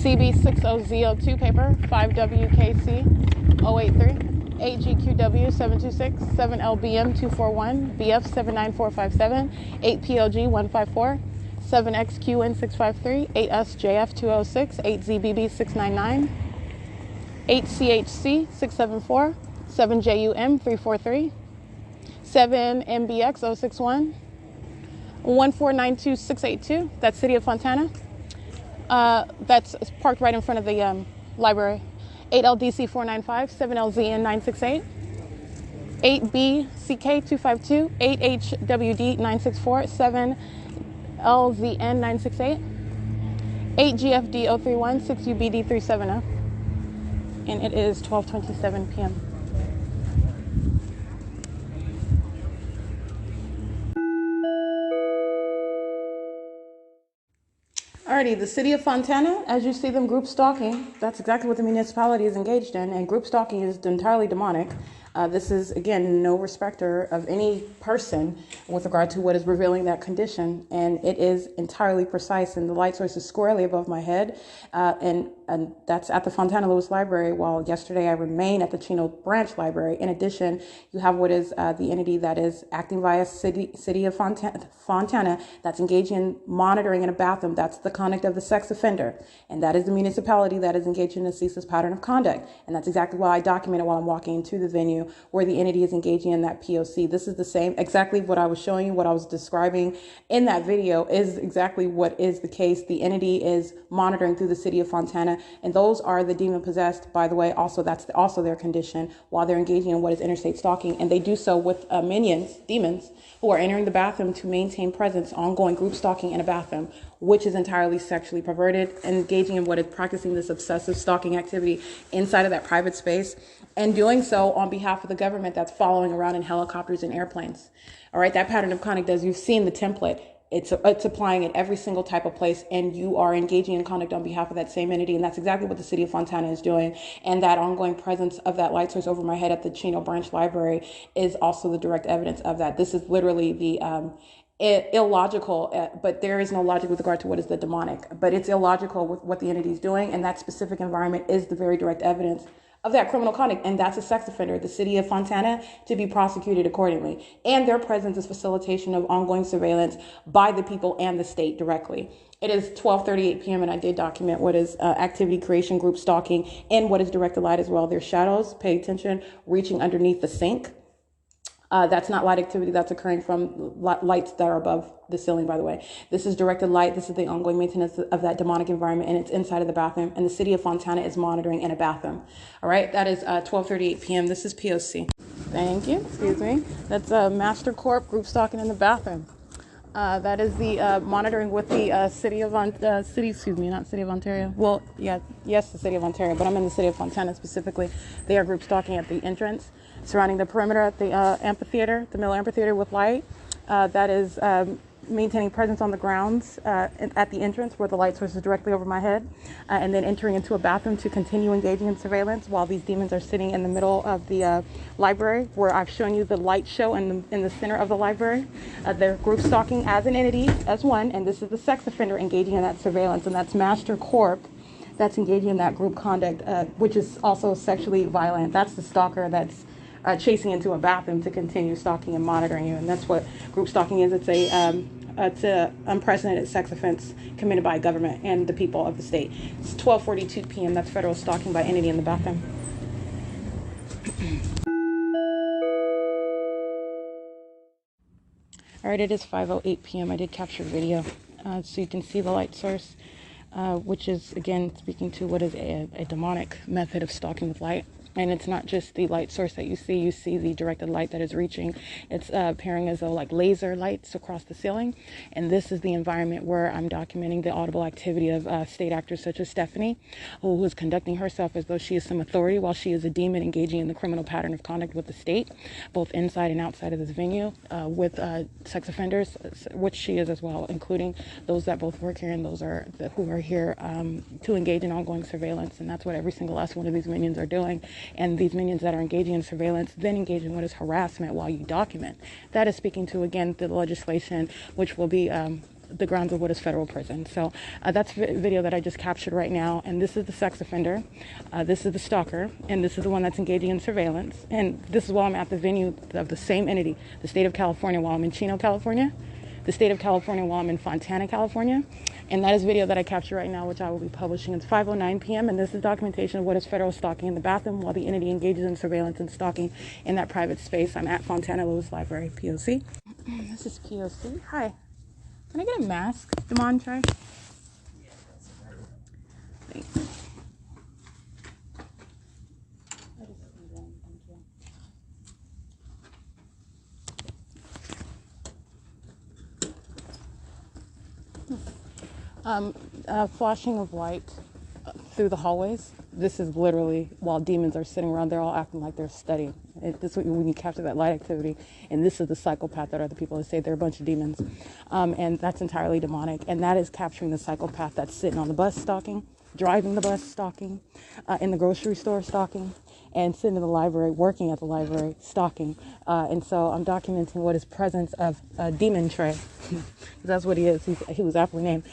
CB60Z02 paper, 5WKC083, 8GQW726, 7LBM241, BF79457, 8PLG154, 7XQN653, 8SJF206, 8ZBB699, 8CHC674, 7JUM343, 7MBX061, 1492682, that's City of Fontana. That's parked right in front of the library. 8LDC495, 7LZN968, 8BCK252, 8HWD964, 7LZN968, 8GFD031, 6UBD370, and it is 12:27 p.m. Alrighty, the City of Fontana, as you see them group stalking, that's exactly what the municipality is engaged in, and group stalking is entirely demonic. This is, again, no respecter of any person with regard to what is revealing that condition, and it is entirely precise, and the light source is squarely above my head, and that's at the Fontana Lewis Library, while yesterday I remain at the Chino Branch Library. In addition, you have what is the entity that is acting via City of Fontana that's engaging in monitoring in a bathroom. That's the conduct of the sex offender, and that is the municipality that is engaged in a ceaseless pattern of conduct, and that's exactly why I document it while I'm walking into the venue where the entity is engaging in that P.O.C. This is the same, exactly what I was showing you, what I was describing in that video is exactly what is the case. The entity is monitoring through the City of Fontana, and those are the demon possessed, by the way. Also, that's also their condition while they're engaging in what is interstate stalking, and they do so with demons, who are entering the bathroom to maintain presence, ongoing group stalking in a bathroom, which is entirely sexually perverted, and engaging in what is practicing this obsessive stalking activity inside of that private space, and doing so on behalf of the government that's following around in helicopters and airplanes. All right, that pattern of conduct, as you've seen the template, it's applying at every single type of place, and you are engaging in conduct on behalf of that same entity, and that's exactly what the City of Fontana is doing. And that ongoing presence of that light source over my head at the Chino Branch Library is also the direct evidence of that. This is literally the illogical, but there is no logic with regard to what is the demonic, but it's illogical with what the entity is doing, and that specific environment is the very direct evidence of that criminal conduct, and that's a sex offender, the City of Fontana, to be prosecuted accordingly. And their presence is facilitation of ongoing surveillance by the people and the state directly. It is 12:38 p.m. and I did document what is activity creation, group stalking, and what is directed light as well. There's shadows, pay attention, reaching underneath the sink. That's not light activity that's occurring from lights that are above the ceiling, by the way. This is directed light. This is the ongoing maintenance of that demonic environment, and it's inside of the bathroom, and the City of Fontana is monitoring in a bathroom. All right, that is 12:38 p.m. This is P.O.C. Thank you. Excuse me. That's Master Corp group stalking in the bathroom. That is the monitoring with the city of not city of Ontario. Well, yes, the city of Ontario, but I'm in the city of Fontana specifically. They are group stalking at the entrance, surrounding the perimeter at the amphitheater, the middle amphitheater with light. That is maintaining presence on the grounds at the entrance where the light source is directly over my head, and then entering into a bathroom to continue engaging in surveillance while these demons are sitting in the middle of the library where I've shown you the light show in the center of the library. They're group stalking as an entity, as one, and this is the sex offender engaging in that surveillance, and that's Master Corp that's engaging in that group conduct, which is also sexually violent. That's the stalker that's chasing into a bathroom to continue stalking and monitoring you, and that's what group stalking is. It's a unprecedented sex offense committed by government and the people of the state. It's 12:42 p.m. That's federal stalking by entity in the bathroom. All right, it is 5:08 p.m. I did capture video, so you can see the light source, which is again speaking to what is a demonic method of stalking with light. And it's not just the light source that you see the directed light that is reaching. It's appearing as though like laser lights across the ceiling. And this is the environment where I'm documenting the audible activity of state actors such as Stephanie, who is conducting herself as though she is some authority while she is a demon engaging in the criminal pattern of conduct with the state, both inside and outside of this venue, with sex offenders, which she is as well, including those that both work here and those who are here to engage in ongoing surveillance. And that's what every single last one of these minions are doing. And these minions that are engaging in surveillance then engage in what is harassment while you document. That is speaking to, again, the legislation, which will be the grounds of what is federal prison. So that's video that I just captured right now. And this is the sex offender. This is the stalker. And this is the one that's engaging in surveillance. And this is while I'm at the venue of the same entity, the state of California, while I'm in Chino, California, the state of California while I'm in Fontana, California. And that is video that I capture right now, which I will be publishing. It's 5:09 p.m. and this is documentation of what is federal stalking in the bathroom while the entity engages in surveillance and stalking in that private space. I'm at Fontana Lewis Library, P.O.C. This is P.O.C. Hi. Can I get a mask, Demontre? Thanks. Flashing of light through the hallways. This is literally while demons are sitting around, they're all acting like they're studying. This is when you capture that light activity. And this is the psychopath that are the people that say they're a bunch of demons. And that's entirely demonic. And that is capturing the psychopath that's sitting on the bus stalking, driving the bus stalking, in the grocery store stalking, and sitting in the library, working at the library, stalking. And so I'm documenting what is presence of Demon Trey. That's what he is. He was aptly named.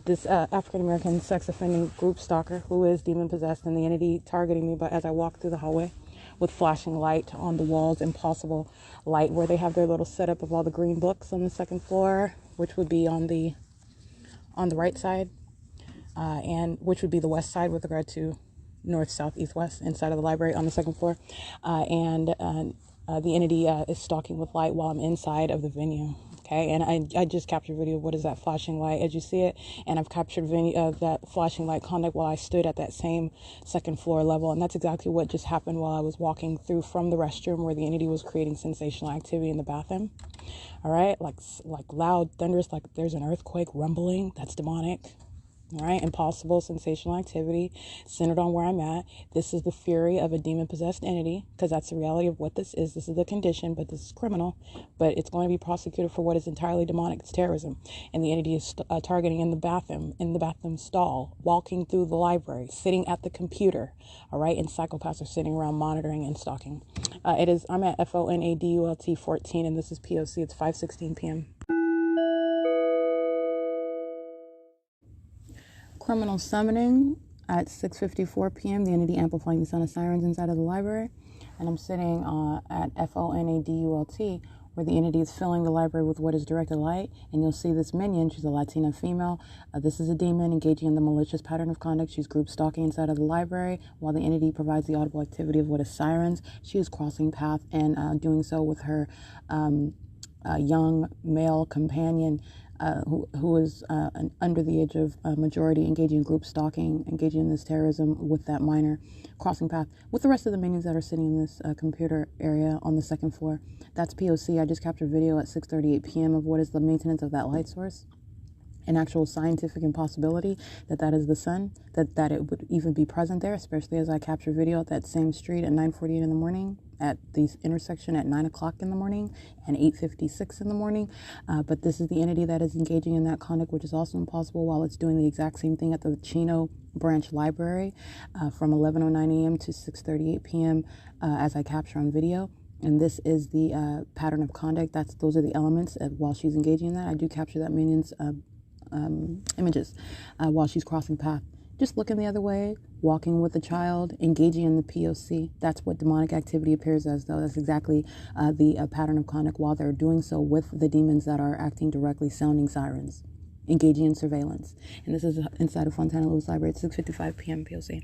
This African-American sex offending group stalker who is demon possessed, and the entity targeting me as I walk through the hallway with flashing light on the walls, impossible light, where they have their little setup of all the green books on the second floor, which would be on the right side, and which would be the west side with regard to north, south, east, west, inside of the library on the second floor. And the entity is stalking with light while I'm inside of the venue. Okay, and I just captured video of what is that flashing light as you see it, and I've captured video of that flashing light conduct while I stood at that same second floor level, and that's exactly what just happened while I was walking through from the restroom where the entity was creating sensational activity in the bathroom. All right, like loud, thunderous, like there's an earthquake rumbling. That's demonic. All right, impossible, sensational activity centered on where I'm at. This is the fury of a demon-possessed entity, because that's the reality of what this is. This is the condition, but this is criminal. But it's going to be prosecuted for what is entirely demonic. It's terrorism. And the entity is targeting in the bathroom stall, walking through the library, sitting at the computer. All right, and psychopaths are sitting around monitoring and stalking. I'm at FONADULT 14, and this is P.O.C. It's 5:16 p.m. Criminal summoning at 6:54 p.m. The entity amplifying the sound of sirens inside of the library. And I'm sitting at FONADULT, where the entity is filling the library with what is directed light. And you'll see this minion. She's a Latina female. This is a demon engaging in the malicious pattern of conduct. She's group stalking inside of the library while the entity provides the audible activity of what is sirens. She is crossing path and doing so with her young male companion, who is under the age of majority, engaging in group stalking, engaging in this terrorism with that minor, crossing path with the rest of the minions that are sitting in this computer area on the second floor. That's P.O.C. I just captured video at 6:38 p.m. of what is the maintenance of that light source. An actual scientific impossibility that is the sun, that it would even be present there, especially as I capture video at that same street at 9:48 in the morning, at the intersection at 9 o'clock in the morning and 8:56 in the morning. But this is the entity that is engaging in that conduct, which is also impossible, while it's doing the exact same thing at the Chino Branch Library from 11:09 a.m. to 6:38 p.m. As I capture on video. And this is the pattern of conduct. Those are the elements while she's engaging in that. I do capture that minion's images while she's crossing path, just looking the other way, walking with the child, engaging in the P.O.C. That's what demonic activity appears as, though. That's exactly the pattern of conduct while they're doing so with the demons that are acting directly, sounding sirens, engaging in surveillance. And this is inside of Fontana Lewis Library at 6:55 p.m. P.O.C.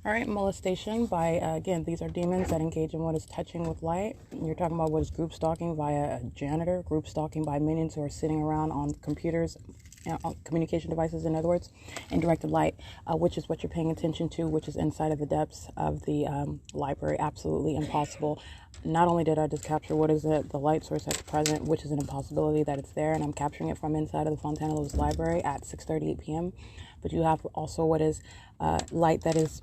All right, molestation by, again, these are demons that engage in what is touching with light. You're talking about what is group stalking via a janitor, group stalking by minions who are sitting around on computers, on communication devices, in other words, and directed light, which is what you're paying attention to, which is inside of the depths of the library. Absolutely impossible. Not only did I just capture what is it, the light source that's present, which is an impossibility that it's there, and I'm capturing it from inside of the Fontana Lewis Library at 6:38 p.m., but you have also what is light that is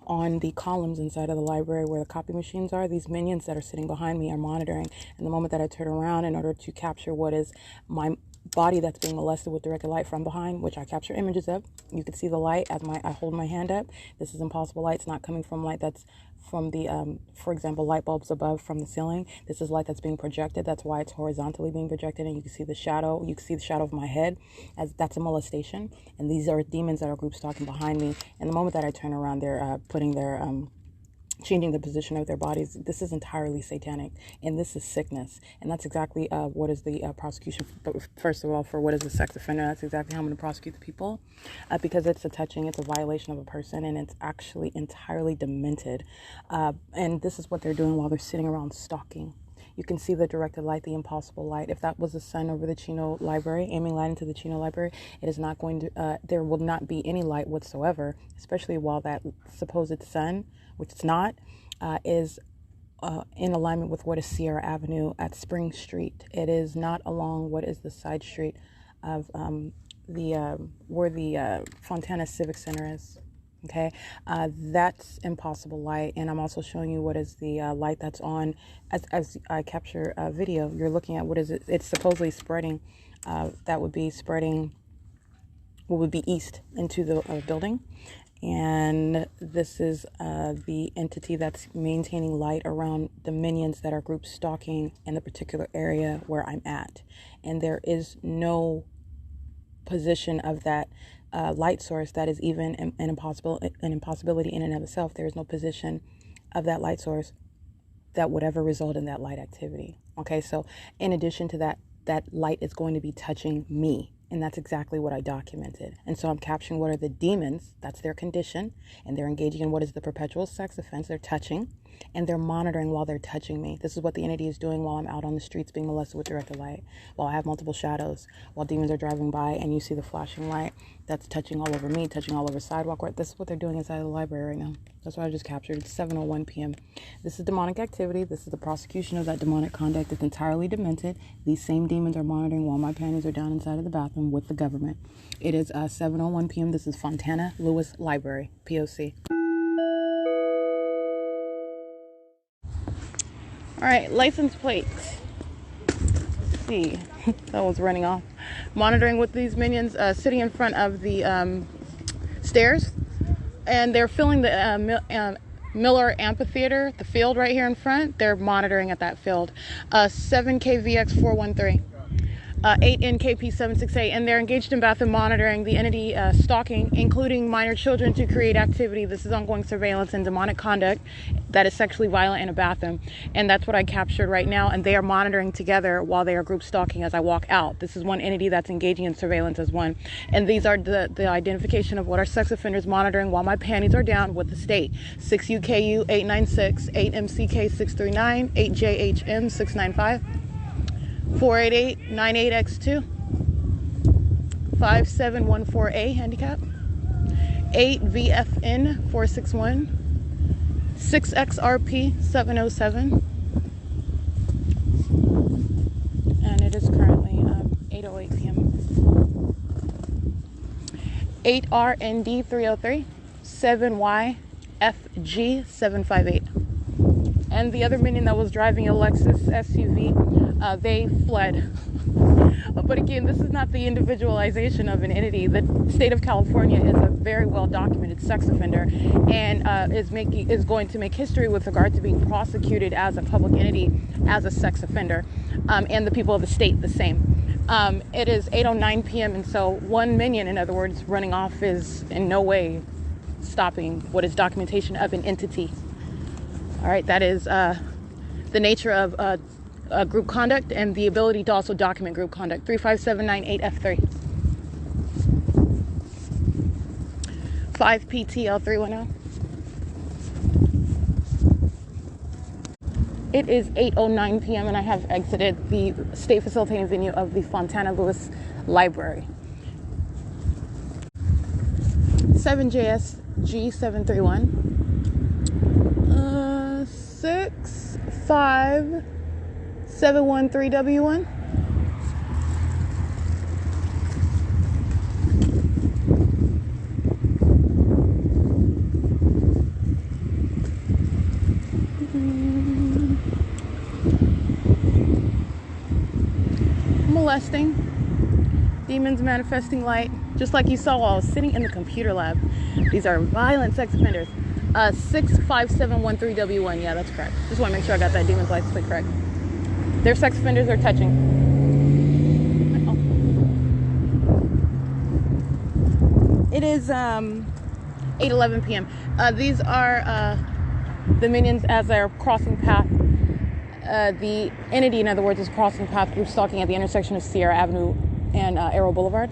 on the columns inside of the library where the copy machines are. These minions that are sitting behind me are monitoring, and the moment that I turn around in order to capture what is my body that's being molested with directed light from behind, which I capture images of, you can see the light as I hold my hand up. This is impossible light. It's not coming from light that's from the, for example, light bulbs above from the ceiling. This is light that's being projected. That's why it's horizontally being projected, and you can see the shadow. You can see the shadow of my head, as that's a molestation. And these are demons that are group stalking behind me. And the moment that I turn around, they're putting their changing the position of their bodies. This is entirely satanic, and this is sickness. And that's exactly what is the prosecution, first of all, for what is a sex offender. That's exactly how I'm going to prosecute the people, because it's a touching, it's a violation of a person, and it's actually entirely demented. And this is what they're doing while they're sitting around stalking. You can see the directed light, the impossible light. If that was the sun over the Chino Library, aiming light into the Chino Library, it is not going to, there will not be any light whatsoever, especially while that supposed sun, which it's not, is in alignment with what is Sierra Avenue at Spring Street. It is not along what is the side street of where the Fontana Civic Center is. Okay, that's impossible light, and I'm also showing you what is the light that's on as I capture video. You're looking at what is it? It's supposedly spreading. That would be spreading. What would be east into the building, and this is the entity that's maintaining light around the minions that are group stalking in the particular area where I'm at, and there is no position of that light source that is even an impossibility in and of itself. There is no position of that light source that would ever result in that light activity. Okay, so in addition to that, that light is going to be touching me, and that's exactly what I documented. And so I'm capturing what are the demons, that's their condition, and they're engaging in what is the perpetual sex offense. They're touching, and they're monitoring while they're touching me. This is what the entity is doing while I'm out on the streets being molested with directed light, while I have multiple shadows, while demons are driving by and you see the flashing light that's touching all over me, touching all over sidewalk. This is what they're doing inside of the library right now. That's what I just captured. It's 7:01 p.m. This is demonic activity. This is the prosecution of that demonic conduct. It's entirely demented. These same demons are monitoring while my panties are down inside of the bathroom with the government. It is 7:01 p.m. This is Fontana Lewis Library, P.O.C. All right, license plates. Let's see, that was running off. Monitoring with these minions sitting in front of the stairs, and they're filling the Miller Amphitheater, the field right here in front. They're monitoring at that field. 7KVX413. 8NKP76A, and they're engaged in Batham monitoring the entity stalking, including minor children to create activity. This is ongoing surveillance and demonic conduct that is sexually violent in a bathroom, and that's what I captured right now, and they are monitoring together while they are group stalking as I walk out. This is one entity that's engaging in surveillance as one, and these are the identification of what our sex offenders monitoring while my panties are down with the state. 6UKU 896, 8MCK 639, 8JHM 695, 488-98X2, 5714A handicap, 8VFN 461, 6XRP 707, and it is currently 8:08 p.m. 8RND 303, 7YFG 758. And the other minion that was driving a Lexus SUV, they fled. But again, this is not the individualization of an entity. The state of California is a very well documented sex offender, and is going to make history with regard to being prosecuted as a public entity as a sex offender, and the people of the state the same. It is 8:09 p.m. and so one minion, in other words, running off is in no way stopping what is documentation of an entity. All right, that is the nature of group conduct and the ability to also document group conduct. 35798F3. 5PTL310. It is 8:09 p.m. and I have exited the state facilitating venue of the Fontana Lewis Library. 7JSG731. 65713W1. Molesting. Demons manifesting light. Just like you saw while I was sitting in the computer lab. These are violent sex offenders. 65713W1. Yeah, that's correct. Just want to make sure I got that demon's license plate correct. Their sex offenders are touching. It is 8:11 p.m. These are the minions as they're crossing path. The entity, in other words, is crossing path group stalking at the intersection of Sierra Avenue and Arrow Boulevard.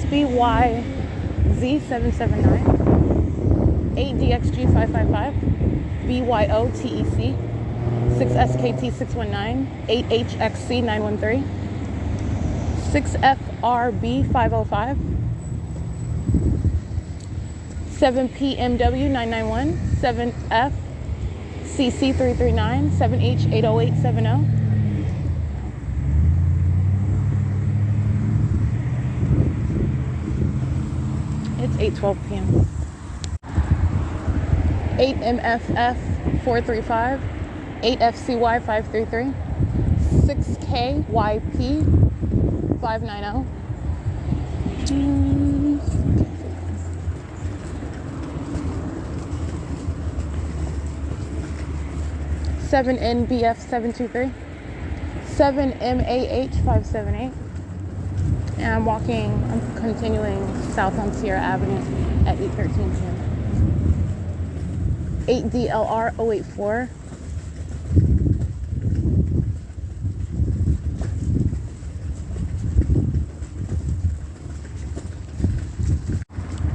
BYZ779, 8DXG555, BYOTEC, 6SKT619, 8HXC913, 6FRB505, 7PMW991, 7FCC339, 7H80870. It's 8:12 p.m. 8MFF435, 8FCY533, 6KYP590, 7NBF723, 7MAH578. And I'm continuing south on Sierra Avenue at 8:13 p.m. 8DLR084.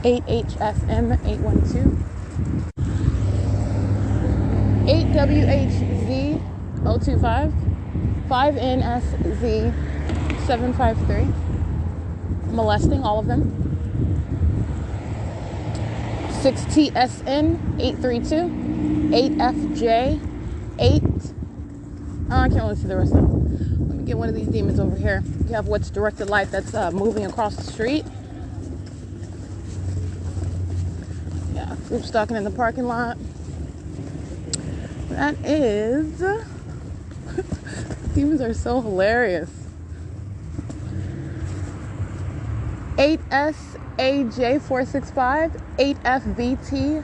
8HFM812. 8WHZ025. 5NSZ753. Molesting all of them. 6TSN832, 8FJ8. Oh, I can't really see the rest of them. Let me get one of these demons over here. You have what's directed light that's moving across the street. Yeah, group stalking in the parking lot. That is... Demons are so hilarious. 8SAJ465, 8FVT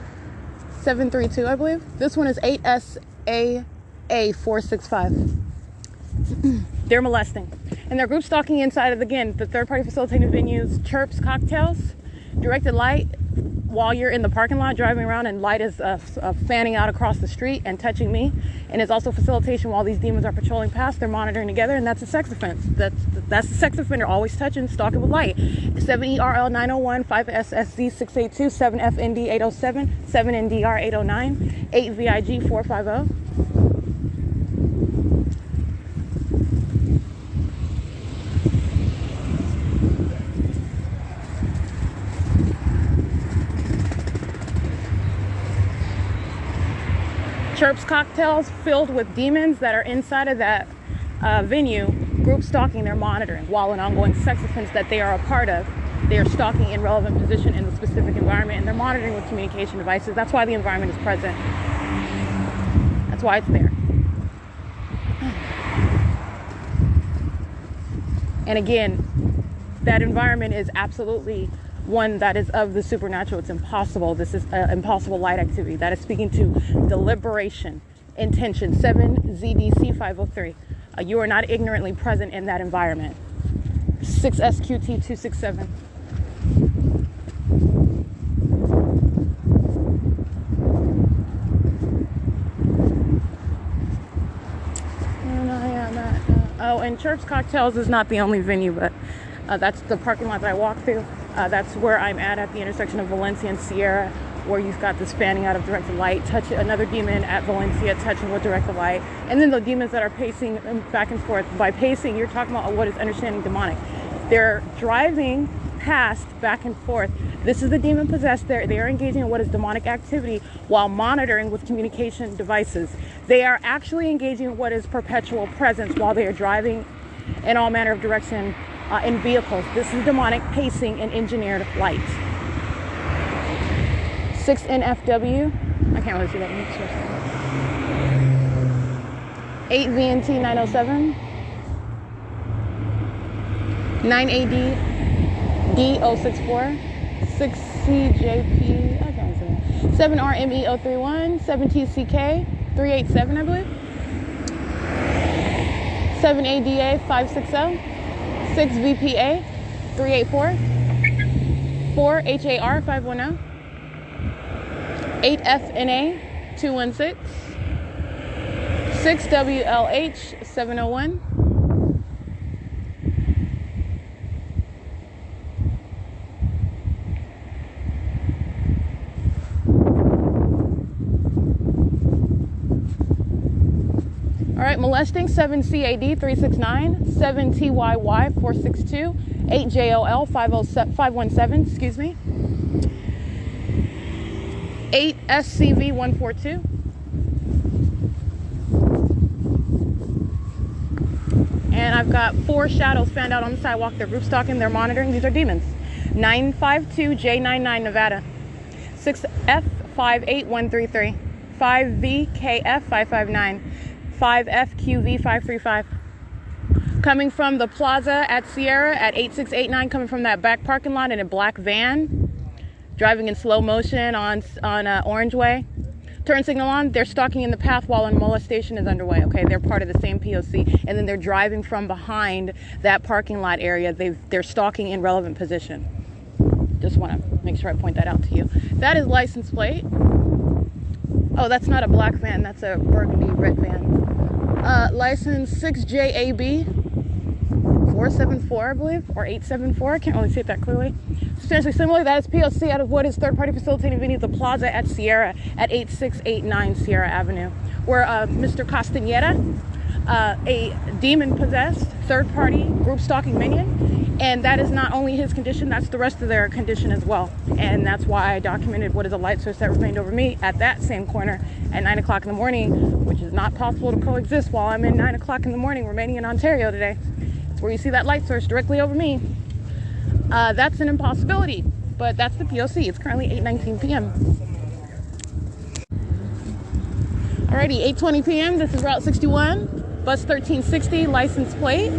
732, I believe. This one is 8SAA465. They're molesting. And they're group stalking inside of, again, the third-party facilitated venues, Chirps Cocktails, directed light while you're in the parking lot driving around, and light is fanning out across the street and touching me. And it's also facilitation while these demons are patrolling past. They're monitoring together, and that's a sex offense. That's the sex offender, always touching, stalking with light. 7ERL 901, 5SSZ 682, 7FND 807, 7NDR 809, 8VIG 450. Chirps Cocktails filled with demons that are inside of that venue, group stalking. They're monitoring while an ongoing sex offense that they are a part of. They are stalking in relevant position in the specific environment, and they're monitoring with communication devices. That's why the environment is present. That's why it's there. And again, that environment is absolutely one that is of the supernatural. It's impossible. This is impossible light activity that is speaking to deliberation, intention. 7ZDC 503. You are not ignorantly present in that environment. 6SQT 267. Oh, and Chirps Cocktails is not the only venue, but that's the parking lot that I walk through. That's where I'm at the intersection of Valencia and Sierra, where you've got this fanning out of directed light, touch another demon at Valencia touching with directed light, and then the demons that are pacing back and forth. By pacing, you're talking about what is understanding demonic. They're driving past back and forth. This is the demon possessed. They are engaging in what is demonic activity while monitoring with communication devices. They are actually engaging in what is perpetual presence while they are driving in all manner of direction in vehicles. This is demonic pacing and engineered light. 6NFW. I can't really see that. 8VNT 907. 9AD D064. 6CJP. I can't see that. 7RME 031. 7TCK 387, I believe. 7ADA 560. 6VPA 384, 4HAR 510, 8FNA 216, 6WLH 701, all right, molesting 7CAD 369, 7TYY 462, 8JOL 517, excuse me, 8SCV 142, and I've got 4 shadows fanned out on the sidewalk. They're group stalking, they're monitoring. These are demons. 952J99 Nevada, 6F58133, 5VKF 559. 5FQV 535. Coming from the plaza at Sierra at 8689, coming from that back parking lot in a black van, driving in slow motion on Orange Way. Turn signal on, they're stalking in the path while a molestation is underway. Okay, they're part of the same P.O.C. And then they're driving from behind that parking lot area. They're stalking in relevant position. Just want to make sure I point that out to you. That is license plate. Oh, that's not a black van, that's a burgundy red van. License 6JAB 474, I believe, or 874. I can't really see it that clearly. Substantially similar. That is P.O.C. out of what is third-party facilitating venue, the plaza at Sierra at 8689 Sierra Avenue, where Mr. Castañeda, a demon-possessed third-party group stalking minion, and that is not only his condition, that's the rest of their condition as well. And that's why I documented what is a light source that remained over me at that same corner at 9 o'clock in the morning, which is not possible to coexist while I'm in 9 o'clock in the morning remaining in Ontario today. It's where you see that light source directly over me. That's an impossibility, but that's the P.O.C. It's currently 8:19 p.m. Alrighty, 8:20 p.m. This is Route 61, bus 1360, license plate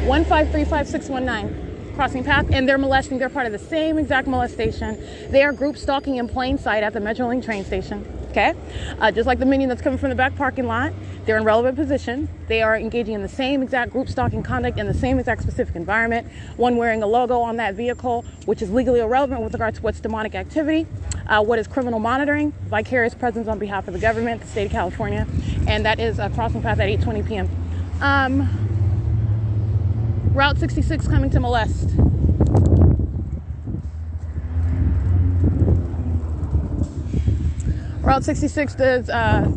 1535619. crossing path, and they're molesting. They're part of the same exact molestation. They are group stalking in plain sight at the Metrolink train station. Okay, just like the minion that's coming from the back parking lot, they're in relevant position. They are engaging in the same exact group stalking conduct in the same exact specific environment. One wearing a logo on that vehicle, which is legally irrelevant with regard to what's demonic activity, what is criminal monitoring, vicarious presence on behalf of the government, the state of California, and that is a crossing path at 8:20 p.m. Route 66 coming to molest. Route 66 does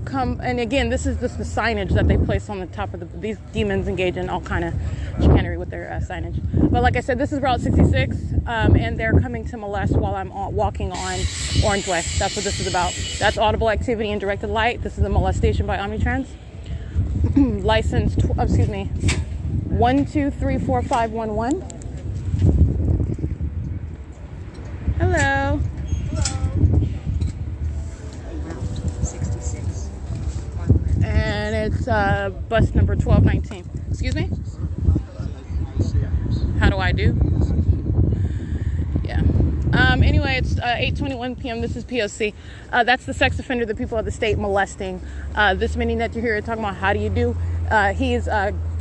come, and again, this is just the signage that they place on the top of these demons engage in all kind of chicanery with their signage. But like I said, this is Route 66, and they're coming to molest while I'm walking on Orange Way. That's what this is about. That's audible activity and directed light. This is a molestation by Omnitrans. License, 1234511. Hello. And it's bus number 1219. Excuse me? How do I do? Yeah. Anyway, it's 8:21 p.m. This is P.O.C. That's the sex offender, the people of the state molesting. This minion that you're here talking about, how do you do? He's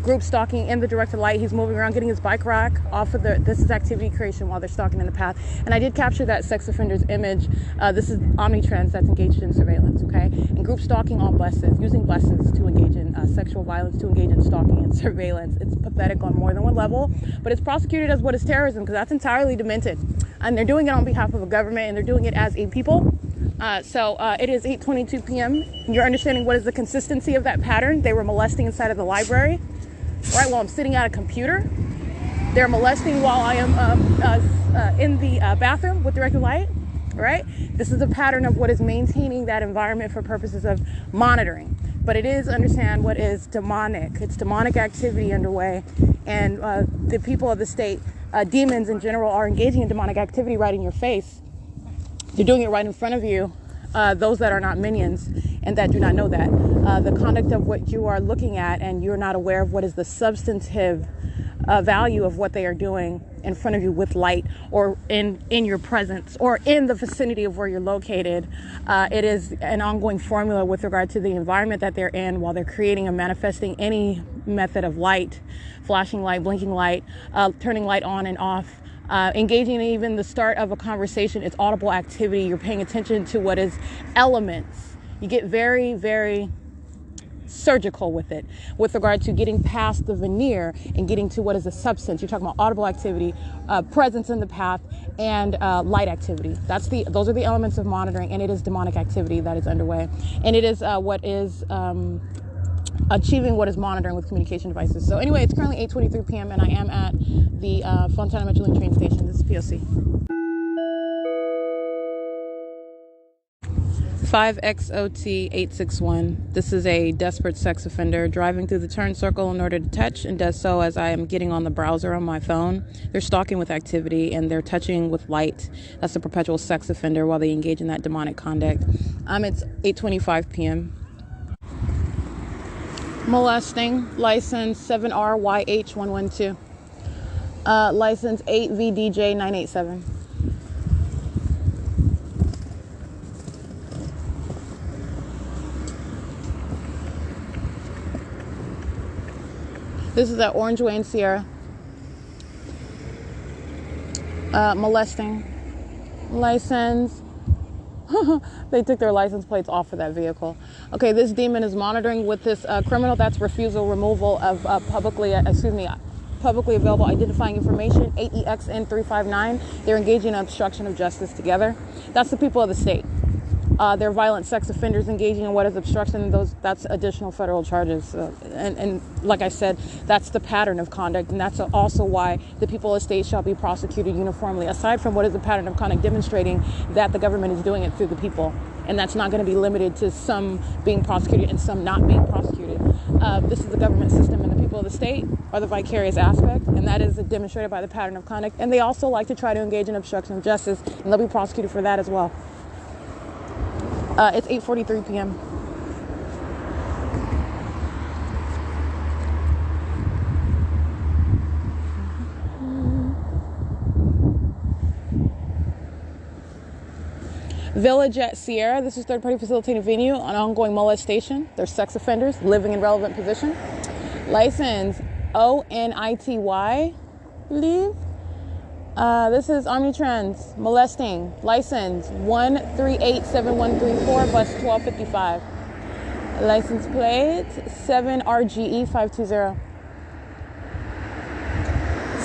group stalking in the directed light. He's moving around, getting his bike rack off of this is activity creation while they're stalking in the path. And I did capture that sex offender's image. This is Omnitrans that's engaged in surveillance, okay? And group stalking on buses, using buses to engage in sexual violence, to engage in stalking and surveillance. It's pathetic on more than one level, but it's prosecuted as what is terrorism, because that's entirely demented. And they're doing it on behalf of a government, and they're doing it as a people. So it is 8:22 p.m. You're understanding what is the consistency of that pattern. They were molesting inside of the library, right, while I'm sitting at a computer. They're molesting while I am in the bathroom with directed light, right? This is a pattern of what is maintaining that environment for purposes of monitoring. But it is, understand, what is demonic. It's demonic activity underway, and the people of the state, demons in general, are engaging in demonic activity right in your face. They're doing it right in front of you, those that are not minions and that do not know that. The conduct of what you are looking at, and you're not aware of what is the substantive value of what they are doing in front of you with light, or in your presence, or in the vicinity of where you're located. It is an ongoing formula with regard to the environment that they're in while they're creating and manifesting any method of light, flashing light, blinking light, turning light on and off. Engaging in even the start of a conversation. It's audible activity. You're paying attention to what is elements. You get very, very surgical with it, with regard to getting past the veneer and getting to what is a substance. You're talking about audible activity, presence in the path, and light activity. Those are the elements of monitoring, and it is demonic activity that is underway. And it is what is achieving what is monitoring with communication devices. So anyway, it's currently 8:23 p.m. and I am at the Fontana Metrolink train station. This is P.O.C. 5XOT861. This is a desperate sex offender driving through the turn circle in order to touch, and does so as I am getting on the browser on my phone. They're stalking with activity, and they're touching with light. That's the perpetual sex offender while they engage in that demonic conduct. It's 8:25 p.m. Molesting, license 7RYH112, license 8VDJ987. This is at Orange Way in Sierra. Molesting, license. They took their license plates off of that vehicle. Okay, this demon is monitoring with this criminal. That's refusal, removal of publicly available identifying information, 8EXN359. They're engaging in obstruction of justice together. That's the people of the state. They're violent sex offenders engaging in what is obstruction. That's additional federal charges. And like I said, that's the pattern of conduct, and that's also why the people of the state shall be prosecuted uniformly, aside from what is the pattern of conduct demonstrating that the government is doing it through the people. And that's not going to be limited to some being prosecuted and some not being prosecuted. This is the government system, and the people of the state are the vicarious aspect, and that is demonstrated by the pattern of conduct. And they also like to try to engage in obstruction of justice, and they'll be prosecuted for that as well. It's 8:43 p.m. Village at Sierra. This is third-party facilitated venue on ongoing molestation. They're sex offenders living in relevant position. License ONITY, believe. This is Omnitrans molesting. License 1387134, bus 1255. License plate 7RGE520.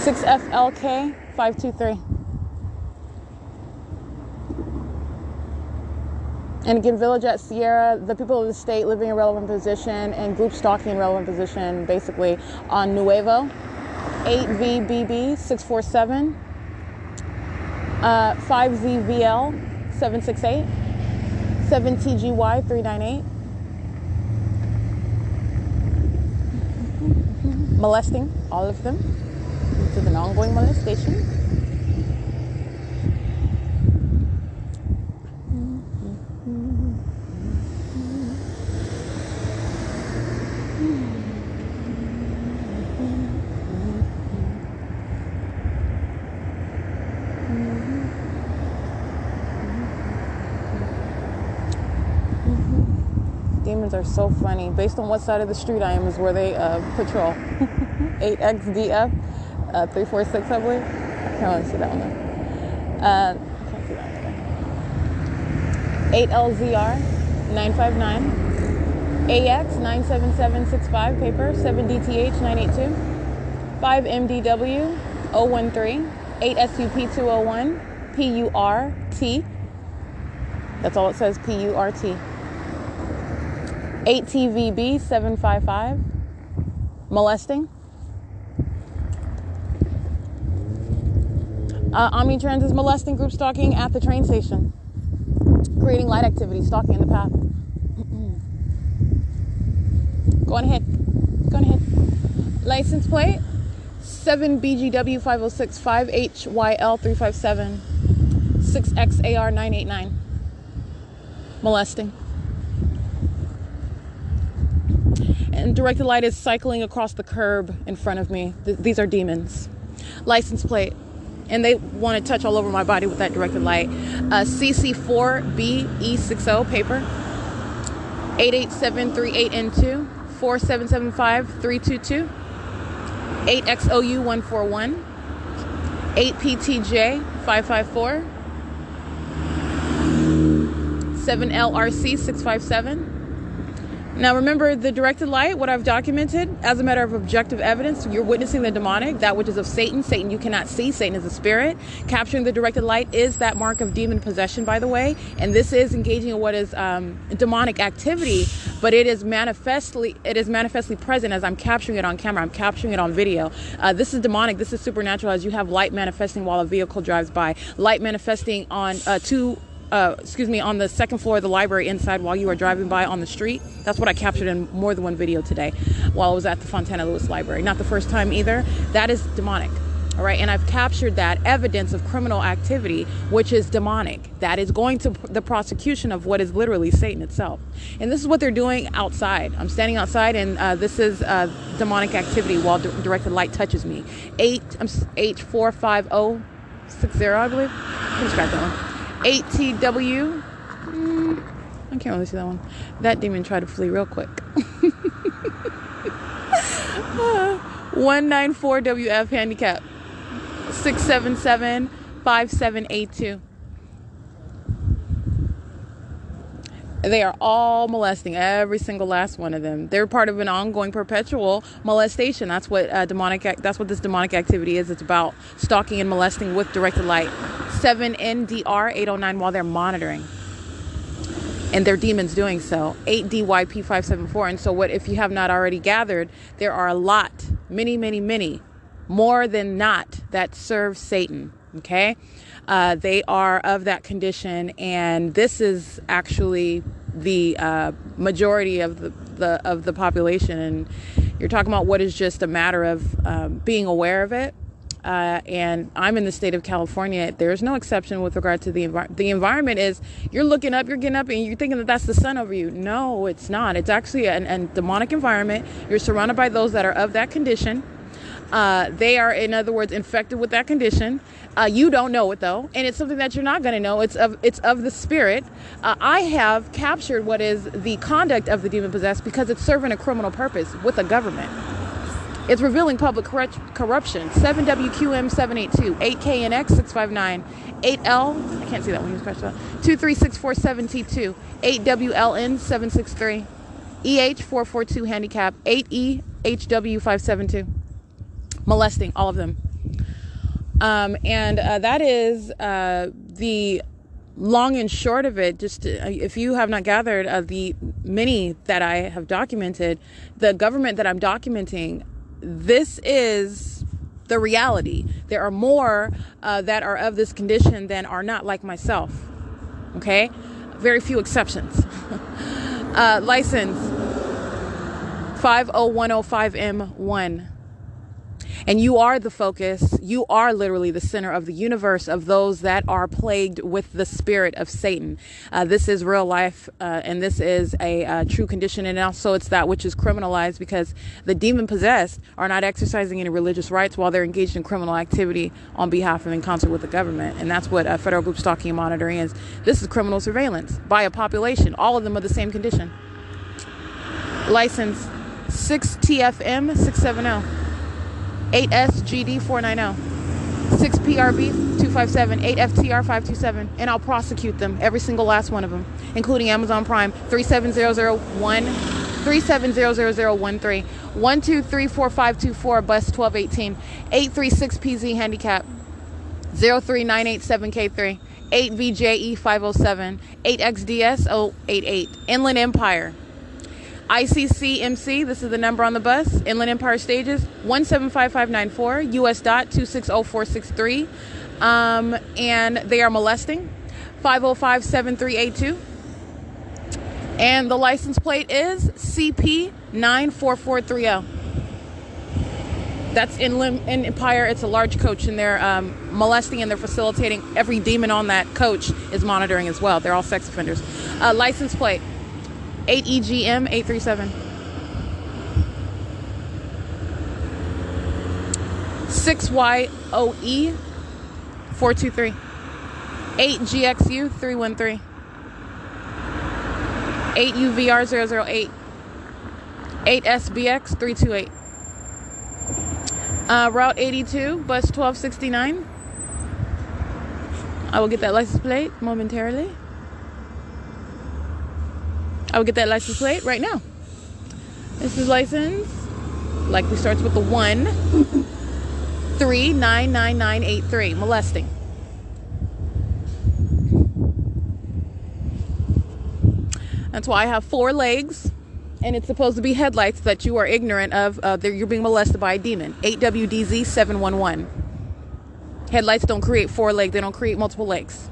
6FLK 523. And again, Village at Sierra, the people of the state living in relevant position and group stalking in relevant position, basically on Nuevo. 8VBB 647. 5ZVL 768. 7TGY 398. Molesting all of them. This is an ongoing molestation. Demons are so funny. Based on what side of the street I am is where they patrol. 8XDF 346, I believe. I can't really see that one though. Can't see that one. 8LZR 959. AX 97765 paper 7DTH 982. 5MDW 013. 8SUP 201. PURT. That's all it says, PURT. 8TVB 755. Molesting. Omnitrans is molesting, group stalking at the train station. Creating light activity, stalking in the path. Go on ahead. Go on ahead. License plate 7BGW 506 5HYL 357 6XAR 989. Molesting. And directed light is cycling across the curb in front of me. These are demons. License plate. And they want to touch all over my body with that directed light. CC4BE60 paper. 88738N2. 4775322. 8XOU141. 8PTJ 554. 7LRC 657. Now remember, the directed light, what I've documented as a matter of objective evidence, you're witnessing the demonic, that which is of Satan. Satan you cannot see. Satan is a spirit. Capturing the directed light is that mark of demon possession, by the way. And this is engaging in what is demonic activity, but it is manifestly present as I'm capturing it on camera. I'm capturing it on video. This is demonic. This is supernatural, as you have light manifesting while a vehicle drives by. Light manifesting on on the second floor of the library inside while you are driving by on the street. That's what I captured in more than one video today while I was at the Fontana Lewis Library. Not the first time either. That is demonic. All right. And I've captured that evidence of criminal activity, which is demonic. That is going to the prosecution of what is literally Satan itself. And this is what they're doing outside. I'm standing outside, and this is demonic activity while directed light touches me. H45060, I believe. Can scratch that one. 8TW. I can't really see that one. That demon tried to flee real quick. 194WF handicap. 6775782. They are all molesting, every single last one of them. They're part of an ongoing perpetual molestation. That's what this demonic activity is. It's about stalking and molesting with directed light. 7NDR 809 while they're monitoring. And they're demons doing so. 8DYP 574. And so if you have not already gathered, there are a lot, many, more than not, that serve Satan. Okay? They are of that condition, and this is actually the majority of the population. And you're talking about what is just a matter of being aware of it. And I'm in the state of California. There's no exception with regard to the environment. The environment is, you're looking up, you're getting up, and you're thinking that that's the sun over you. No, it's not. It's actually a demonic environment. You're surrounded by those that are of that condition. They are, in other words, infected with that condition. You don't know it though, and it's something that you're not going to know. It's of the spirit. I have captured what is the conduct of the demon possessed because it's serving a criminal purpose with the government. It's revealing public corruption. 7WQM 782, 8KNX 659, 8L, I can't see that one, you scratched out, 23647T2, 8WLN 763, EH 442 handicap, 8E HW 572. Molesting, all of them. And that is the long and short of it. Just if you have not gathered the many that I have documented, the government that I'm documenting, this is the reality. There are more that are of this condition than are not, like myself. Okay? Very few exceptions. License 50105M1. And you are the focus. You are literally the center of the universe of those that are plagued with the spirit of Satan. This is real life, and this is a true condition. And also it's that which is criminalized because the demon possessed are not exercising any religious rights while they're engaged in criminal activity on behalf of in concert with the government. And that's what federal group stalking and monitoring is. This is criminal surveillance by a population. All of them are the same condition. License 6TFM 670. 8SGD 490, 6PRB 257, 8FTR 527, and I'll prosecute them, every single last one of them, including Amazon Prime 37001, 370013, 1234524 bus 1218, 836PZ handicap 03987K3, 8VJE 507, 8XDS 088, Inland Empire. ICCMC, this is the number on the bus, Inland Empire Stages, 175594, US dot 260463, and they are molesting, 5057382, and the license plate is CP94430. That's Inland Empire. It's a large coach, and they're molesting and they're facilitating. Every demon on that coach is monitoring as well. They're all sex offenders. License plate 8EGM 837. 6YOE 423. 8GXU 313. 8UVR 008. 8SBX 328. Route 82, bus 1269. I will get that license plate momentarily. I will get that license plate right now. This is license, likely starts with the 1399983, molesting. That's why I have 4 legs, and it's supposed to be headlights that you are ignorant of. You're being molested by a demon. 8WDZ 711. Headlights don't create 4 legs. They don't create multiple legs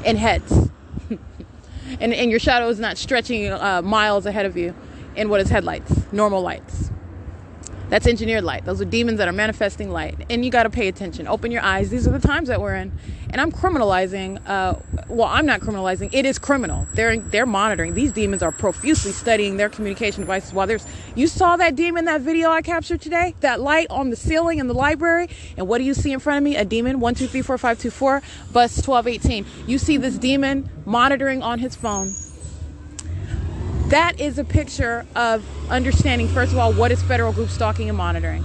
and heads. And your shadow is not stretching miles ahead of you in what is headlights, normal lights. That's engineered light. Those are demons that are manifesting light. And you got to pay attention. Open your eyes. These are the times that we're in. And I'm criminalizing. Well, I'm not criminalizing. It is criminal. They're monitoring. These demons are profusely studying their communication devices. While you saw that demon, that video I captured today, that light on the ceiling in the library. And what do you see in front of me? A demon, 1234524, bus 1218. You see this demon monitoring on his phone. That is a picture of understanding, first of all, what is federal group stalking and monitoring.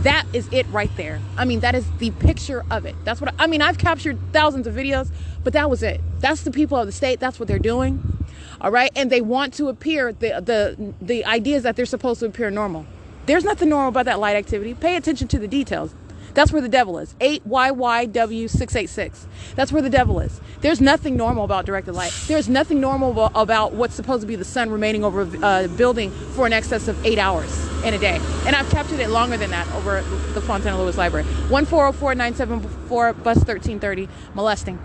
That is it right there. I mean, that is the picture of it. That's what I mean, I've captured thousands of videos, but that was it. That's the people of the state. That's what they're doing. All right. And they want to appear, the ideas that they're supposed to appear normal. There's nothing normal about that light activity. Pay attention to the details. That's where the devil is. 8YYW686. That's where the devil is. There's nothing normal about directed light. There's nothing normal about what's supposed to be the sun remaining over a building for an excess of 8 hours in a day. And I've captured it longer than that over the Fontana Lewis Library. 1404974, bus 1330, molesting.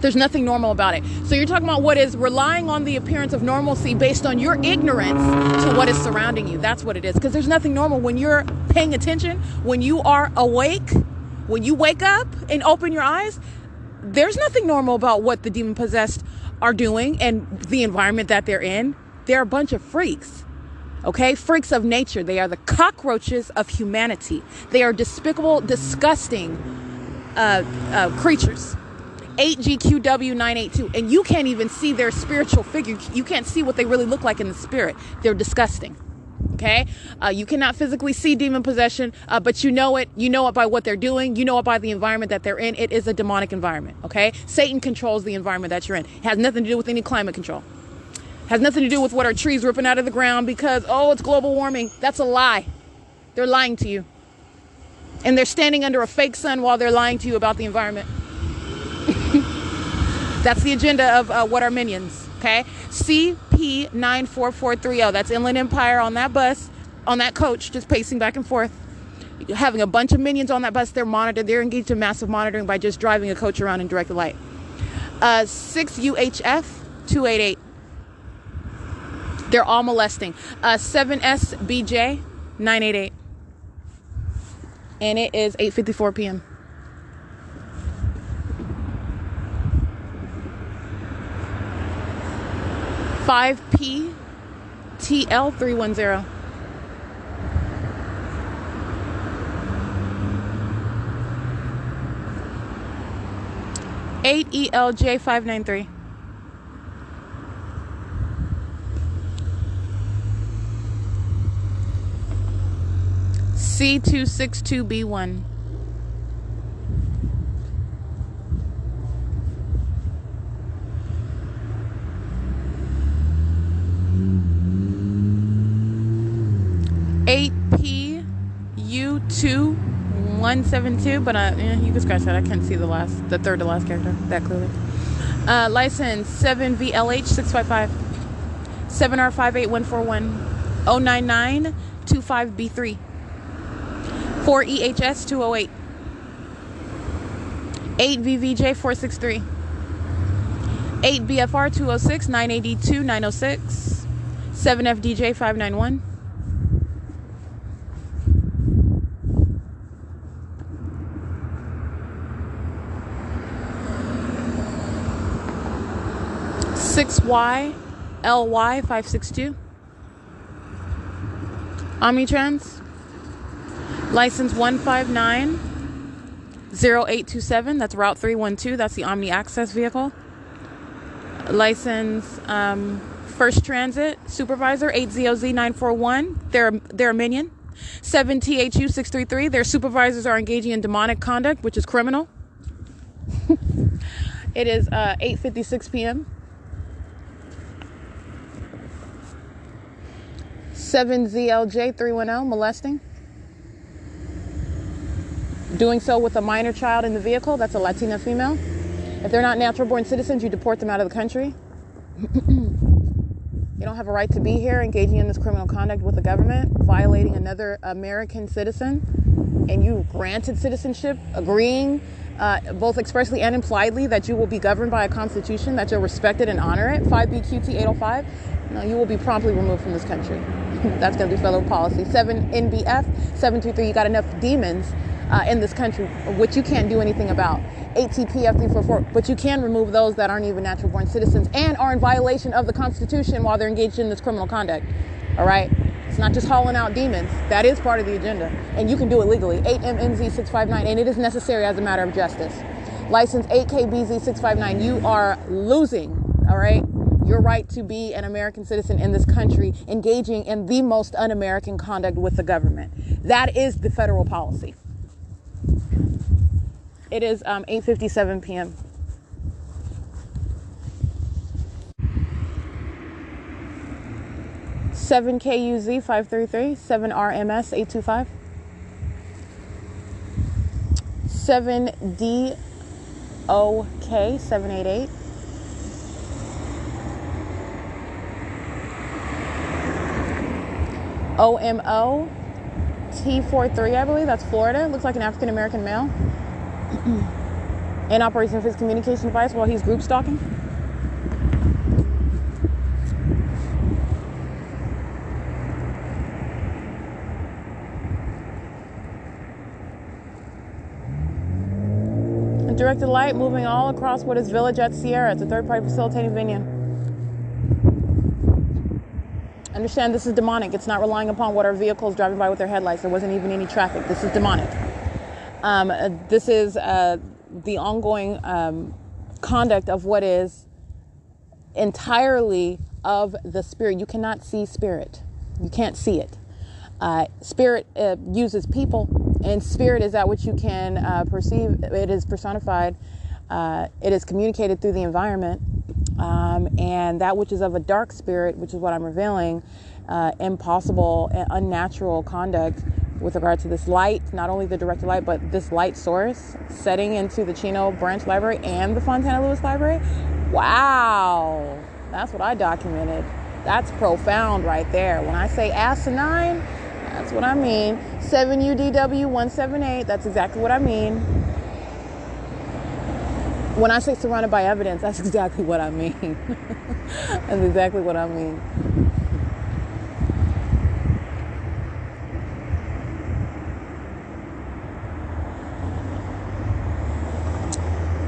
There's nothing normal about it. So you're talking about what is relying on the appearance of normalcy based on your ignorance to what is surrounding you. That's what it is. Because there's nothing normal when you're paying attention, when you are awake, when you wake up and open your eyes. There's nothing normal about what the demon possessed are doing and the environment that they're in. They're a bunch of freaks. Okay, freaks of nature. They are the cockroaches of humanity. They are despicable, disgusting creatures. 8GQW982. And you can't even see their spiritual figure. You can't see what they really look like in the spirit. They're disgusting. Okay, you cannot physically see demon possession, but you know it. You know it by what they're doing. You know it by the environment that they're in. It is a demonic environment. Okay, Satan controls the environment that you're in. It has nothing to do with any climate control. Has nothing to do with what are trees ripping out of the ground because, oh, it's global warming. That's a lie. They're lying to you. And they're standing under a fake sun while they're lying to you about the environment. That's the agenda of what are minions. Okay, CP94430. That's Inland Empire on that bus, on that coach, just pacing back and forth. Having a bunch of minions on that bus. They're monitored. They're engaged in massive monitoring by just driving a coach around in direct light. 6UHF288. They're all molesting. 7SBJ988. And it is 8:54 p.m. $5PTL310. $8ELJ593. C262B1. $8PU2172, but you can scratch that. I can't see the third to last character that clearly. License 7VLH655, 7R58141, 09925B3, 4EHS208, 8VVJ463, 8BFR206, 982-906, 7FDJ591. LY562. Omnitrans. License 1590827. That's Route 312. That's the Omni Access vehicle. License First Transit Supervisor 8ZOZ941. They're a minion. 7THU633. Their supervisors are engaging in demonic conduct, which is criminal. It is 8:56 p.m. 7ZLJ310, molesting. Doing so with a minor child in the vehicle. That's a Latina female. If they're not natural born citizens, you deport them out of the country. You don't have a right to be here, engaging in this criminal conduct with the government, violating another American citizen, and you granted citizenship, agreeing both expressly and impliedly that you will be governed by a constitution, that you'll respect it and honor it. 5BQT805. No, you will be promptly removed from this country. That's going to be federal policy. 7NBF723. You got enough demons in this country, which you can't do anything about. 8TPF344. But you can remove those that aren't even natural born citizens and are in violation of the Constitution while they're engaged in this criminal conduct. All right? It's not just hauling out demons. That is part of the agenda. And you can do it legally. 8MNZ659. And it is necessary as a matter of justice. License 8KBZ659. You are losing. All right? Your right to be an American citizen in this country, engaging in the most un-American conduct with the government. That is the federal policy. It is 8:57 p.m. $7KUZ533, 7RMS825, 7DOK788, OMO T43, I believe. That's Florida. Looks like an African American male. In operation of his communication device while he's group stalking. A directed light moving all across what is Village at Sierra. It's a third-party facilitating venue. Understand, this is demonic. It's not relying upon what our vehicles driving by with their headlights. There wasn't even any traffic. This is demonic. This is the ongoing conduct of what is entirely of the spirit. You cannot see spirit. You can't see it. Spirit uses people, and spirit is that which you can perceive. It is personified. It is communicated through the environment. And that which is of a dark spirit, which is what I'm revealing, impossible and unnatural conduct with regard to this light, not only the directed light, but this light source setting into the Chino Branch Library and the Fontana Lewis Library. Wow, that's what I documented. That's profound right there. When I say asinine, that's what I mean. 7 UDW 178, that's exactly what I mean. When I say surrounded by evidence, that's exactly what I mean. That's exactly what I mean.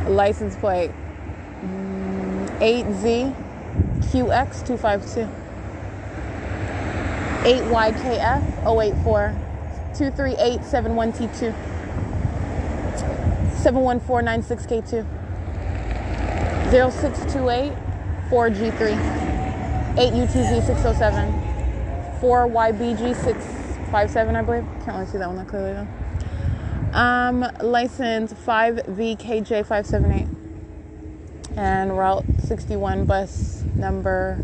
License plate 8ZQX252 8YKF 084 23871T2 71496K2 0628 4G3 8UTZ607 4YBG657, I believe. Can't really see that one that clearly though. License 5VKJ578 and Route 61 bus number.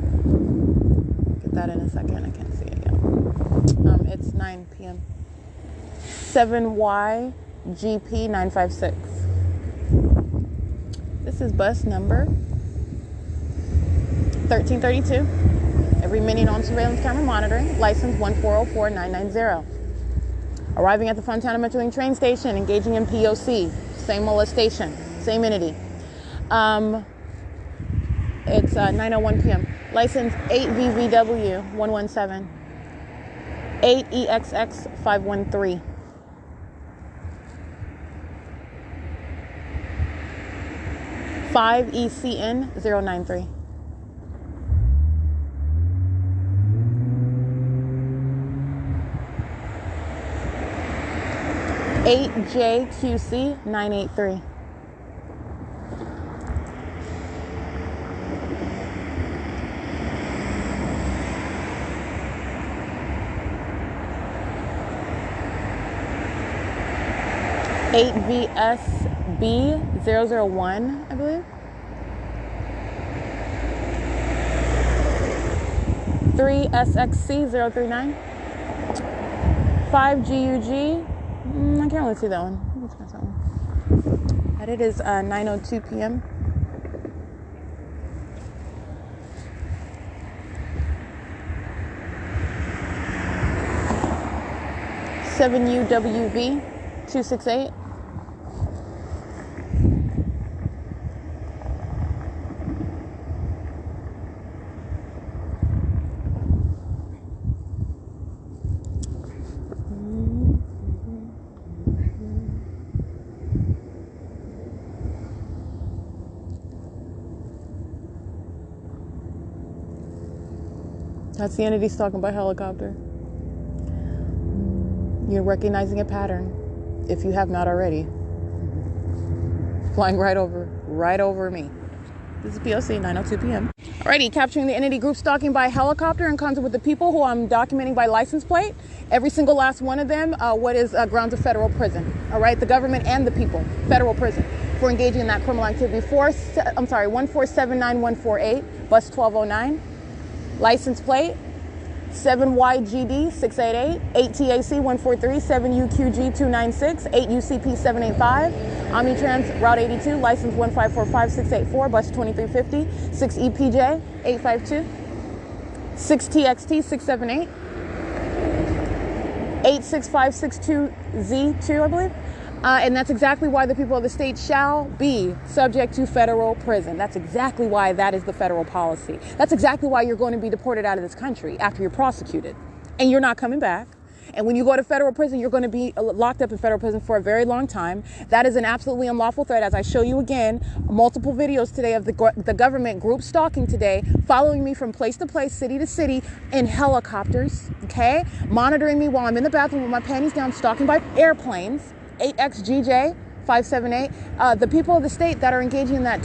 Get that in a second. I can't see it yet. It's 9 p.m. 7YGP956. This is bus number 1332. Every minute on surveillance camera monitoring. License 1404990. Arriving at the Fontana Metrolink train station, engaging in P.O.C. Same molestation, same entity. It's 9:01 p.m. License 8VVW117. 8EXX513. ECN093. JQC983. VSB001, I believe. 3SXC039. 5GUG. I can't really see that one. But it is 9:02 p.m. (7UWV 268). That's the entity stalking by helicopter. You're recognizing a pattern, if you have not already. Flying right over me. This is P.O.C. 9:02 p.m. Alrighty, capturing the entity group stalking by helicopter in contact with the people who I'm documenting by license plate. Every single last one of them, what is grounds of federal prison. All right, the government and the people, federal prison, for engaging in that criminal activity. 1479148, bus 1209. License plate 7YGD688, 8TAC143, 7UQG296, 8UCP785, Omnitrans Route 82, license 1545684, bus 2350, 6EPJ852, 6TXT678, 86562Z2, I believe. And that's exactly why the people of the state shall be subject to federal prison. That's exactly why that is the federal policy. That's exactly why you're going to be deported out of this country after you're prosecuted. And you're not coming back. And when you go to federal prison, you're going to be locked up in federal prison for a very long time. That is an absolutely unlawful threat, as I show you again, multiple videos today of the government group stalking today, following me from place to place, city to city, in helicopters, okay? Monitoring me while I'm in the bathroom with my panties down, stalking by airplanes, 8XGJ. 578. The people of the state that are engaging in that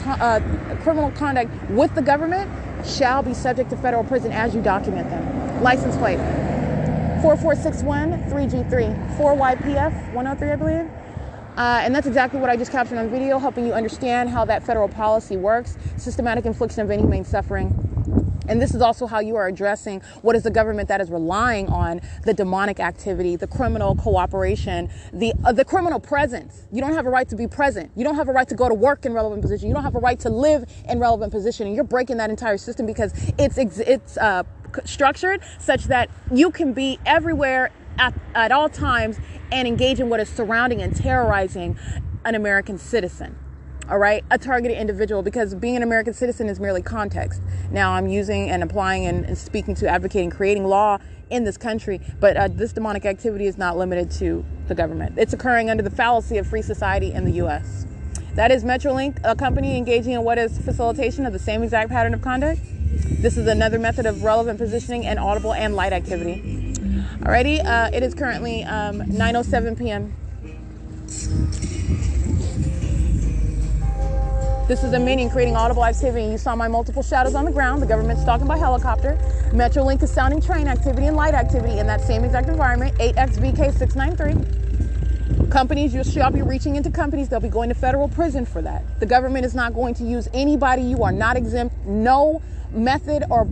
criminal conduct with the government shall be subject to federal prison as you document them. License plate 4461 3G3 4YPF 103, I believe. And that's exactly what I just captured on video, helping you understand how that federal policy works, systematic infliction of inhumane suffering. And this is also how you are addressing what is the government that is relying on the demonic activity, the criminal cooperation, the criminal presence. You don't have a right to be present. You don't have a right to go to work in relevant position. You don't have a right to live in relevant position. And you're breaking that entire system because it's structured such that you can be everywhere at all times and engage in what is surrounding and terrorizing an American citizen. All right, a targeted individual, because being an American citizen is merely context. Now I'm using and applying and speaking to, advocating, creating law in this country, but this demonic activity is not limited to the government. It's occurring under the fallacy of free society in the U.S. That is Metrolink, a company engaging in what is facilitation of the same exact pattern of conduct. This is another method of relevant positioning and audible and light activity. Alrighty, it is currently 9:07 p.m. This is a minion creating audible activity. You saw my multiple shadows on the ground. The government's stalking by helicopter. Metrolink is sounding train activity and light activity in that same exact environment. 8XVK693. Companies, you shall be reaching into companies. They'll be going to federal prison for that. The government is not going to use anybody. You are not exempt. No method or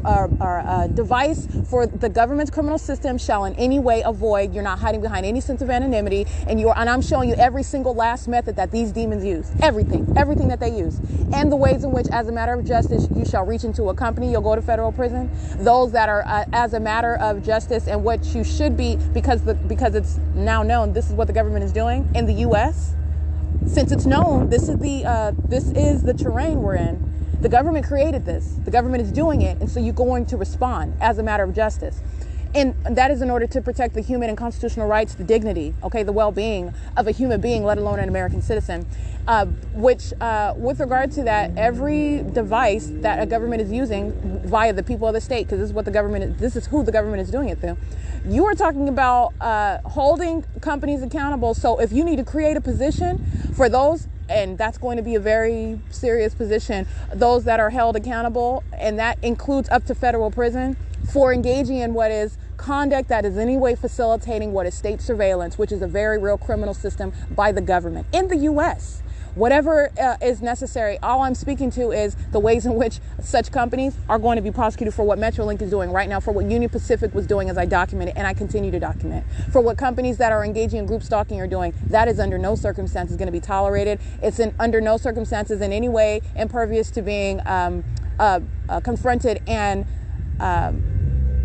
device for the government's criminal system shall in any way avoid. You're not hiding behind any sense of anonymity, and I'm showing you every single last method that these demons use. Everything that they use, and the ways in which, as a matter of justice, you shall reach into a company. You'll go to federal prison. Those that are as a matter of justice and what you should be, because it's now known this is what the government is doing in the U.S. Since it's known, this is the terrain we're in. The government created this. The government is doing it. And so you're going to respond as a matter of justice. And that is in order to protect the human and constitutional rights, the dignity, okay, the well-being of a human being, let alone an American citizen. Which, with regard to that, every device that a government is using via the people of the state, because this is what this is who the government is doing it through. You are talking about holding companies accountable. So if you need to create a position for those, and that's going to be a very serious position, those that are held accountable, and that includes up to federal prison for engaging in what is conduct that is in any way facilitating what is state surveillance, which is a very real criminal system by the government in the U.S. Whatever is necessary, all I'm speaking to is the ways in which such companies are going to be prosecuted for what Metrolink is doing right now, for what Union Pacific was doing, as I documented, and I continue to document, for what companies that are engaging in group stalking are doing. That is under no circumstances going to be tolerated. It's under no circumstances in any way impervious to being confronted and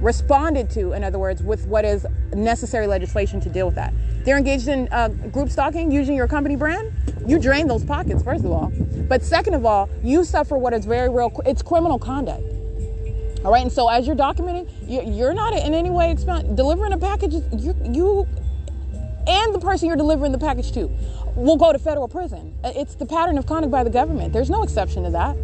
responded to, in other words, with what is necessary legislation to deal with that. They're engaged in group stalking using your company brand. You drain those pockets, first of all. But second of all, you suffer what is very real. It's criminal conduct. All right. And so as you're documenting, you're not in any way delivering a package. You and the person you're delivering the package to will go to federal prison. It's the pattern of conduct by the government. There's no exception to that.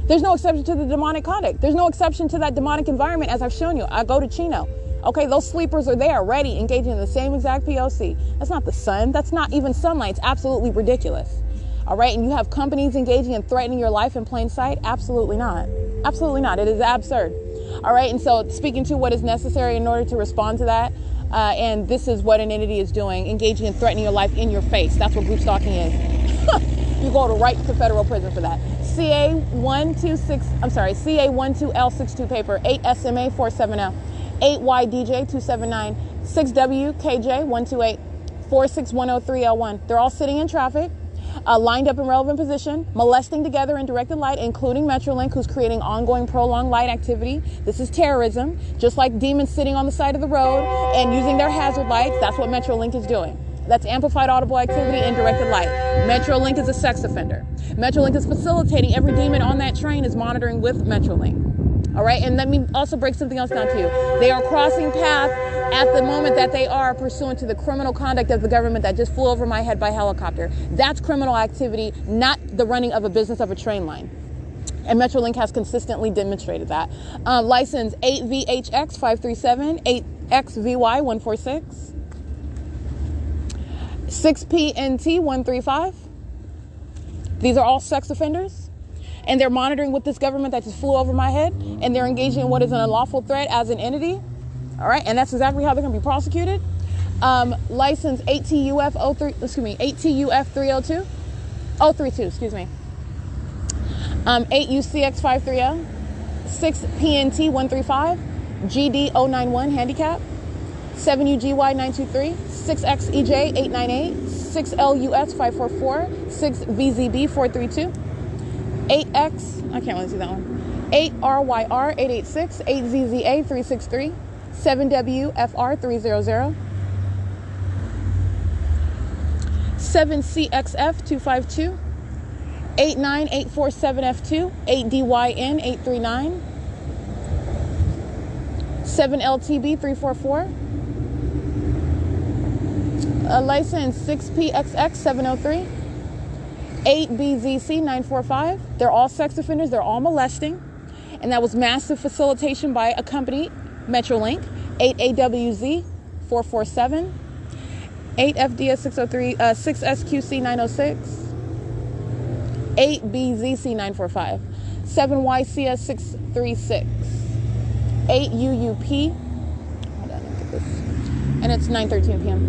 There's no exception to the demonic conduct. There's no exception to that demonic environment, as I've shown you. I go to Chino. Okay, those sleepers are there, ready, engaging in the same exact P.O.C. That's not the sun. That's not even sunlight. It's absolutely ridiculous. All right, and you have companies engaging in threatening your life in plain sight? Absolutely not. Absolutely not. It is absurd. All right, and so speaking to what is necessary in order to respond to that, and this is what an entity is doing, engaging in threatening your life in your face. That's what group stalking is. You go right to federal prison for that. CA12L62 paper, 8SMA470. 8YDJ279, 6WKJ128, 46103L1. They're all sitting in traffic, lined up in relevant position, molesting together in directed light, including Metrolink, who's creating ongoing prolonged light activity. This is terrorism, just like demons sitting on the side of the road and using their hazard lights. That's what Metrolink is doing. That's amplified audible activity in directed light. Metrolink is a sex offender. Metrolink is facilitating every demon on that train is monitoring with Metrolink. All right, and let me also break something else down to you. They are crossing path at the moment that they are pursuant to the criminal conduct of the government that just flew over my head by helicopter. That's criminal activity, not the running of a business of a train line. And Metrolink has consistently demonstrated that. License 8VHX537, 8XVY146, 6PNT135. These are all sex offenders. And they're monitoring with this government that just flew over my head, and they're engaging in what is an unlawful threat as an entity. All right, and that's exactly how they're going to be prosecuted. License 8TUF302, 032, excuse me. 8UCX530, 6PNT135, GD091 handicap, 7UGY923, 6XEJ898, 6LUS544, 6VZB432. 8X, I can't really see that one. 8RYR886, 8ZZA363, 7WFR300, 7CXF252, 89847F2, 8DYN839, 7LTB344, license 6PXX703, 8BZC945. They're all sex offenders. They're all molesting. And that was massive facilitation by a company, Metrolink. 8AWZ447. 8FDS603, 6SQC906. 8BZC945. 7YCS636. 8UUP. Hold on, look at this. And it's 9:13 p.m.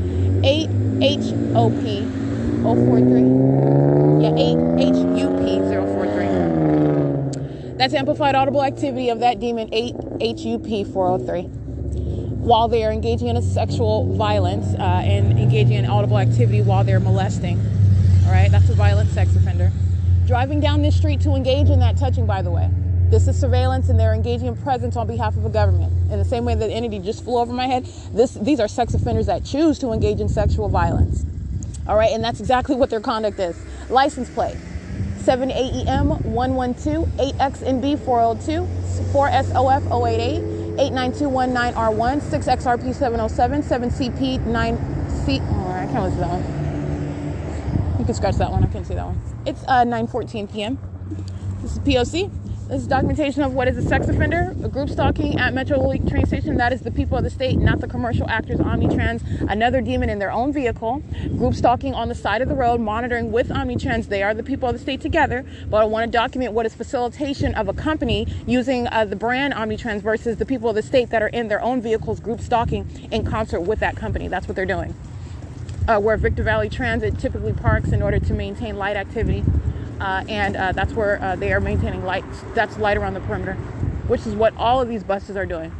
8HOP043. Yeah, 8HUP043. That's amplified audible activity of that demon 8HUP403. While they are engaging in a sexual violence and engaging in audible activity while they're molesting. All right, that's a violent sex offender. Driving down this street to engage in that touching, by the way. This is surveillance, and they're engaging in presence on behalf of a government. In the same way that the entity just flew over my head, these are sex offenders that choose to engage in sexual violence. All right, and that's exactly what their conduct is. License plate 7AEM112, 8XNB402, 4SOF088, 89219R1, 6XRP707, 7CP9C. Oh, I can't listen to that one. You can scratch that one. I can't see that one. It's 9:14 p.m. This is P.O.C. This is documentation of what is a sex offender, a group stalking at Metrolink train station. That is the people of the state, not the commercial actors, Omnitrans, another demon in their own vehicle. Group stalking on the side of the road, monitoring with Omnitrans. They are the people of the state together. But I want to document what is facilitation of a company using the brand Omnitrans versus the people of the state that are in their own vehicles, group stalking in concert with that company. That's what they're doing. Where Victor Valley Transit typically parks in order to maintain light activity. And that's where they are maintaining light. That's light around the perimeter, which is what all of these buses are doing.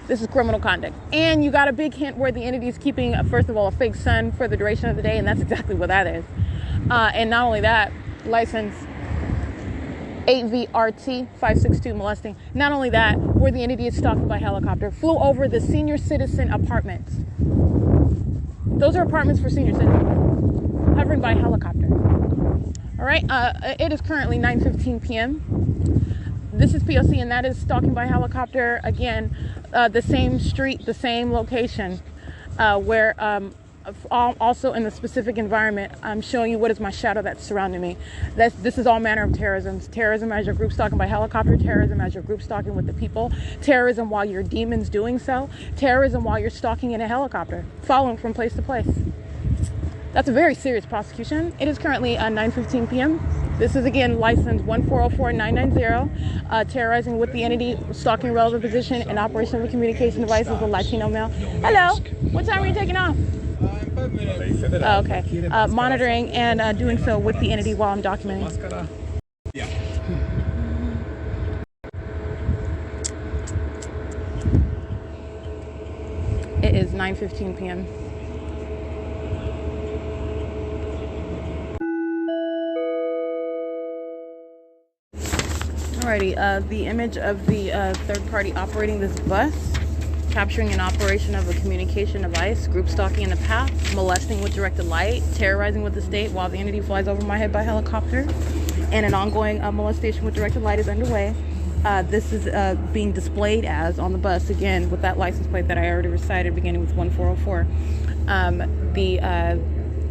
This is criminal conduct. And you got a big hint where the entity is keeping, first of all, a fake sun for the duration of the day, and that's exactly what that is. And not only that, license 8VRT562 molesting. Not only that, where the entity is stalked by helicopter, flew over the senior citizen apartments. Those are apartments for senior citizens. Hovering by helicopter. All right, it is currently 9:15 p.m. This is P.O.C. and that is stalking by helicopter. Again, the same street, the same location, where also in the specific environment, I'm showing you what is my shadow that's surrounding me. This is all manner of terrorism. Terrorism as your group stalking by helicopter, terrorism as your group stalking with the people, terrorism while your demons doing so, terrorism while you're stalking in a helicopter, following from place to place. That's a very serious prosecution. It is currently 9:15 p.m. This is again license 1404990, terrorizing with the entity, stalking relevant position, and operation of a communication device as a Latino male. Hello, what time are you taking off? Oh, okay. Monitoring and doing so with the entity while I'm documenting. It is 9:15 p.m. Alrighty, the image of the third party operating this bus, capturing an operation of a communication device, group stalking in the path, molesting with directed light, terrorizing with the state while the entity flies over my head by helicopter. and an ongoing molestation with directed light is underway. This is being displayed as on the bus, again, with that license plate that I already recited, beginning with 1404. The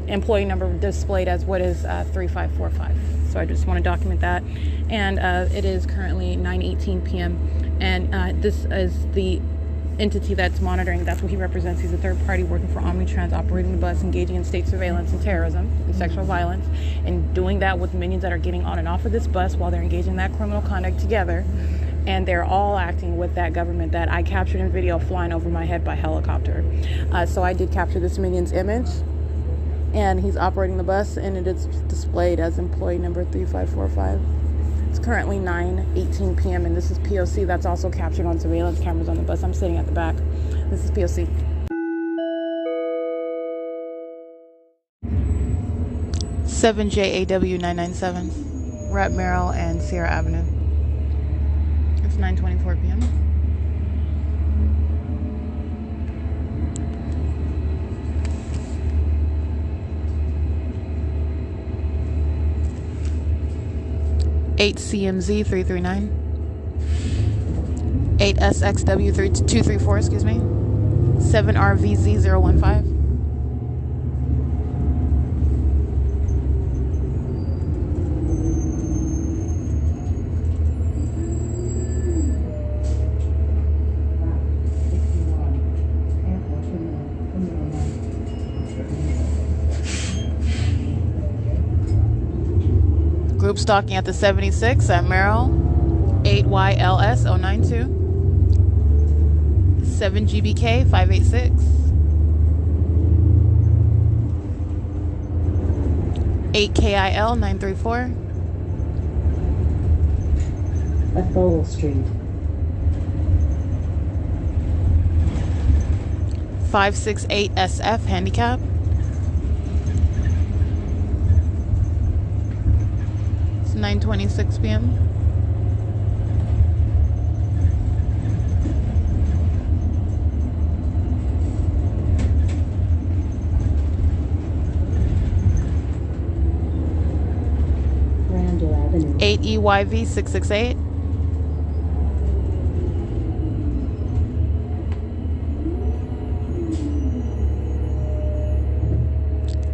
employee number displayed as what is 3545. So I just want to document that. And it is currently 9:18 p.m. And this is the entity that's monitoring. That's what he represents. He's a third party working for Omnitrans, operating the bus, engaging in state surveillance and terrorism and sexual violence, and doing that with minions that are getting on and off of this bus while they're engaging in that criminal conduct together. And they're all acting with that government that I captured in video flying over my head by helicopter. So I did capture this minion's image, and he's operating the bus, and it is displayed as employee number 3545. It's currently 9:18 p.m. and this is P.O.C. that's also captured on surveillance cameras on the bus. I'm sitting at the back. This is P.O.C. (7JAW 997). We're at Merrill and Sierra Avenue. It's 9:24 p.m. (8CMZ 339). 8SXW 234, excuse me. 7RVZ 015. Group stalking at the 76 at Merrill, 8YLS 092, 7GBK 586, 8KIL 934, Athol Street, 568SF handicap. It's 9:26 p.m. Randall Avenue, 8EYV 668.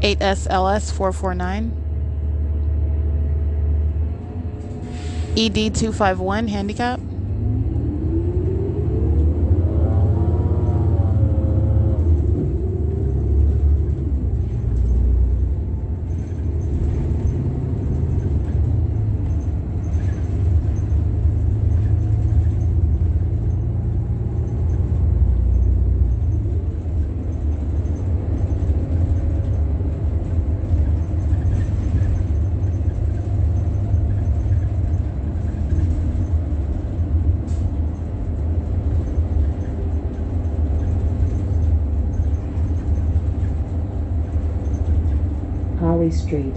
8SLS 449. ED 251 handicap. Holly Street,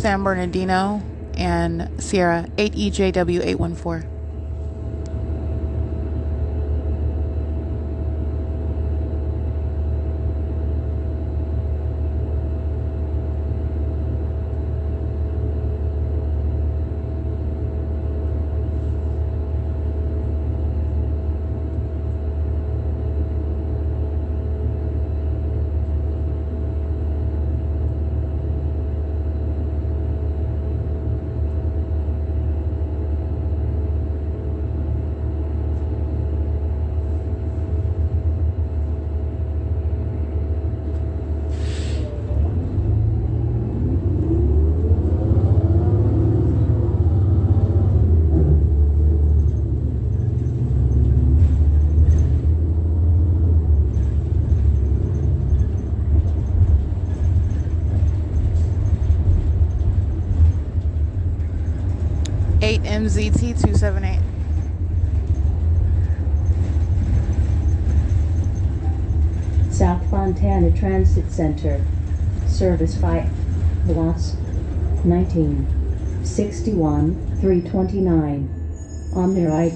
San Bernardino and Sierra, 8EJW 814. MZT 278. South Fontana Transit Center. Service by U.S.C. 1961 329. On the right,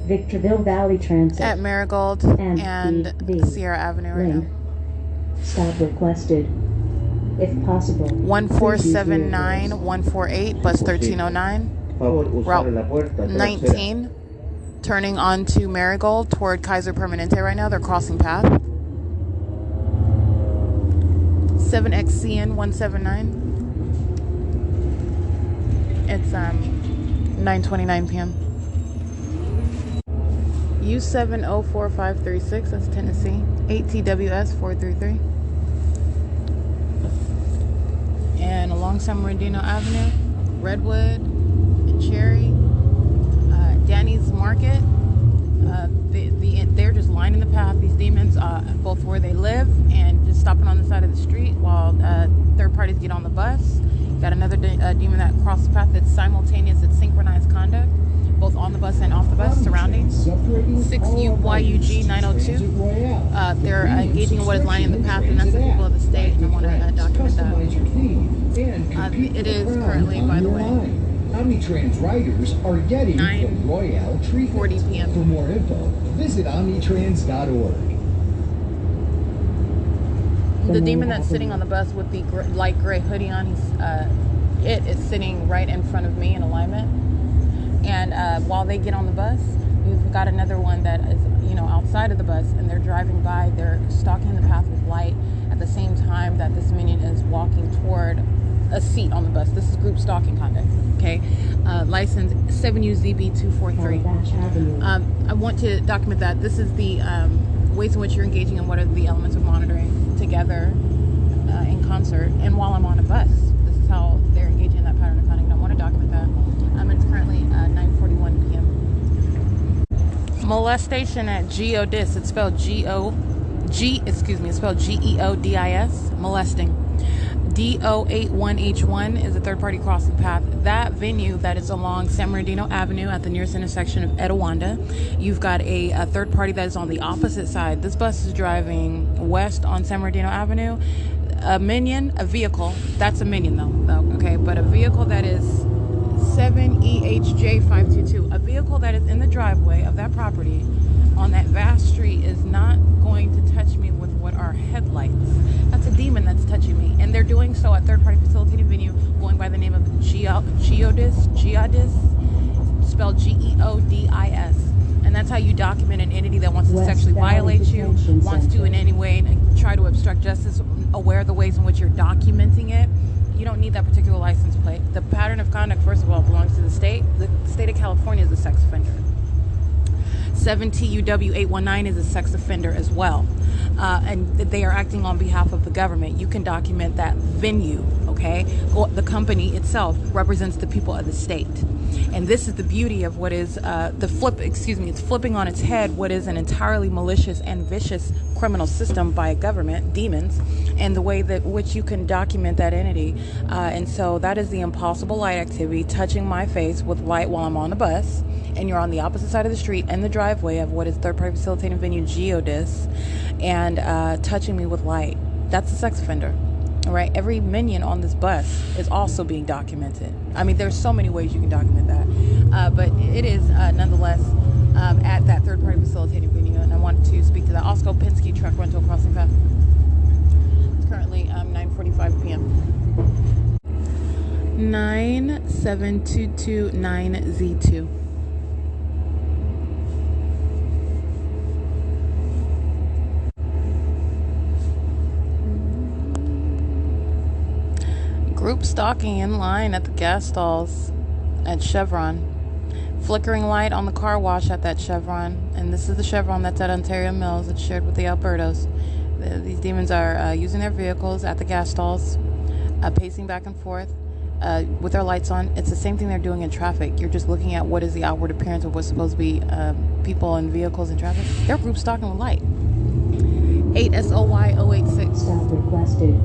Victorville Valley Transit. At Marigold and Sierra Avenue right now. Stop requested. If possible. 1479 148, bus 1309. Route 19. Turning onto Marigold toward Kaiser Permanente right now. They're crossing path. 7XCN 179. It's 9:29 p.m. U704-536, that's Tennessee. 8TWS 433. And along San Bernardino Avenue, Redwood and Cherry, Danny's Market. They're just lining the path. These demons, both where they live and just stopping on the side of the street while third parties get on the bus. Got another demon that crosses the path that's simultaneous, it's synchronized conduct, both on the bus and off the bus, surrounding. 6UYUG 902. They're engaging in what is lining the path, and that's the people of the state, and I want to document that. It is currently, by the way, Omnitrans riders are getting the Royale treatment. 40 p.m. For more info, visit omnitrans.org. The demon that's sitting on the bus with the light gray hoodie on, it is sitting right in front of me in alignment. And while they get on the bus, you've got another one that is, outside of the bus, and they're driving by. They're stalking the path with light at the same time that this minion is walking toward a seat on the bus. This is group stalking conduct. Okay, license 7UZB243. I want to document that. This is the ways in which you're engaging and what are the elements of monitoring together in concert. And while I'm on a bus, this is how they're engaging in that pattern of conduct. I want to document that. It's currently 9:41 p.m. Molestation at Geodis. It's spelled it's spelled GEODIS. Molesting. DO81H1 is a third-party crossing path. That venue that is along San Bernardino Avenue at the nearest intersection of Etiwanda. You've got a third party that is on the opposite side. This bus is driving west on San Bernardino Avenue. A vehicle, that's a minion though, okay? But a vehicle that is 7EHJ522, a vehicle that is in the driveway of that property on that vast street is not going to touch me with what are headlights. That's a demon that's touching me, and they're doing so at third-party facilitated venue going by the name of Geodis, spelled GEODIS. And that's how you document an entity that wants to sexually violate you, wants to in any way try to obstruct justice, aware of the ways in which you're documenting it. You don't need that particular license plate. The pattern of conduct, first of all, belongs to the state. The state of California is a sex offender. 7TUW819 is a sex offender as well. And they are acting on behalf of the government. You can document that venue, okay? The company itself represents the people of the state. And this is the beauty of what is it's flipping on its head what is an entirely malicious and vicious criminal system by a government, demons, and the way that which you can document that entity. And so that is the impossible light activity, touching my face with light while I'm on the bus, and you're on the opposite side of the street in the driveway of what is third-party facilitating venue Geodis, and touching me with light. That's a sex offender. All right, every minion on this bus is also being documented. I mean, there's so many ways you can document that, but it is nonetheless at that third-party facilitating venue, and I wanted to speak to that. Osco Penske truck rental crossing path. It's currently 9:45 p.m. 97229Z2. Group stalking in line at the gas stalls at Chevron. Flickering light on the car wash at that Chevron. And this is the Chevron that's at Ontario Mills. It's shared with the Albertos. These demons are using their vehicles at the gas stalls, pacing back and forth with their lights on. It's the same thing they're doing in traffic. You're just looking at what is the outward appearance of what's supposed to be people and vehicles in traffic. They're group stalking with light. 8SOY086. Stop requested.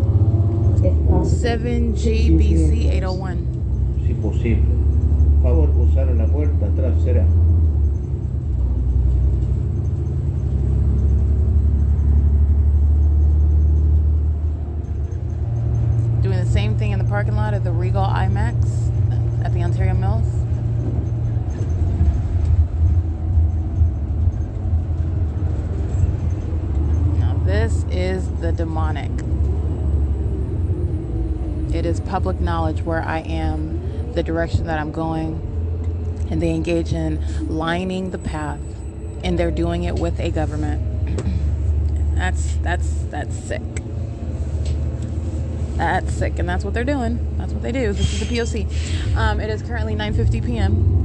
7GBC801. favor usar la puerta trasera. Doing the same thing in the parking lot of the Regal IMAX at the Ontario Mills. Now this is the demonic. It is public knowledge where I am, the direction that I'm going, and they engage in lining the path, and they're doing it with a government. That's sick. That's sick, and that's what they're doing. That's what they do. This is the P.O.C. It is currently 9:50 p.m.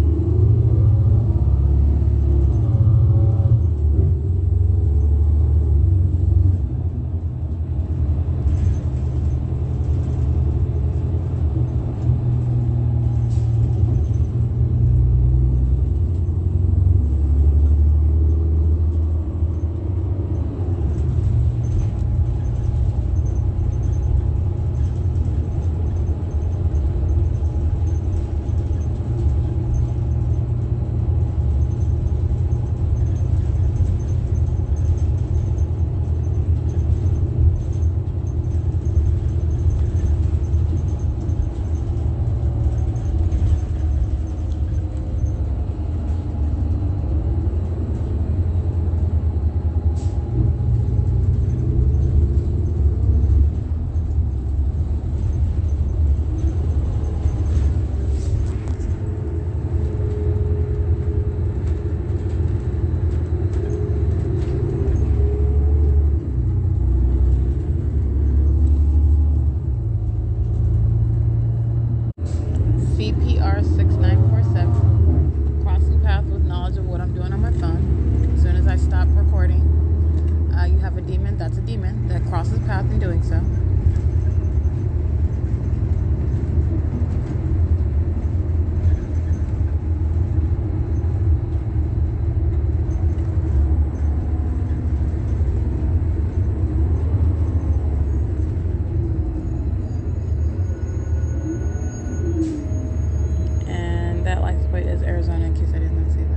CPR 6947. Crossing path with knowledge of what I'm doing on my phone. As soon as I stop recording, you have a demon. That's a demon that crosses path in doing so. Arizona, in case I did not say that.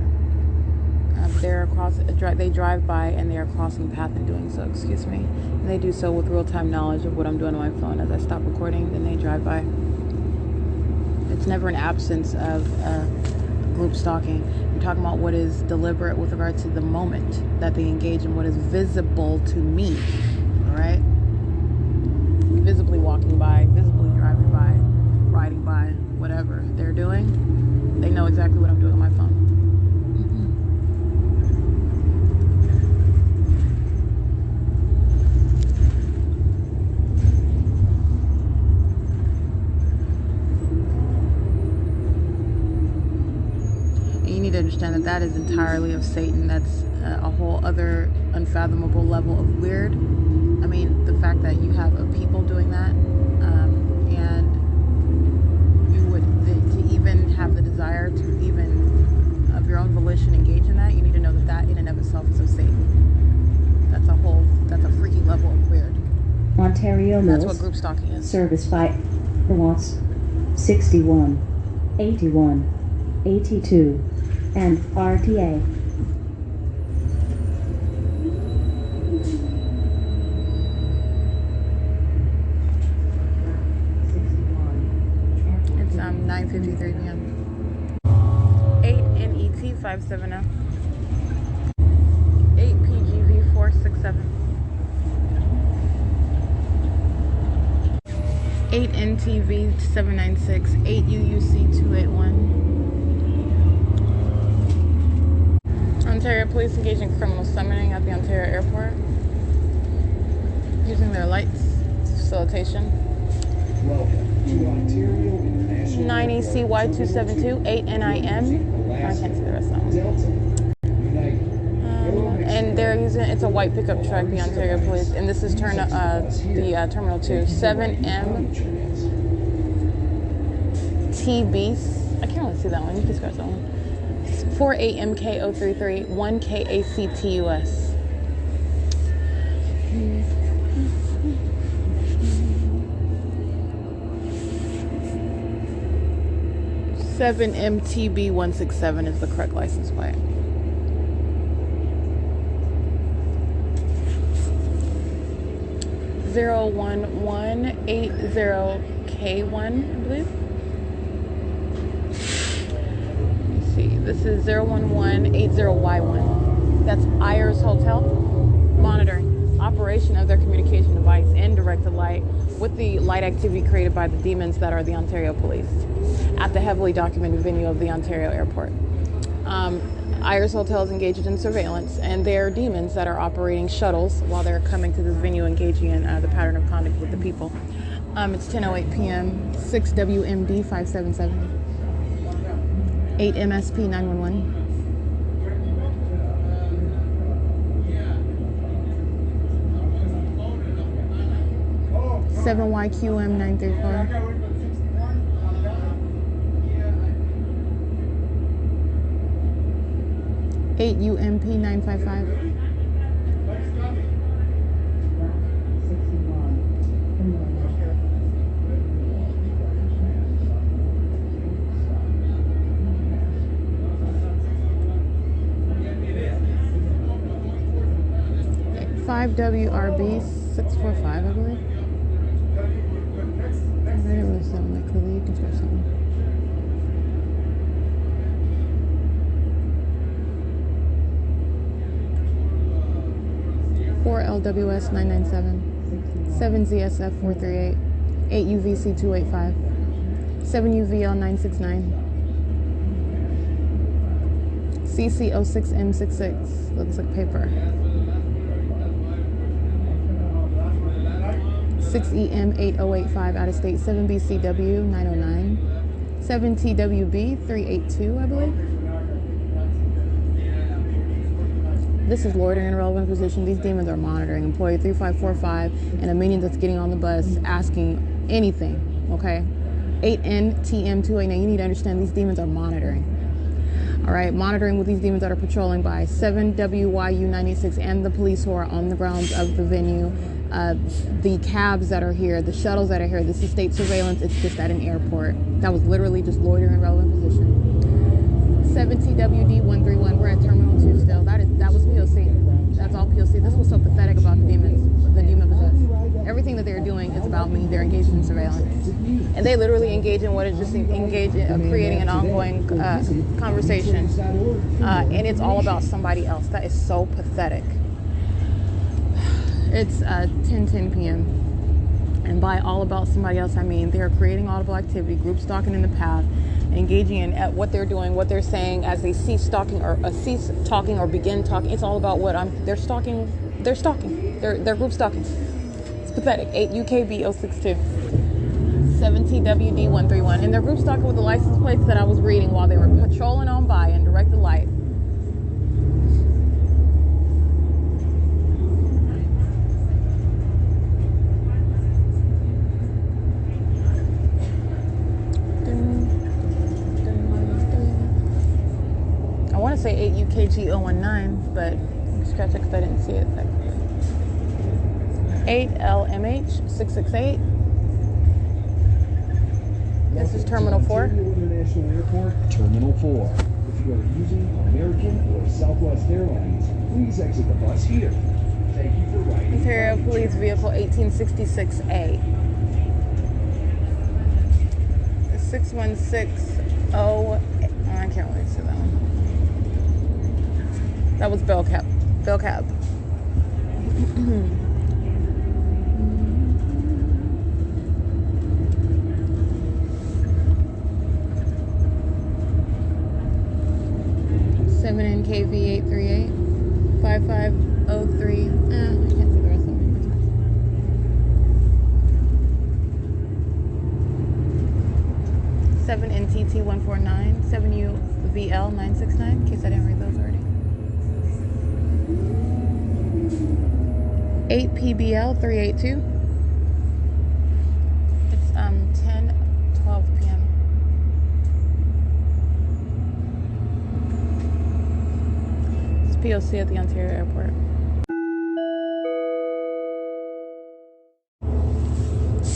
They drive by and they are crossing path in doing so, excuse me. And they do so with real-time knowledge of what I'm doing on my phone. As I stop recording, then they drive by. It's never an absence of group stalking. I'm talking about what is deliberate with regard to the moment that they engage in, what is visible to me, all right? Visibly walking by, visibly driving by, riding by, whatever they're doing. They know exactly what I'm doing on my phone. And you need to understand that that is entirely of Satan. That's a whole other unfathomable level of weird. I mean, the fact that you have a people doing that, and you would, to even have the desire to even of your own volition engage in that, you need to know that that in and of itself is of Satan. That's a freaky level of weird. Ontario Mills. That's what group stalking is. Service by Watts 61, 81, 82, and RTA. It's 9:53 p.m. 8 NET 570. 8 PGV 467. 8 NTV 796. 8 UUC 281. Ontario police engaged in criminal summoning at the Ontario airport using their lights facilitation. Welcome to Ontario International 90 CY 272 8 NIM. I can't see the rest of that one. And they're using, it's a white pickup truck, the Ontario police, and this is the Terminal 2 7M TB. I can't really see that one. You can scratch that one. 48MK033 1KACTUS. 7MTB167 is the correct license plate. (01180K1), I believe. Let's see. This is 01180Y1. That's S.I.I.S Hotel. Monitoring operation of their communication device and directed light with the light activity created by the demons that are the Ontario police at the heavily documented venue of the Ontario airport. S.I.I.S Hotel is engaged in surveillance, and there are demons that are operating shuttles while they're coming to this venue, engaging in the pattern of conduct with the people. It's 10:08 p.m. 6 WMD 577 8 MSP 911. 7YQM 934. 8 UMP 955. 5 WRB 645, I believe. It was something like colleague or something. Four LWS 997, 7 ZSF 438, 8 UVC 285, 7 UVL 969, CC06M66. Looks like paper. 6EM8085 out of state, 7BCW 909, 7TWB 382, I believe. This is loitering in a relevant position. These demons are monitoring employee 3545 and a minion that's getting on the bus asking anything, okay? 8NTM289. Now you need to understand these demons are monitoring. All right, monitoring with these demons that are patrolling by 7WYU986 and the police who are on the grounds of the venue. The cabs that are here, the shuttles that are here. This is state surveillance. It's just at an airport. That was literally just loitering in relevant position. 7TWD131. We're at Terminal 2 still. That was P.O.C. That's all P.O.C. This was so pathetic about the demons, the demon possessed. Everything that they're doing is about me. They're engaged in surveillance, and they literally engage in what is just engage in creating an ongoing conversation, and it's all about somebody else. That is so pathetic. It's 10:10 p.m. and by all about somebody else, I mean they are creating audible activity, group stalking in the path, engaging in at what they're doing, what they're saying as they cease stalking or cease talking or begin talking. It's all about what they're stalking. They're stalking. They're group stalking. It's pathetic. 8 UKB 062. 7 TWD 131. And they're group stalking with the license plates that I was reading while they were patrolling on by in directed light. I want to say 8 UKG 019, but scratch it because I didn't see it that quickly. 8 LMH 668. This is Terminal 4. International Airport, Terminal 4. If you are using American or Southwest Airlines, please exit the bus here. Thank you for riding. Ontario Police Vehicle 1866A. 6160. I can't really see that one. That was Bell Cab. Bell Cab. NKV 838 5503. I can't see the rest of them. 7 NTT 149, 7 UVL 969. In case I didn't read those already. 8 PBL 382. It's 10:12 p.m. It's P.O.C. at the Ontario airport.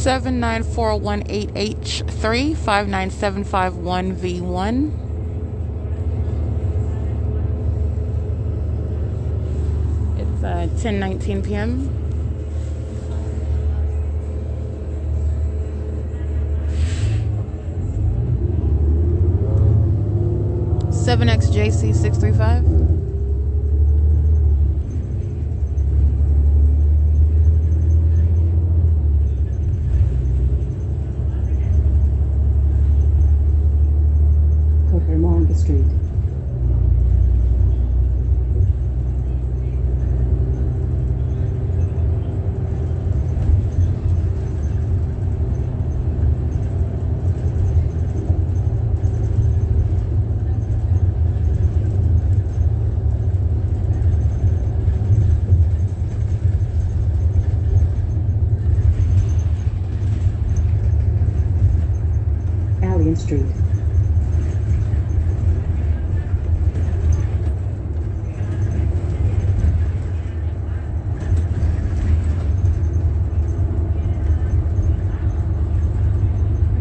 79418H3 59751V1. It's 10:19 p.m. XJC 635. Cucamonga Street. Alien Street.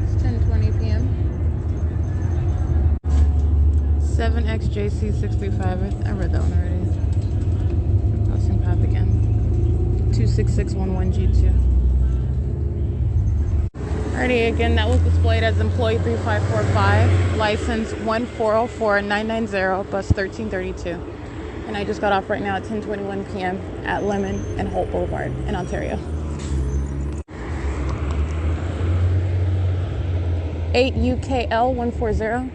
It's 10:20 p.m. 7XJC 635. I read that one already. Crossing path again. 26611G2. Alrighty, again, that was displayed as employee 3545, license 1404990, bus 1332. And I just got off right now at 10:21 p.m. at Lemon and Holt Boulevard in Ontario. 8UKL 140.